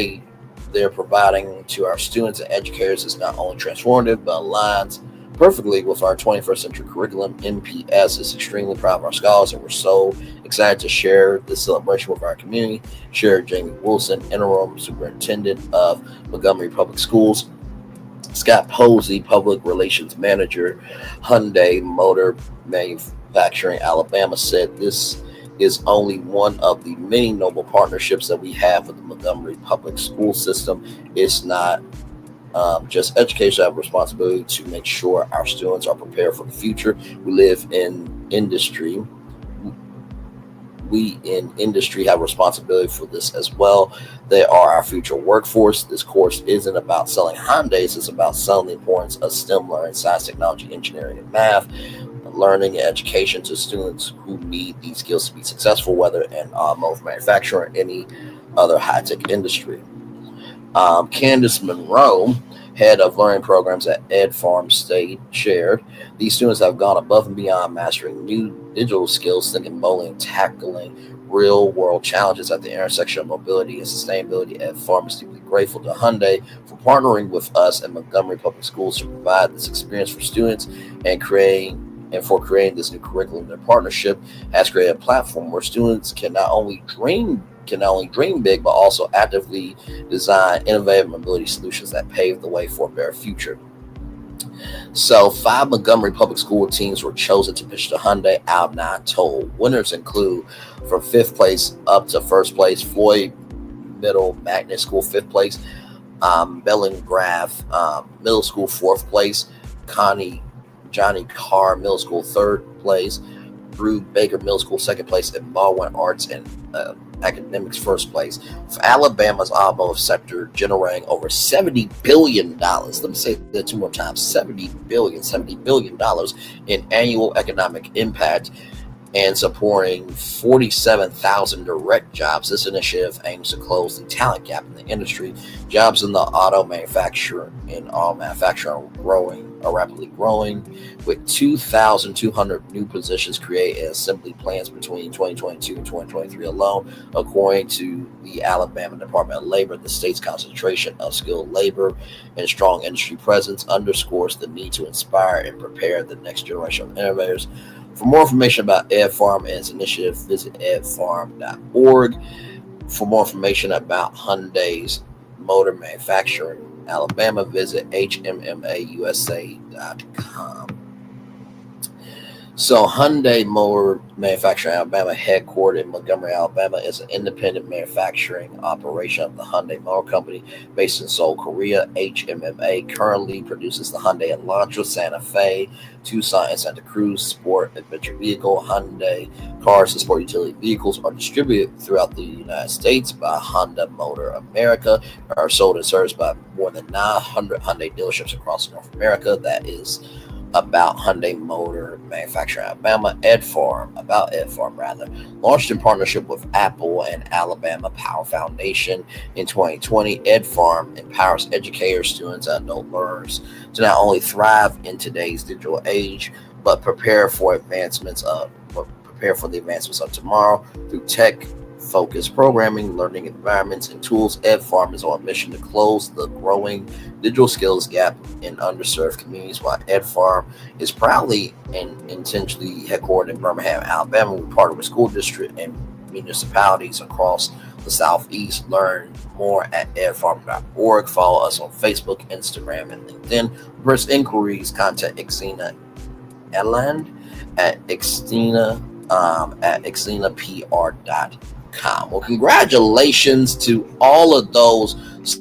they're providing to our students and educators is not only transformative, but aligns perfectly with our 21st century curriculum. NPS is extremely proud of our scholars, and we're so excited to share this celebration with our community. Sheriff Jamie Wilson, Interim Superintendent of Montgomery Public Schools, Scott Posey, Public Relations Manager, Hyundai Motor Manufacturing Alabama, said this is only one of the many noble partnerships that we have with the Montgomery Public School System. It's not just education. I have a responsibility to make sure our students are prepared for the future. We live in industry. We in industry have a responsibility for this as well. They are our future workforce. This course isn't about selling Hyundais. It's about selling the importance of STEM learning, science, technology, engineering, and math, learning and education to students who need these skills to be successful, whether in automotive manufacturing or any other high-tech industry. Candace Monroe, head of learning programs at Ed Farm State, shared, these students have gone above and beyond mastering new digital skills, thinking boldly and tackling real-world challenges at the intersection of mobility and sustainability. Ed Farm is deeply grateful to Hyundai for partnering with us and Montgomery Public Schools to provide this experience for students and for creating this new curriculum. Their partnership has created a platform where students can not only dream big, but also actively design innovative mobility solutions that pave the way for a better future. So 5 Montgomery Public School teams were chosen to pitch to Hyundai, out 9 total. Winners include from 5th place up to 1st place, Floyd Middle Magnet School 5th place, Bellingrave Middle School 4th place, Johnny Carr Middle School 3rd place, Brew Baker Middle School 2nd place, and Baldwin Arts and Academics 1st place. For Alabama's automotive sector, generating over $70 billion. Let me say that 2 more times. $70 billion in annual economic impact and supporting 47,000 direct jobs. This initiative aims to close the talent gap in the industry. Jobs in the auto manufacturing are rapidly growing, with 2,200 new positions created in assembly plants between 2022 and 2023 alone, according to the Alabama Department of Labor. The state's concentration of skilled labor and strong industry presence underscores the need to inspire and prepare the next generation of innovators. For more information about Ed Farm and its initiative, visit edfarm.org. For more information about Hyundai's motor manufacturing Alabama, visit hmmausa.com. So Hyundai Motor Manufacturing Alabama, headquartered in Montgomery, Alabama, is an independent manufacturing operation of the Hyundai Motor Company based in Seoul, Korea. HMMA currently produces the Hyundai Elantra, Santa Fe, Tucson, and Santa Cruz sport adventure vehicle. Hyundai cars and sport utility vehicles are distributed throughout the United States by Honda Motor America and are sold and serviced by more than 900 Hyundai dealerships across North America. That is about Hyundai Motor Manufacturing Alabama. Ed Farm, launched in partnership with Apple and Alabama Power Foundation in 2020. Ed Farm empowers educators, students, and adult learners to not only thrive in today's digital age, but prepare for the advancements of tomorrow through tech-focused programming, learning environments, and tools. Ed Farm is on a mission to close the growing digital skills gap in underserved communities. While Ed Farm is proudly and intentionally headquartered in Birmingham, Alabama, we partner with school districts and municipalities across the Southeast. Learn more at edfarm.org. Follow us on Facebook, Instagram, and LinkedIn. For inquiries, contact Xena Eland at xenapr.com. Well, congratulations to all of those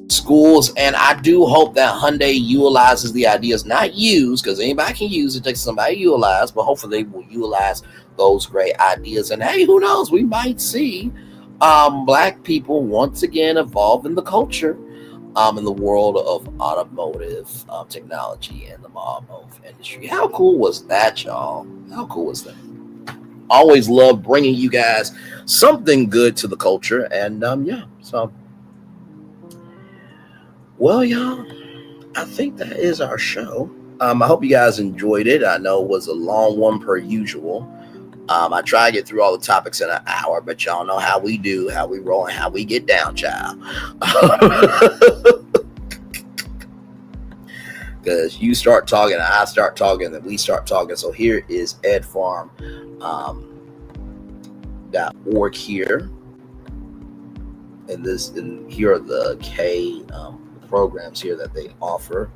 schools, and I do hope that Hyundai utilizes the ideas, not use, because anybody can use it, takes somebody to utilize, but hopefully they will utilize those great ideas. And hey, who knows, we might see Black people once again evolve in the culture in the world of automotive technology and the automotive industry. How cool was that, y'all? How cool was that? Always love bringing you guys something good to the culture. And well, y'all, I think that is our show. I hope you guys enjoyed it. I know it was a long one per usual. I try to get through all the topics in an hour, but y'all know how we do, how we roll, and how we get down, child. Because you start talking, I start talking, then we start talking. So here is edfarm.org here. And here are the K programs here that they offer.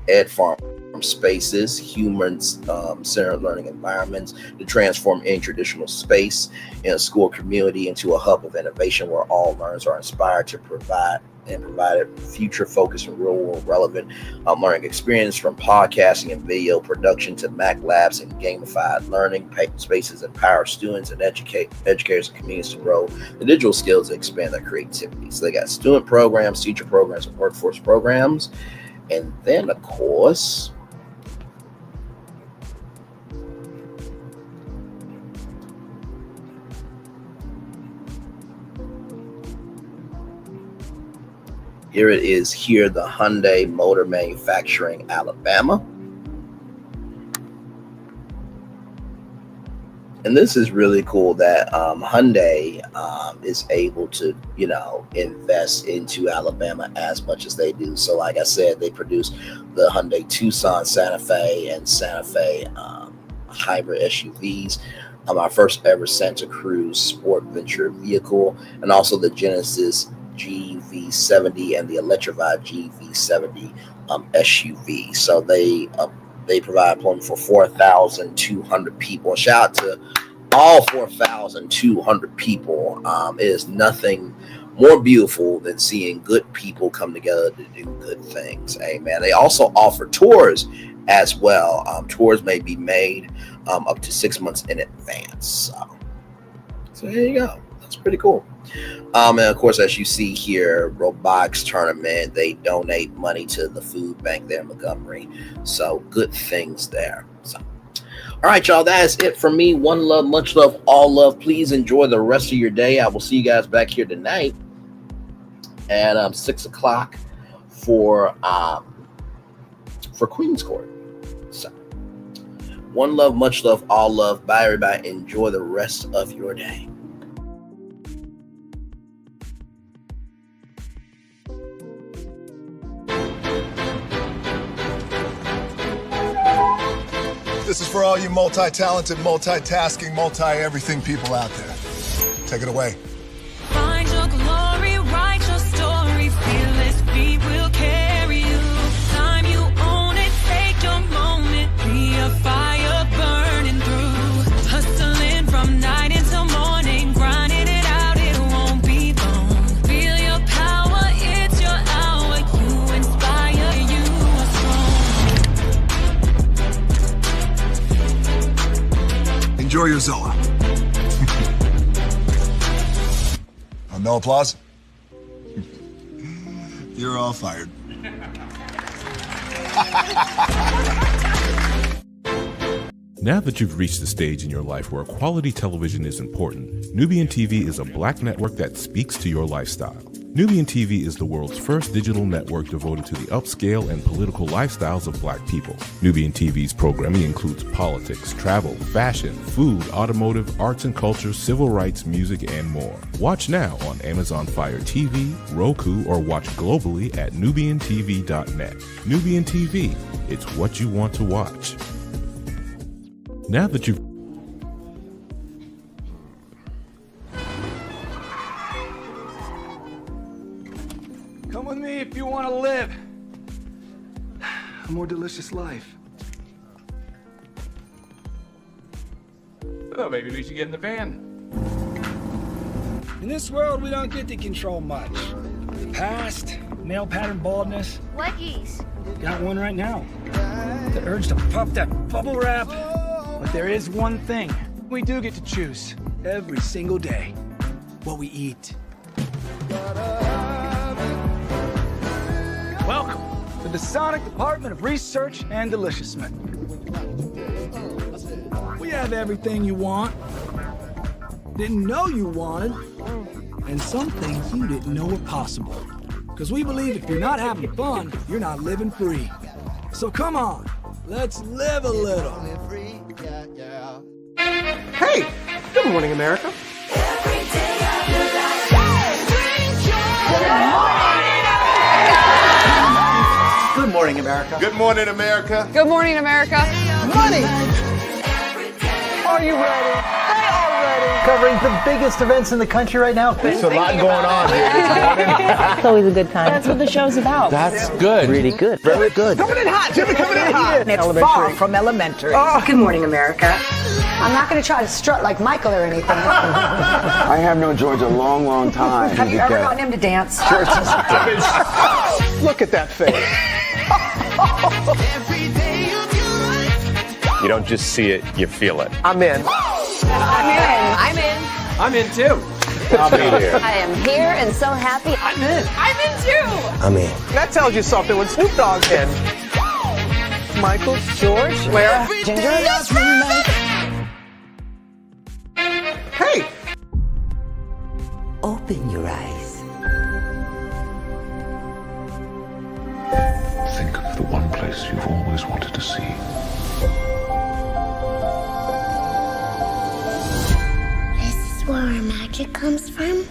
Ed Farm Spaces, human-centered learning environments to transform any traditional space in a school community into a hub of innovation where all learners are inspired to provide a future-focused and real-world relevant learning experience. From podcasting and video production to Mac labs and gamified learning spaces empower students and educators and communities to grow the digital skills and expand their creativity. So they got student programs, teacher programs, and workforce programs. And then, of course, here it is here, the Hyundai Motor Manufacturing Alabama. And this is really cool that Hyundai is able to, invest into Alabama as much as they do. So like I said, they produce the Hyundai Tucson, Santa Fe, and Santa Fe hybrid SUVs. Our first ever Santa Cruz sport venture vehicle, and also the Genesis GV70 and the electrified GV70 SUV. So they provide employment for 4,200 people. Shout out to all 4,200 people. It is nothing more beautiful than seeing good people come together to do good things. Amen. They also offer tours as well. Tours may be made up to 6 months in advance. So there you go. That's pretty cool. And of course, as you see here, robotics tournament, they donate money to the food bank there in Montgomery. So good things there. So, all right, y'all, that is it for me. One love, much love, all love. Please enjoy the rest of your day. I will see you guys back here tonight at 6 o'clock for Queen's Court. So one love, much love, all love. Bye, everybody. Enjoy the rest of your day. This is for all you multi-talented, multitasking, multi-everything people out there. Take it away. Find your glory, write your story. Fearless feet will carry you. Time you own it, take your moment. Be a fire burning through. Hustling from night until morning, grinding it out, it won't be long. Feel your power, it's your hour. You inspire, you are strong. Enjoy your Zola. No applause? You're all fired. Now that you've reached the stage in your life where quality television is important, Nubian TV is a black network that speaks to your lifestyle. Nubian TV is the world's first digital network devoted to the upscale and political lifestyles of black people. Nubian TV's programming includes politics, travel, fashion, food, automotive, arts and culture, civil rights, music, and more. Watch now on Amazon Fire TV, Roku, or watch globally at nubiantv.net. Nubian TV, it's what you want to watch. Now that you've Come with me if you want to live a more delicious life. Oh, maybe we should get in the van. In this world, we don't get to control much. The past, male pattern baldness. Leggies. Got one right now. The urge to puff that bubble wrap. But there is one thing we do get to choose every single day. What we eat. Welcome to the Sonic Department of Research and Deliciousment. We have everything you want, didn't know you wanted, and some things you didn't know were possible. Because we believe if you're not having fun, you're not living free. So come on, let's live a little. Hey, good morning, America. Good morning, America. Good morning, America. Good morning, America. Money! Are you ready? They are ready. Covering the biggest events in the country right now. There's a lot going on here. It's always a good time. That's what the show's about. That's good. Really good. Very good. Coming in hot, Jimmy, coming in hot. It's far from elementary. Oh. Good morning, America. I'm not going to try to strut like Michael or anything. I have known George a long, long time. Have you ever gotten him to dance? Look at that face. You don't just see it, you feel it. I'm in. I'm in. I'm in too. I'll be there. I am here and so happy. I'm in. I'm in too. I'm in. That tells you something when Snoop Dogg's in. Michael, George, Lara, Ginger. Hey! Open your eyes. Think of the one place you've always wanted to see. This is where our magic comes from.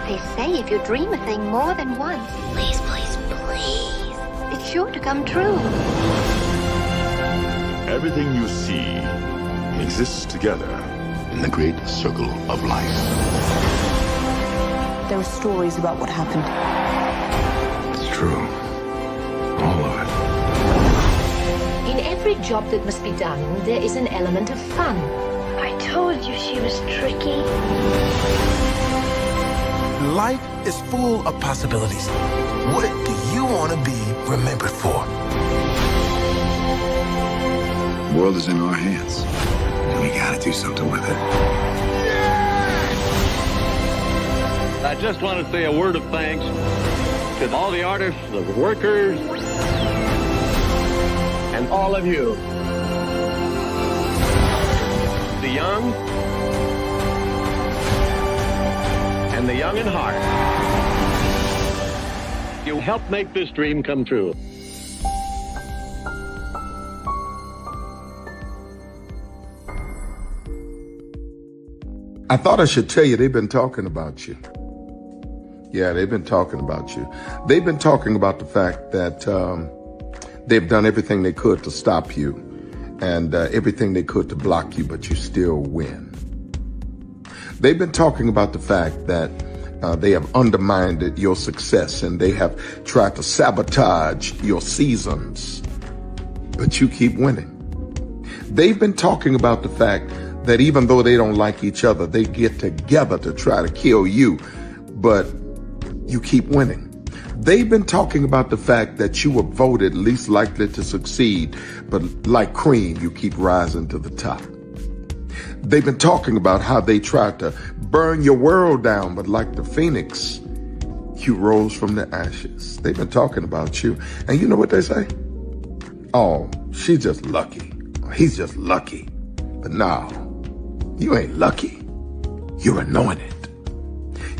They say if you dream a thing more than once, Please, please, please. it's sure to come true. Everything you see exists together in the great circle of life. There are stories about what happened. It's true. All of it. In every job that must be done, there is an element of fun. I told you she was tricky. Life is full of possibilities. What do you want to be remembered for? The world is in our hands, and we gotta do something with it. I just want to say a word of thanks to all the artists, the workers, and all of you. The young and the young in heart. You helped make this dream come true. I thought I should tell you, they've been talking about you. Yeah, they've been talking about you. They've been talking about the fact that They've done everything they could to stop you and everything they could to block you, but you still win. They've been talking about the fact that they have undermined your success and they have tried to sabotage your seasons, but you keep winning. They've been talking about the fact that even though they don't like each other, they get together to try to kill you, but you keep winning. They've been talking about the fact that you were voted least likely to succeed, but like cream, you keep rising to the top. They've been talking about how they tried to burn your world down, but like the phoenix, you rose from the ashes. They've been talking about you. And you know what they say? Oh, she's just lucky. He's just lucky. But no, you ain't lucky. You're anointed.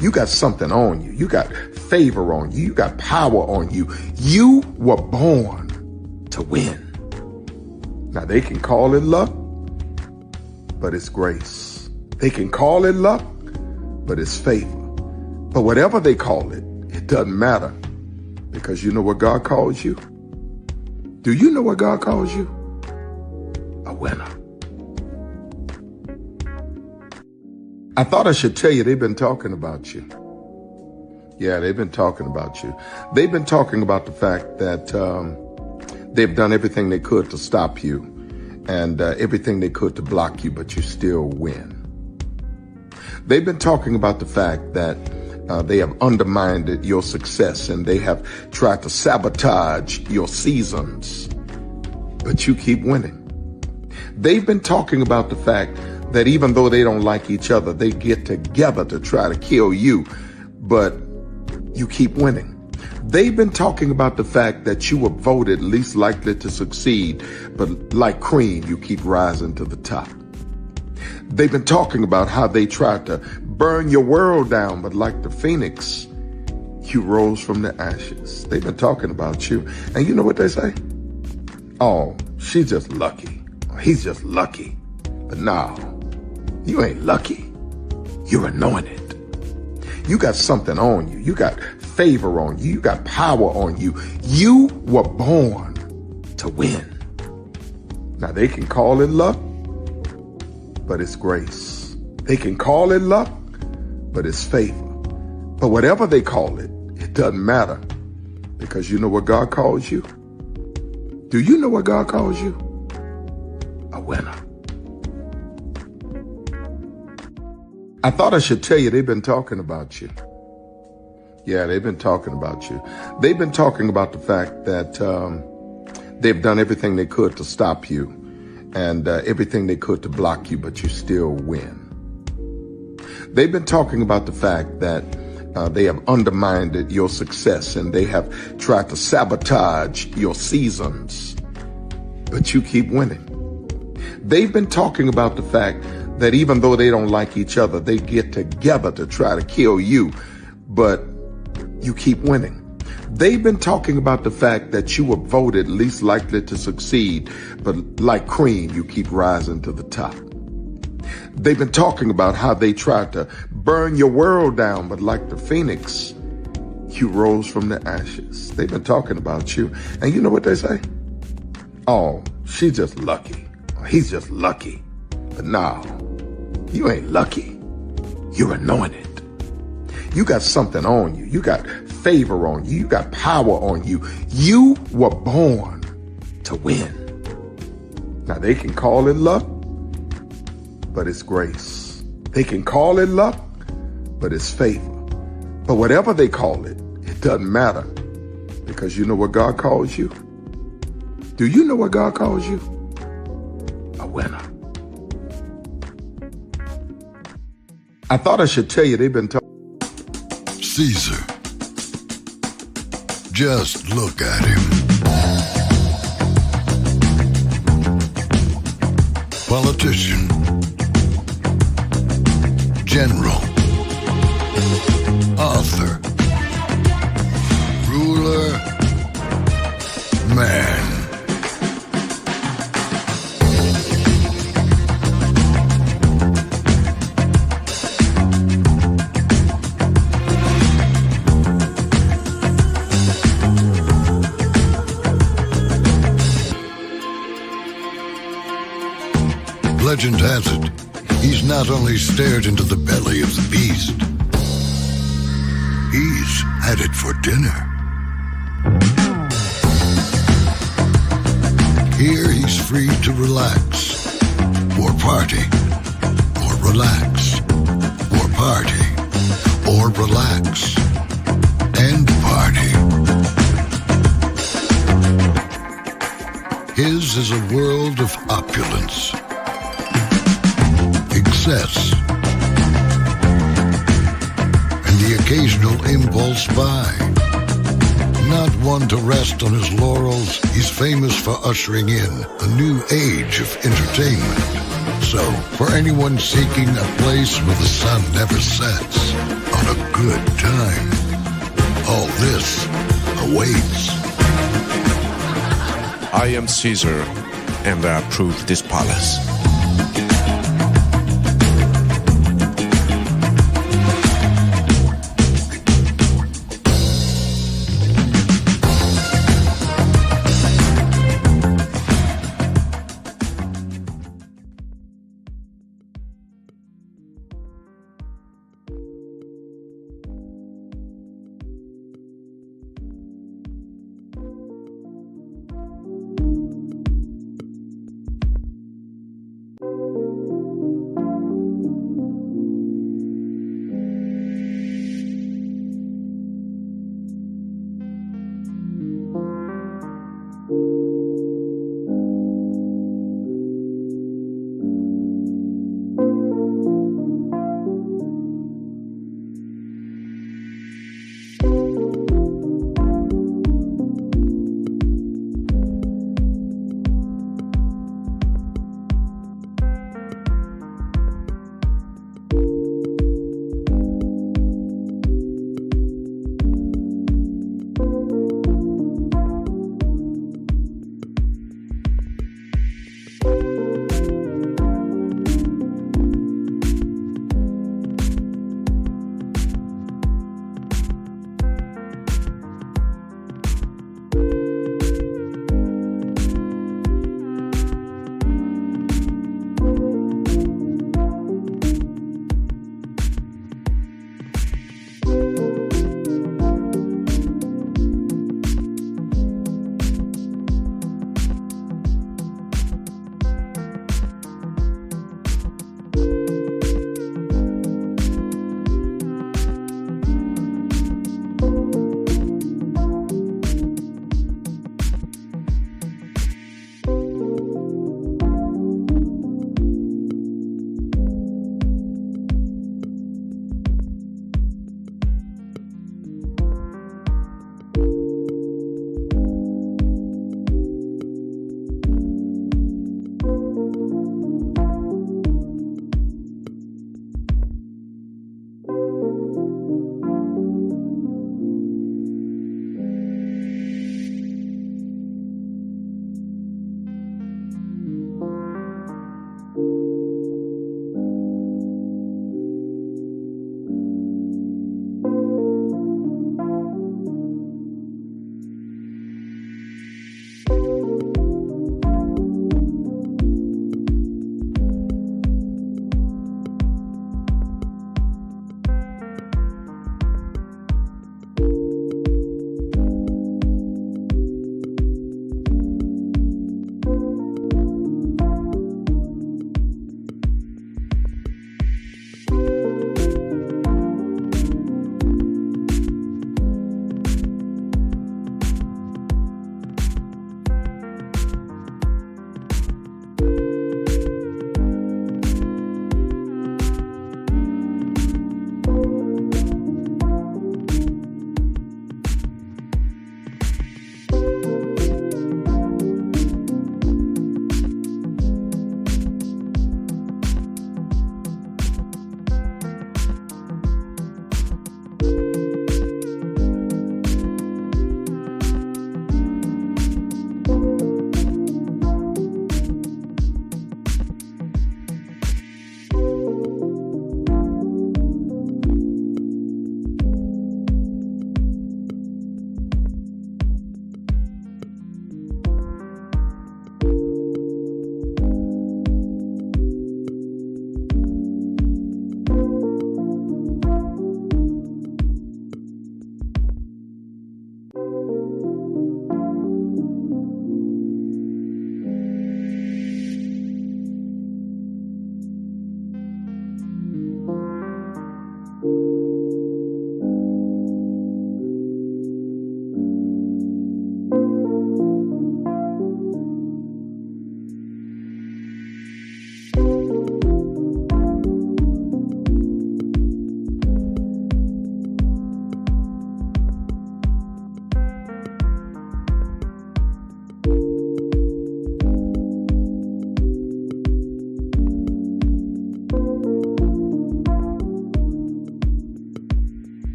You got something on you. You got favor on you. You got power on you. You were born to win. Now they can call it luck, but it's grace. They can call it luck, but it's favor. But whatever they call it, it doesn't matter, because you know what God calls you? Do you know what God calls you? A winner. I thought I should tell you they've been talking about you. Yeah, they've been talking about you. They've been talking about the fact that they've done everything they could to stop you and everything they could to block you, but you still win. They've been talking about the fact that they have undermined your success and they have tried to sabotage your seasons, but you keep winning. They've been talking about the fact that even though they don't like each other, they get together to try to kill you, but you keep winning. They've been talking about the fact that you were voted least likely to succeed, but like cream, you keep rising to the top. They've been talking about how they tried to burn your world down, but like the phoenix, you rose from the ashes. They've been talking about you. And you know what they say? Oh, she's just lucky. He's just lucky. But no, you ain't lucky. You're anointed. You got something on you. You got favor on you. You got power on you. You were born to win. Now they can call it luck, but it's grace. They can call it luck, but it's favor. But whatever they call it, it doesn't matter, because you know what God calls you? Do you know what God calls you? A winner. I thought I should tell you they've been talking about you. Yeah, they've been talking about you. They've been talking about the fact that they've done everything they could to stop you and everything they could to block you, but you still win. They've been talking about the fact that they have undermined your success and they have tried to sabotage your seasons, but you keep winning. They've been talking about the fact that even though they don't like each other, they get together to try to kill you, but you keep winning. They've been talking about the fact that you were voted least likely to succeed, but like cream, you keep rising to the top. They've been talking about how they tried to burn your world down, but like the phoenix, you rose from the ashes. They've been talking about you. And you know what they say? Oh, she's just lucky. He's just lucky. But no, you ain't lucky. You're anointed. You got something on you. You got favor on you. You got power on you. You were born to win. Now they can call it luck, but it's grace. They can call it luck, but it's favor. But whatever they call it, it doesn't matter, because you know what God calls you? Do you know what God calls you? A winner. I thought I should tell you they've been talking. Caesar. Just look at him. Politician. General. Author. Ruler. Man. Legend has it, he's not only stared into the belly of the beast, he's had it for dinner. Here he's free to relax, or party, or relax, or party, or relax, and party. His is a world of opulence, excess, and the occasional impulse buy. Not one to rest on his laurels, he's famous for ushering in a new age of entertainment. So, for anyone seeking a place where the sun never sets on a good time, all this awaits. I am Caesar, and I approve this palace.